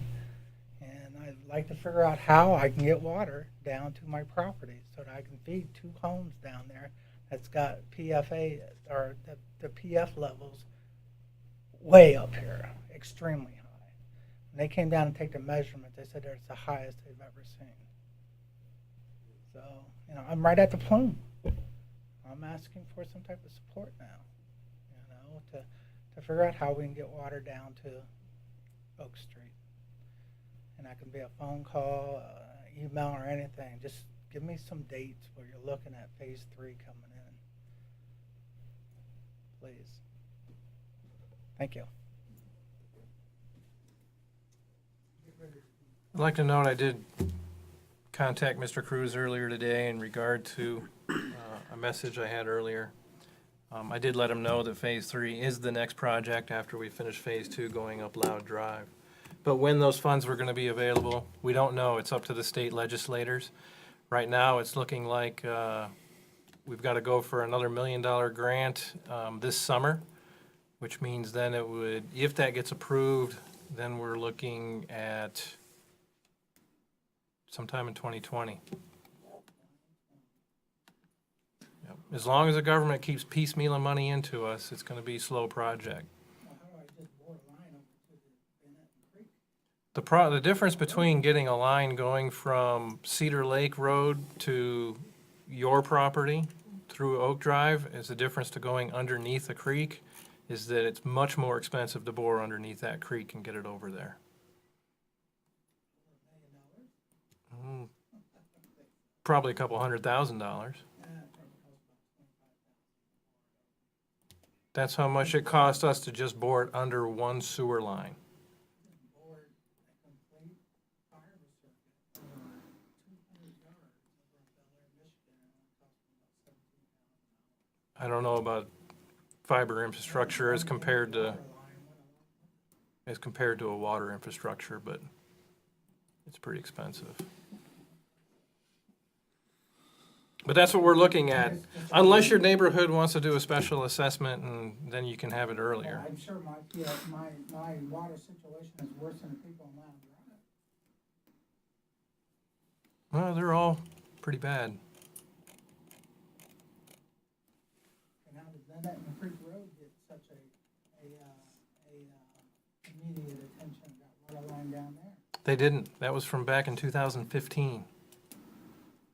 And I'd like to figure out how I can get water down to my property so that I can feed 2 homes down there that's got PFA, or the PF levels way up here, extremely high. When they came down and take the measurement, they said it's the highest they've ever seen. So, I'm right at the plume. I'm asking for some type of support now, to figure out how we can get water down to Oak Street. And that can be a phone call, email, or anything. Just give me some dates where you're looking at phase 3 coming in. Please. Thank you. I'd like to note I did contact Mr. Cruz earlier today in regard to a message I had earlier. I did let him know that Phase 3 is the next project after we finish Phase 2 going up Loud Drive. But when those funds were going to be available, we don't know. It's up to the state legislators. Right now, it's looking like we've got to go for another $1 million grant this summer which means then it would, if that gets approved, then we're looking at sometime in 2020. Yep. As long as the government keeps piecemealing money into us, it's gonna be a slow project. Well, how do I just bore a line over to the Bennett Creek? The difference between getting a line going from Cedar Lake Road to your property through Oak Drive is the difference to going underneath the creek, is that it's much more expensive to bore underneath that creek and get it over there. Mm, Probably a couple $100,000. That's how much it cost us to just bore it under one sewer line. Board a complete fiber circuit over 200 yards over in Bel Air, Michigan, and it cost me about $17,000. I don't know about fiber infrastructure as compared to a water infrastructure, but it's pretty expensive. But that's what we're looking at, unless your neighborhood wants to do a special assessment, and then you can have it earlier. I'm sure my water situation is worse than the people in Lounge Drive. Well, they're all pretty bad. And how did Bennett and Creek Road get such immediate attention, that water line down there? They didn't. That was from back in 2015.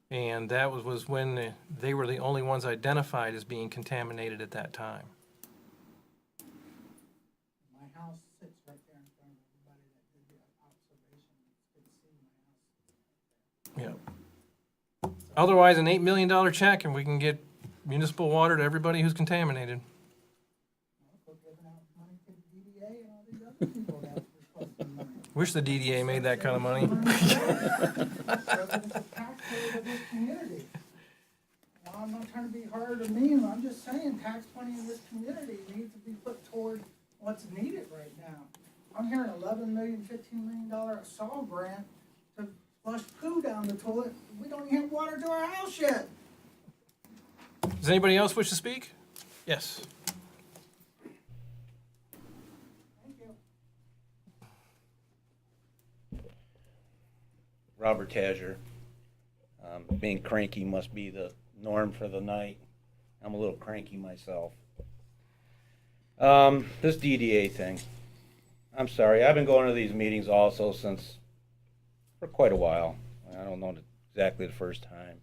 And that was when they were the only ones identified as being contaminated at that time. My house sits right there in front of everybody that did the observation, could see my house. Yeah. Otherwise, an $8 million check and we can get municipal water to everybody who's contaminated. Quit giving out money to the DDA and all these other people that's requesting money. Wish the DDA made that kind of money. Residents are taxpayers of this community. Now, I'm not trying to be hard or mean, I'm just saying tax money in this community needs to be put toward what's needed right now. I'm hearing $11 million, $15 million SAL grant to flush poo down the toilet. We don't even have water to our house yet. Does anybody else wish to speak? Yes. Thank you. Robert Tazier. Being cranky must be the norm for the night. I'm a little cranky myself. This DDA thing. I'm sorry, I've been going to these meetings also for quite a while. I don't know exactly the first time.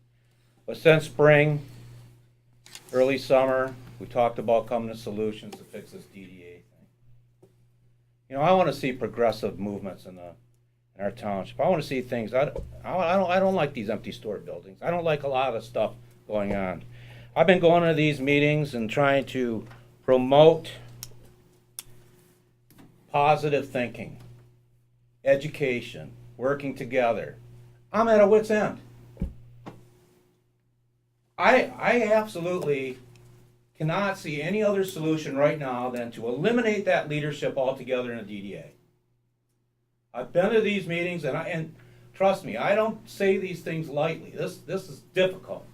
But since spring, early summer, we talked about coming to solutions to fix this DDA thing. You know, I want to see progressive movements in our township. I want to see things. I don't like these empty store buildings. I don't like a lot of stuff going on. I've been going to these meetings and trying to promote positive thinking, education, working together. I'm at a wit's end. I absolutely cannot see any other solution right now than to eliminate that leadership altogether in the DDA. I've been to these meetings, and trust me, I don't say these things lightly. This is difficult.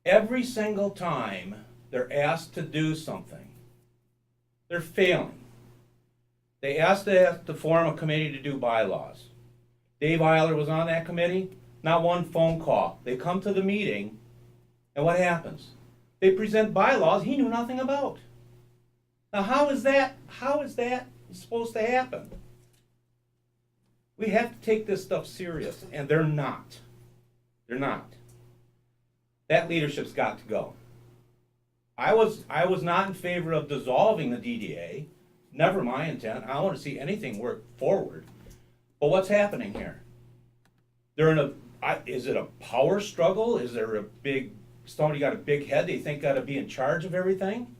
Every single time they're asked to do something, they're failing. They asked to form a committee to do bylaws. Dave Eiler was on that committee. Not one phone call. They come to the meeting, and what happens? They present bylaws he knew nothing about. Now, how is that supposed to happen? We have to take this stuff serious, and they're not. They're not. That leadership's got to go. I was not in favor of dissolving the DDA. Never my intent. I don't want to see anything work forward. But what's happening here? Is it a power struggle? Is there somebody got a big head they think got to be in charge of everything?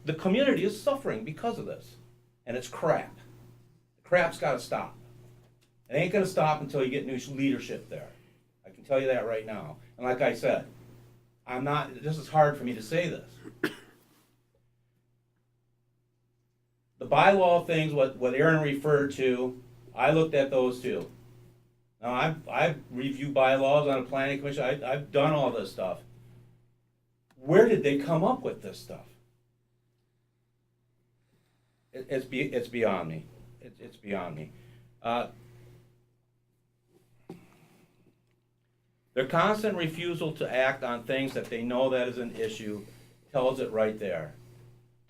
The community is suffering because of this. And it's crap. The crap's got to stop. It ain't going to stop until you get new leadership there. I can tell you that right now. And like I said, this is hard for me to say this. The bylaw things, what Aaron referred to, I looked at those too. Now, I've reviewed bylaws on a planning commission. I've done all this stuff. Where did they come up with this stuff? It's beyond me. It's beyond me. Their constant refusal to act on things that they know that is an issue tells it right there.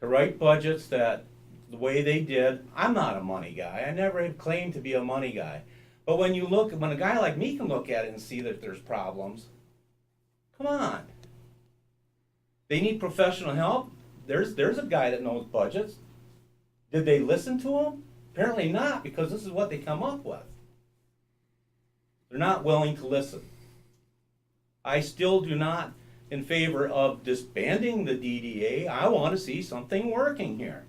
To write budgets that the way they did, I'm not a money guy. I never have claimed to be a money guy. But when a guy like me can look at it and see that there's problems, come on. They need professional help. There's a guy that knows budgets. Did they listen to him? Apparently not, because this is what they come up with. They're not willing to listen. I still do not in favor of disbanding the DDA. I want to see something working here.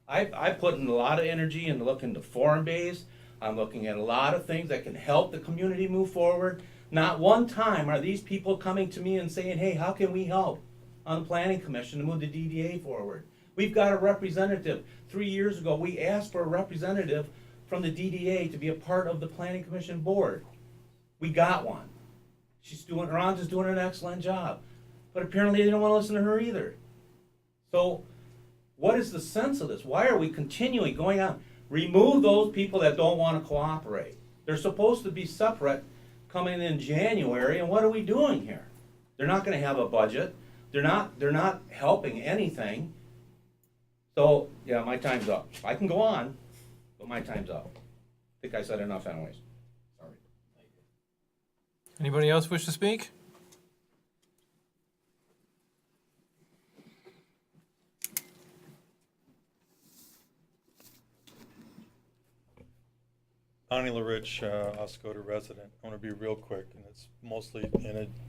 I put in a lot of energy into looking to forum base. I'm looking at a lot of things that can help the community move forward. Not one time are these people coming to me and saying, hey, how can we help on the Planning Commission to move the DDA forward? We've got a representative. 3 years ago, we asked for a representative from the DDA to be a part of the Planning Commission board. We got one. Rhonda's doing an excellent job. But apparently they don't want to listen to her either. So what is the sense of this? Why are we continually going on? Remove those people that don't want to cooperate. They're supposed to be separate coming in January, and what are we doing here? They're not going to have a budget. They're not helping anything. So, yeah, my time's up. I can go on, but my time's up. I think I said enough anyways. Sorry. Anybody else wish to speak? Bonnie LaRich, Oscoda resident. I want to be real quick, and it's mostly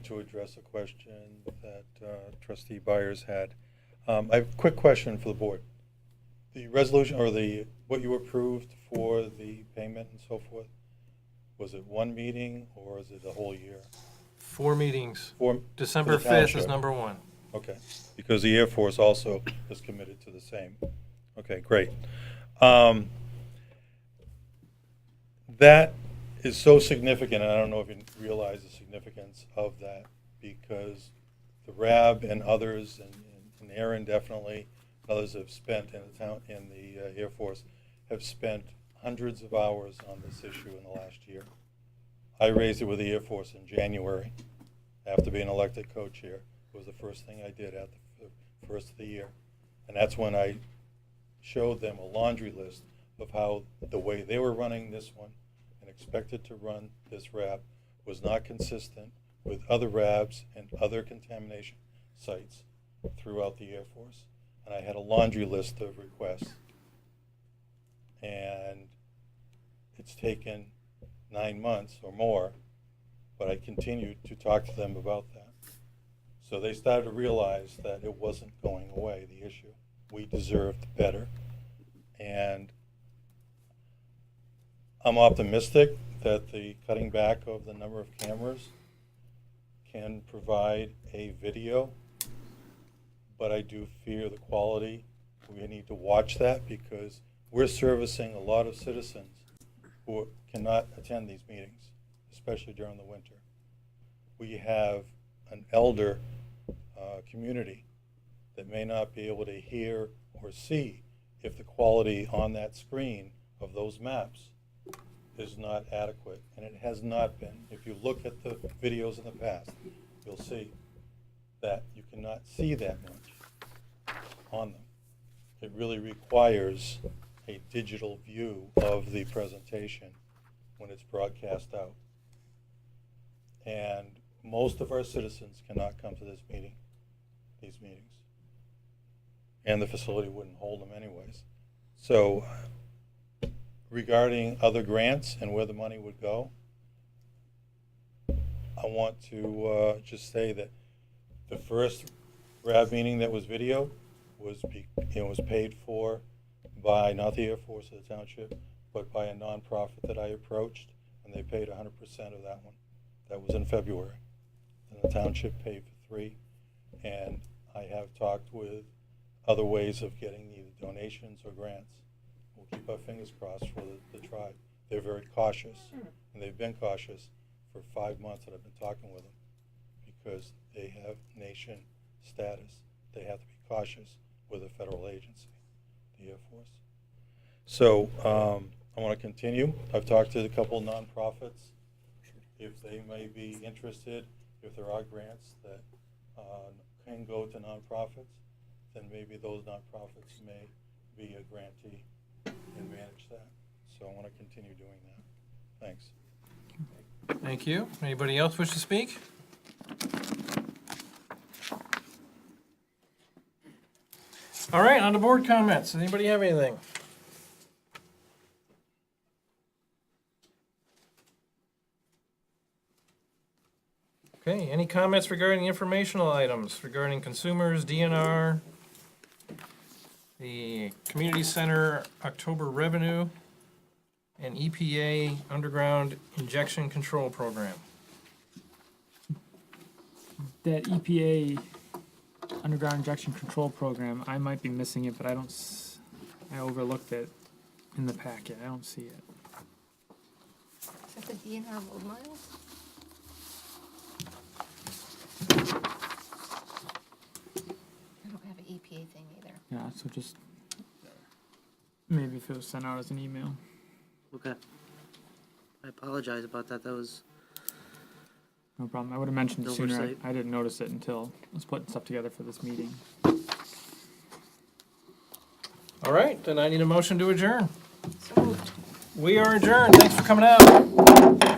to address a question that Trustee Byers had. I have a quick question for the board. The resolution, or what you approved for the payment and so forth, was it one meeting or is it a whole year? 4 meetings. For December the 5th is township. number 1. Okay, because the Air Force also is committed to the same. Okay, great. That is so significant, and I don't know if you realize the significance of that, because the RAB and others, and Aaron definitely, others have spent in the Air Force, have spent hundreds of hours on this issue in the last year. I raised it with the Air Force in January, after being elected co-chair. It was the first thing I did at the first of the year. And that's when I showed them a laundry list of how the way they were running this one and expected to run this RAB was not consistent with other RABs and other contamination sites throughout the Air Force. And I had a laundry list of requests. And it's taken 9 months or more, but I continued to talk to them about that. So they started to realize that it wasn't going away, the issue. We deserved better. And I'm optimistic that the cutting back of the number of cameras can provide a video, but I do fear the quality. We need to watch that because we're servicing a lot of citizens who cannot attend these meetings, especially during the winter. We have an elder community that may not be able to hear or see if the quality on that screen of those maps is not adequate, and it has not been. If you look at the videos in the past, you'll see that you cannot see that much on them. It really requires a digital view of the presentation when it's broadcast out. And most of our citizens cannot come to these meetings. And the facility wouldn't hold them anyways. So regarding other grants and where the money would go, I want to just say that the first RAB meeting that was video was paid for by not the Air Force or the Township, but by a nonprofit that I approached, and they paid 100% of that one. That was in February. And the Township paid for 3, and I have talked with other ways of getting either donations or grants. We'll keep our fingers crossed for the tribe. They're very cautious, and they've been cautious for 5 months that I've been talking with them, because they have nation status. They have to be cautious with a federal agency, the Air Force. So I want to continue. I've talked to a couple nonprofits. If they may be interested, if there are grants that can go to nonprofits, then maybe those nonprofits may be a grantee and manage that. So I want to continue doing that. Thanks. Thank you. Anybody else wish to speak? All right, on to board comments. Anybody have anything? Okay, any comments regarding informational items regarding consumers, DNR, the community center October revenue, and EPA underground injection control program? That EPA underground injection control program, I might be missing it, but I overlooked it in the packet. I don't see it. Is that the DNR road miles? I don't have an EPA thing either. Yeah, so just maybe if it was sent out as an email. Okay. I apologize about that. That was, No problem. I would have mentioned it sooner. Oversight. I didn't notice it until I was putting stuff together for this meeting. All right, then I need a motion to adjourn. So moved. We are adjourned. Thanks for coming out.